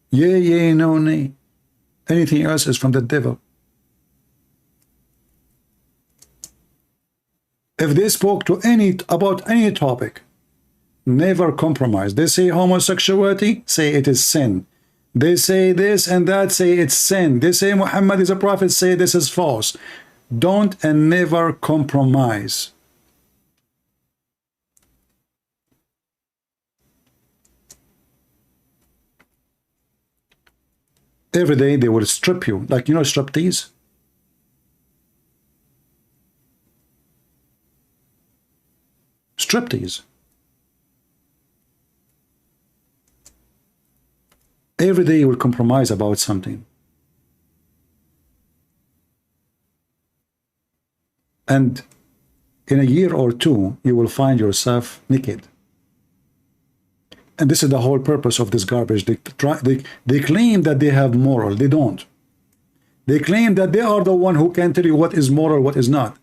Yea, yea, no, nay. Anything else is from the devil. If they spoke to about any topic, never compromise. They say homosexuality, say it is sin. They say this and that, say it's sin. They say Muhammad is a prophet, say this is false. Don't and never compromise. Every day they will strip you, like, you know, striptease. Striptease. Every day you will compromise about something. And in a year or two, you will find yourself naked. And this is the whole purpose of this garbage. They claim that they have moral. They don't. They claim that they are the one who can tell you what is moral, what is not.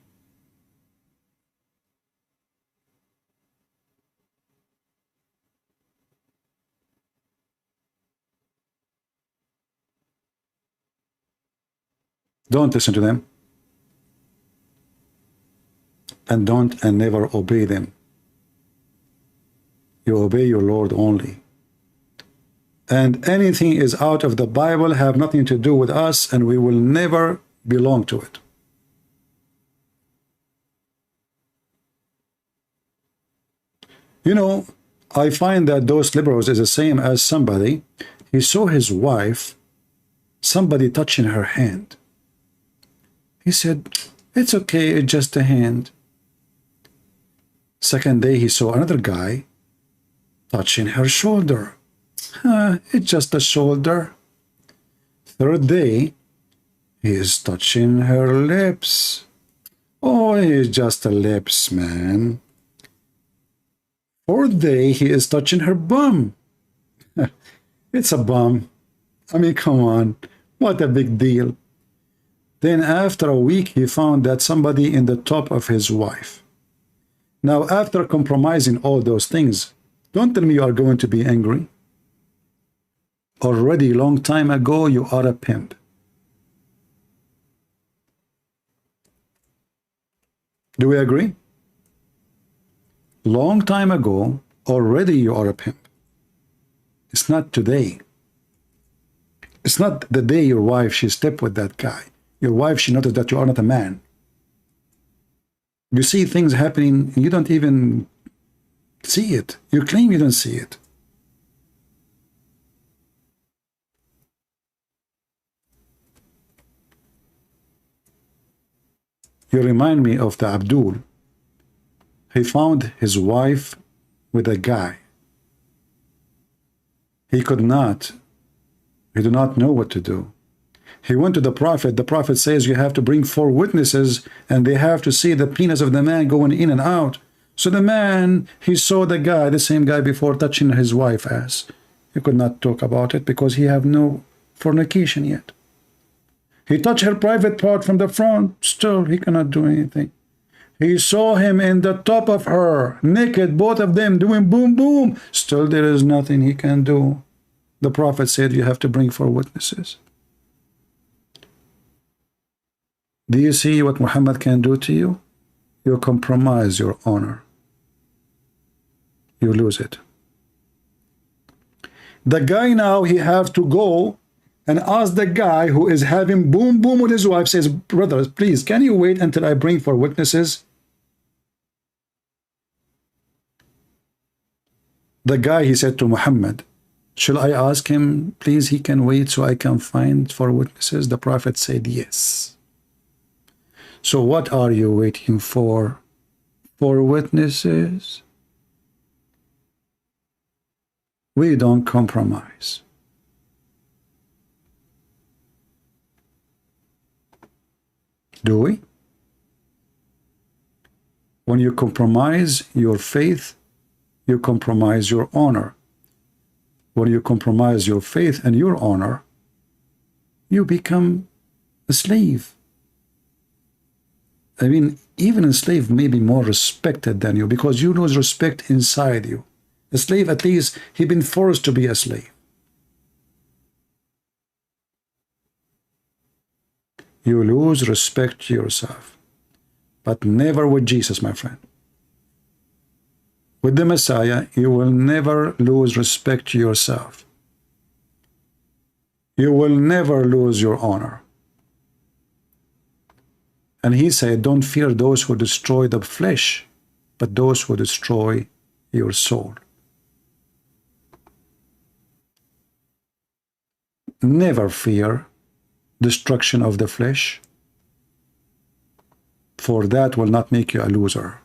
Don't listen to them. And don't and never obey them. You obey your Lord only. And anything is out of the Bible have nothing to do with us, and we will never belong to it. You know, I find that those liberals is the same as somebody. He saw his wife, somebody touching her hand. He said, it's okay, it's just a hand. Second day, he saw another guy touching her shoulder. It's just a shoulder. Third day, he is touching her lips. Oh, it's just a lips, man. Fourth day, he is touching her bum. It's a bum. I mean, come on. What a big deal. Then after a week, he found that somebody in the top of his wife. Now, after compromising all those things, don't tell me you are going to be angry. Already long time ago, you are a pimp. Do we agree? Long time ago, already you are a pimp. It's not today. It's not the day your wife, she stepped with that guy. Your wife, she noticed that you are not a man. You see things happening, and you don't even see it. You claim you don't see it. You remind me of the Abdul. He found his wife with a guy. He did not know what to do. He went to the Prophet. The Prophet says you have to bring 4 witnesses and they have to see the penis of the man going in and out. So the man, he saw the guy, the same guy before, touching his wife's ass. He could not talk about it because he have no fornication yet. He touched her private part from the front. Still, he cannot do anything. He saw him in the top of her, naked, both of them doing boom, boom. Still, there is nothing he can do. The Prophet said you have to bring 4 witnesses. Do you see what Muhammad can do to you? You compromise your honor. You lose it. The guy now, he have to go and ask the guy who is having boom boom with his wife, says, brothers, please, can you wait until I bring 4 witnesses? The guy, he said to Muhammad, shall I ask him, please, he can wait so I can find for witnesses? The Prophet said, yes. So what are you waiting for? For witnesses? We don't compromise. Do we? When you compromise your faith, you compromise your honor. When you compromise your faith and your honor, you become a slave. I mean, even a slave may be more respected than you because you lose respect inside you. A slave, at least, he's been forced to be a slave. You lose respect to yourself, but never with Jesus, my friend. With the Messiah, you will never lose respect to yourself. You will never lose your honor. And he said, don't fear those who destroy the flesh, but those who destroy your soul. Never fear destruction of the flesh, for that will not make you a loser.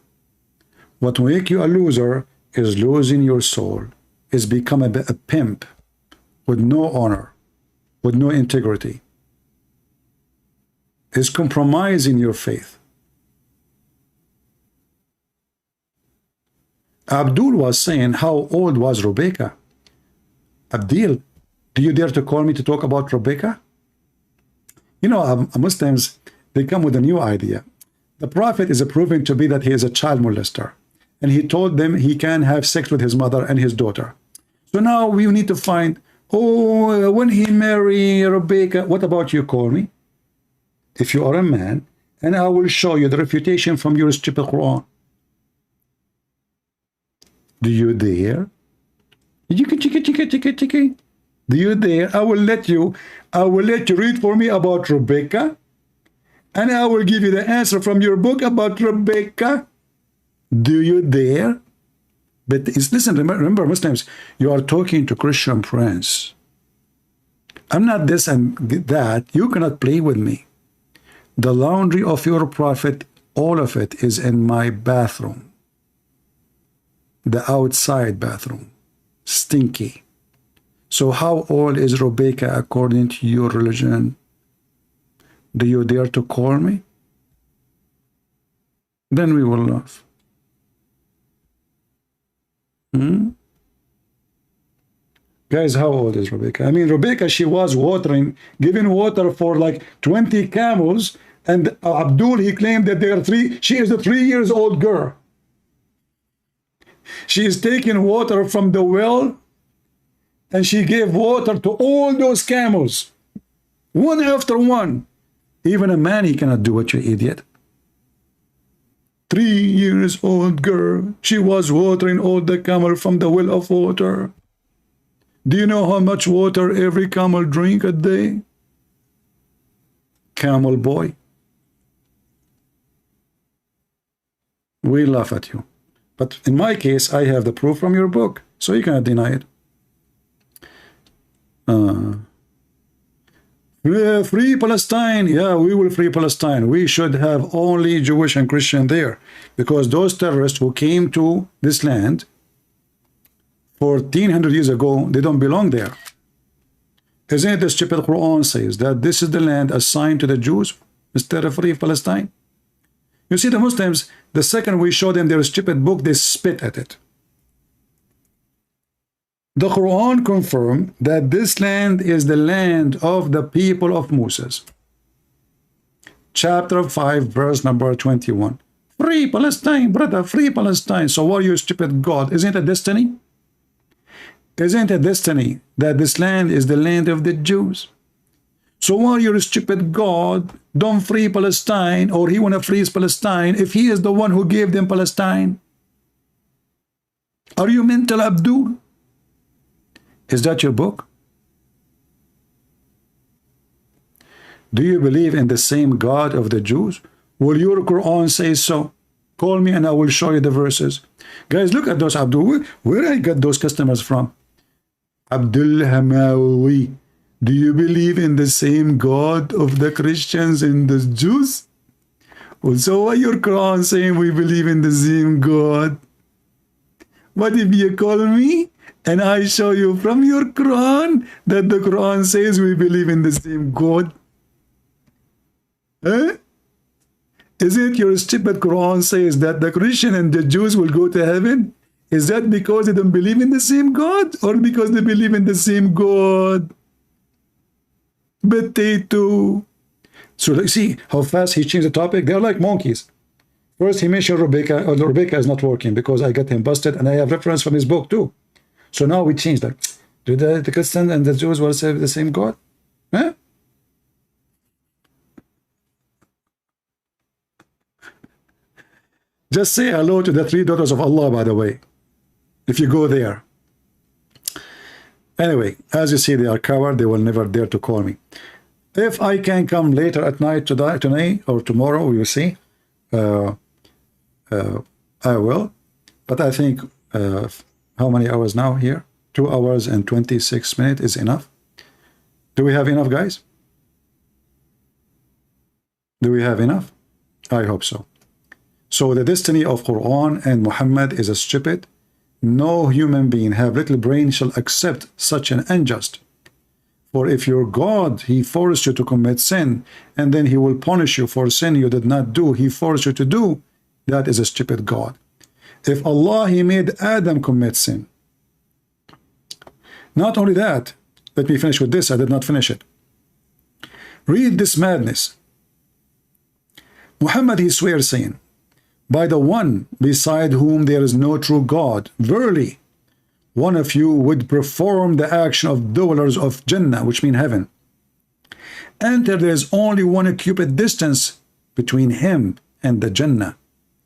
What will make you a loser is losing your soul, is become a pimp with no honor, with no integrity, is compromising your faith. Abdul was saying, how old was Rebecca? Abdul, do you dare to call me to talk about Rebecca? You know, Muslims, they come with a new idea. The Prophet is proving to be that he is a child molester. And he told them he can have sex with his mother and his daughter. So now we need to find, oh, when he married Rebecca, what about you, call me? If you are a man, and I will show you the refutation from your stupid Quran. Do you dare? Do you dare? I will let you read for me about Rebecca, and I will give you the answer from your book about Rebecca. Do you dare? But listen, remember, Muslims, you are talking to Christian prince. I'm not this and that. You cannot play with me. The laundry of your prophet, all of it is in my bathroom. The outside bathroom. Stinky. So how old is Rebecca according to your religion? Do you dare to call me? Then we will laugh. Guys, how old is Rebecca? I mean, Rebecca, she was giving water for like 20 camels, and Abdul, he claimed that she is a 3-year-old girl. She is taking water from the well, and she gave water to all those camels, one after one. Even a man, he cannot do it, you idiot. 3-year-old girl, she was watering all the camel from the well of water. Do you know how much water every camel drink a day? Camel boy. We laugh at you. But in my case, I have the proof from your book, so you cannot deny it. Free Palestine. Yeah, we will free Palestine. We should have only Jewish and Christian there, because those terrorists who came to this land 1400 years ago, they don't belong there. Isn't it the stupid Quran says that this is the land assigned to the Jews instead of free Palestine? You see, the Muslims, the second we show them their stupid book, they spit at it. The Quran confirmed that this land is the land of the people of Moses. Chapter 5, verse number 21. Free Palestine, brother, free Palestine. So what are you, stupid God? Isn't it a destiny? Isn't it a destiny that this land is the land of the Jews? So why are you, a stupid God, don't free Palestine, or he want to freeze Palestine if he is the one who gave them Palestine? Are you mental, Abdul? Is that your book? Do you believe in the same God of the Jews? Will your Quran say so? Call me and I will show you the verses. Guys, look at those, Abdul. Where I got those customers from? Abdul Hamawi. Do you believe in the same God of the Christians and the Jews? Also, why your Quran saying we believe in the same God? What if you call me and I show you from your Quran that the Quran says we believe in the same God? Huh? Is it your stupid Quran says that the Christian and the Jews will go to heaven? Is that because they don't believe in the same God or because they believe in the same God? Potato. So let's see how fast he changed the topic. They're like monkeys. First he mentioned Rebecca. Oh, Rebecca is not working because I got him busted and I have reference from his book too. So now we changed that. Do the Christians and the Jews worship the same God? Huh? Just say hello to the 3 daughters of Allah, by the way, if you go there. Anyway, as you see, they are covered. They will never dare to call me. If I can come later at night tonight or tomorrow, we will see. I will. But I think, how many hours now here? 2 hours and 26 minutes is enough. Do we have enough, guys? Do we have enough? I hope so. So the destiny of Quran and Muhammad is a stupid. No human being have little brain shall accept such an unjust. For if your God, he forced you to commit sin, and then he will punish you for sin you did not do, he forced you to do, that is a stupid God. If Allah, he made Adam commit sin. Not only that, let me finish with this, I did not finish it. Read this madness. Muhammad, he swears saying, by the one beside whom there is no true God, verily, one of you would perform the action of dwellers of Jannah, which mean heaven. Enter there is only 1 cubit distance between him and the Jannah,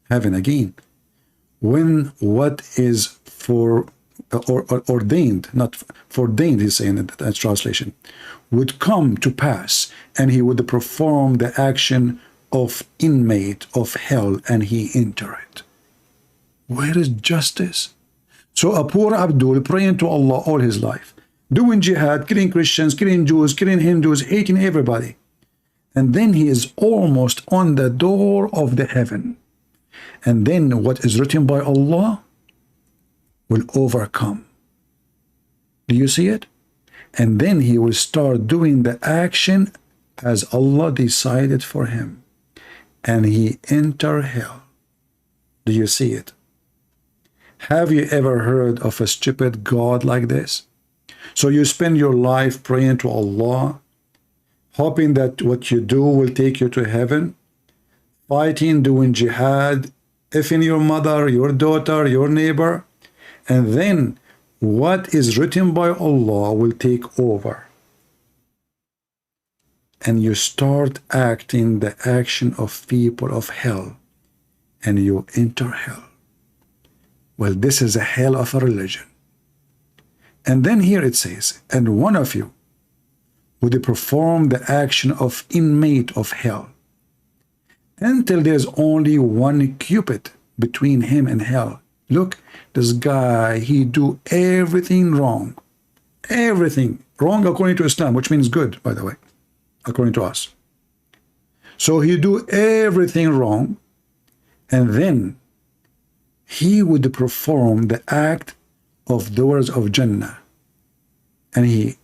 heaven again. When what is ordained, not foreordained, he's saying in that translation, would come to pass, and he would perform the action of inmate of hell, and he enter it. Where is justice? So a poor Abdul praying to Allah all his life, doing jihad, killing Christians, killing Jews, killing Hindus, hating everybody. And then he is almost on the door of the heaven. And then what is written by Allah will overcome. Do you see it? And then he will start doing the action as Allah decided for him. And he enter hell. Do you see it? Have you ever heard of a stupid God like this? So you spend your life praying to Allah, hoping that what you do will take you to heaven, fighting, doing jihad, effing your mother, your daughter, your neighbor, and then what is written by Allah will take over. And you start acting the action of people of hell, and you enter hell. Well, this is a hell of a religion. And then here it says, and one of you would perform the action of inmate of hell, until there's only 1 cubit between him and hell. Look, this guy, he do everything wrong. Everything wrong according to Islam, which means good, by the way, according to us. So he do everything wrong, and then he would perform the act of doors of Jannah, and he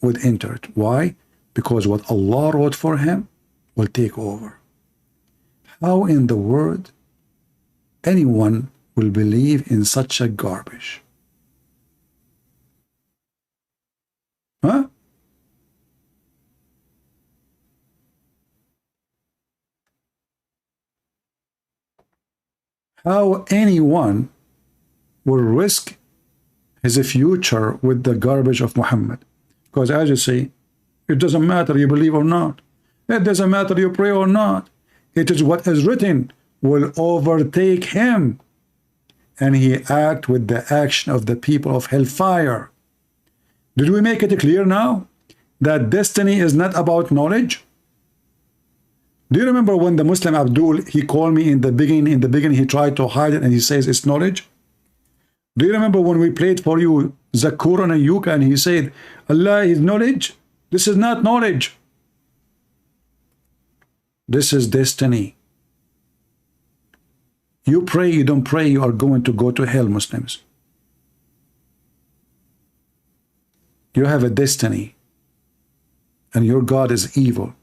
would enter it. Why? Because what Allah wrote for him will take over. How in the world anyone will believe in such a garbage? Huh? How anyone will risk his future with the garbage of Muhammad? Because as you say, it doesn't matter you believe or not. It doesn't matter you pray or not. It is what is written will overtake him, and he act with the action of the people of hellfire. Did we make it clear now that destiny is not about knowledge? Do you remember when the Muslim Abdul, he called me in the beginning, he tried to hide it and he says it's knowledge? Do you remember when we played for you Zakur and Ayuka and he said, Allah is knowledge? This is not knowledge. This is destiny. You pray, you don't pray, you are going to go to hell, Muslims. You have a destiny. And your God is evil.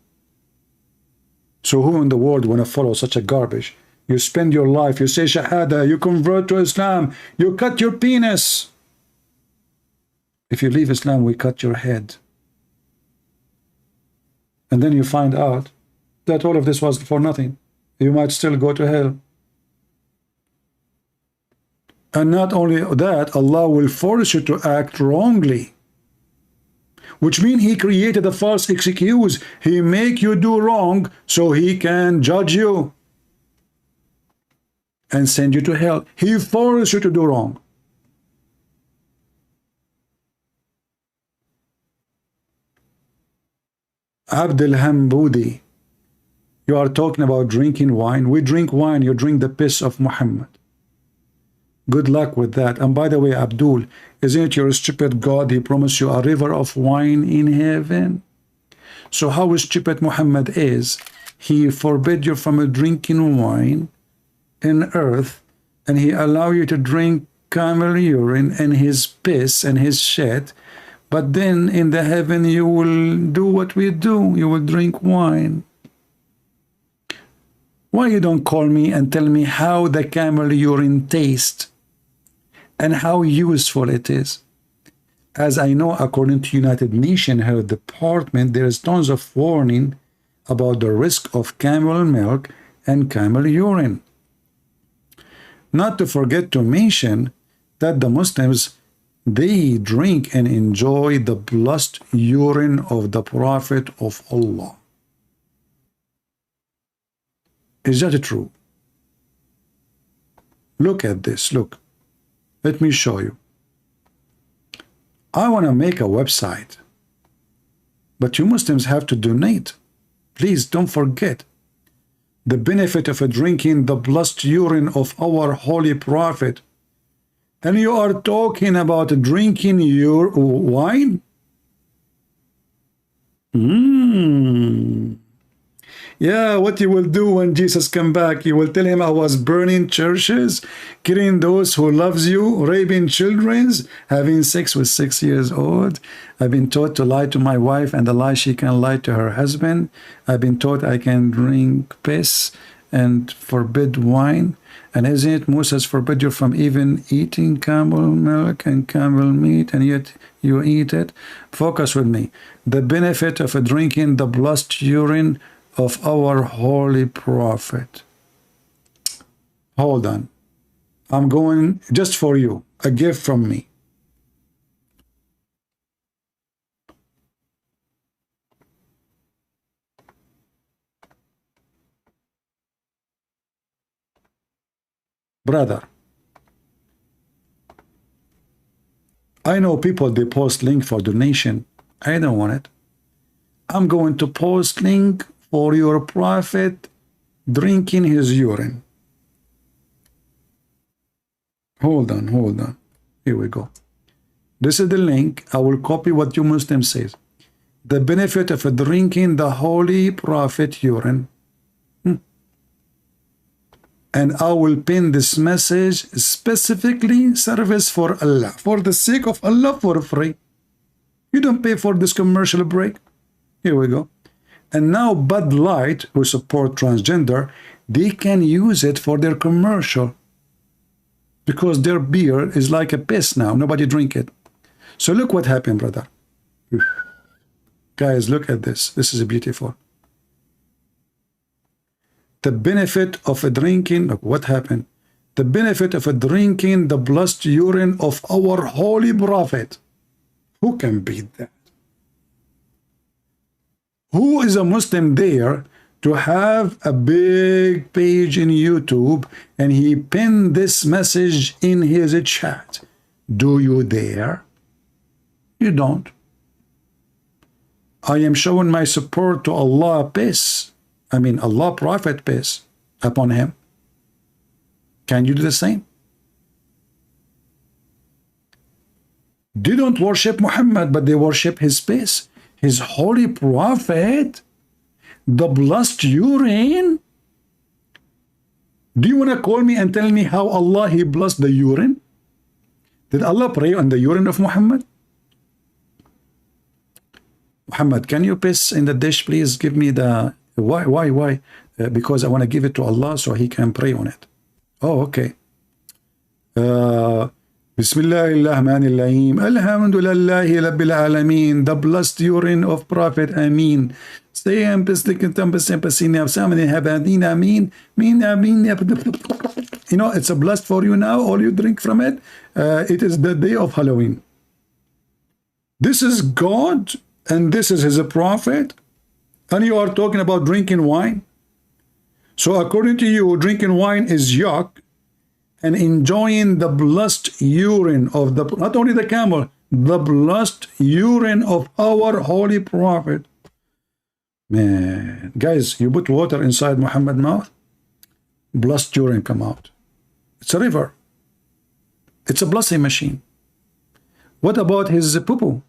So who in the world want to follow such a garbage? You spend your life, you say Shahada, you convert to Islam, you cut your penis. If you leave Islam, we cut your head. And then you find out that all of this was for nothing. You might still go to hell. And not only that, Allah will force you to act wrongly. Which means He created a false excuse. He make you do wrong so He can judge you and send you to hell. He forced you to do wrong. Abdul Hambudi, you are talking about drinking wine. We drink wine, you drink the piss of Muhammad. Good luck with that. And by the way, Abdul, isn't it your stupid God? He promised you a river of wine in heaven. So how stupid Muhammad is, he forbid you from drinking wine in earth, and he allow you to drink camel urine and his piss and his shit, but then in the heaven you will do what we do, you will drink wine. Why you don't call me and tell me how the camel urine tastes and how useful it is? As I know, according to United Nations Health Department, there is tons of warning about the risk of camel milk and camel urine. Not to forget to mention that the Muslims, they drink and enjoy the blessed urine of the Prophet of Allah. Is that true? Look at this, look. Let me show you. I want to make a website, but you Muslims have to donate. Please don't forget the benefit of drinking the blessed urine of our holy prophet. And you are talking about drinking your wine? Yeah, what you will do when Jesus come back, you will tell him, I was burning churches, killing those who loves you, raping children, having sex with 6 years old. I've been taught to lie to my wife, and the lie she can lie to her husband. I've been taught I can drink piss and forbid wine. And isn't it Moses forbid you from even eating camel milk and camel meat, and yet you eat it? Focus with me. The benefit of drinking the blessed urine of our holy prophet. Hold on. I'm going just for you. A gift from me. Brother, I know people, they post link for donation. I don't want it. I'm going to post link for your prophet drinking his urine. Hold on. Here we go. This is the link. I will copy what you Muslim says. The benefit of drinking the holy prophet urine. And I will pin this message specifically service for Allah, for the sake of Allah, for free. You don't pay for this commercial break. Here we go. And now Bud Light, who support transgender, they can use it for their commercial because their beer is like a piss now. Nobody drink it. So look what happened, brother. Guys, look at this. This is beautiful. The benefit of drinking, look what happened. The benefit of drinking the blessed urine of our holy prophet. Who can beat that? Who is a Muslim there to have a big page in YouTube and he pinned this message in his chat? Do you dare? You don't. I am showing my support to Allah, peace, I mean, Allah Prophet peace upon him. Can you do the same? They don't worship Muhammad, but they worship his peace, his holy prophet, the blessed urine. Do you want to call me and tell me how Allah he blessed the urine? Did Allah pray on the urine of Muhammad? Muhammad, can you piss in the dish, please? Give me the why? Because I want to give it to Allah so he can pray on it. Oh, okay. Bismillahirrahmanirrahim. Alhamdulillahi Rabbil Alameen. The blessed urine of Prophet Ameen. You know, it's a blessed for you now. All you drink from it. It is the day of Halloween. This is God and this is his prophet. And you are talking about drinking wine. So according to you, drinking wine is yuck, and enjoying the blessed urine of the, not only the camel, the blessed urine of our holy prophet. Man, guys, you put water inside Muhammad's mouth, blessed urine come out. It's a river. It's a blessing machine. What about his poo-poo?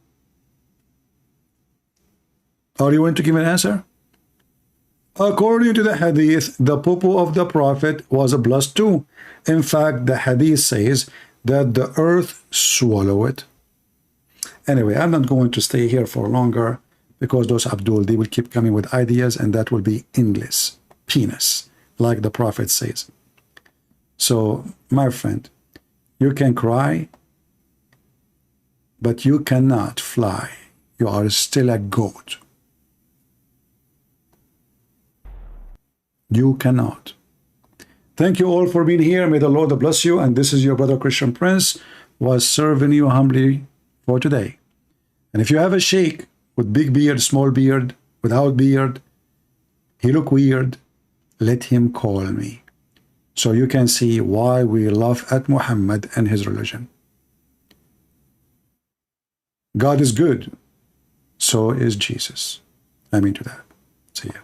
Are you going to give an answer? According to the hadith, the poo-poo of the prophet was blessed too. In fact, the hadith says that the earth swallowed it. Anyway, I'm not going to stay here for longer because those Abdul, they will keep coming with ideas and that will be endless. Penis, like the prophet says. So, my friend, you can cry, but you cannot fly. You are still a goat. You cannot. Thank you all for being here. May the Lord bless you. And this is your brother Christian Prince was serving you humbly for today. And if you have a sheikh with big beard, small beard, without beard, he look weird, let him call me. So you can see why we laugh at Muhammad and his religion. God is good. So is Jesus. I mean to that. See ya.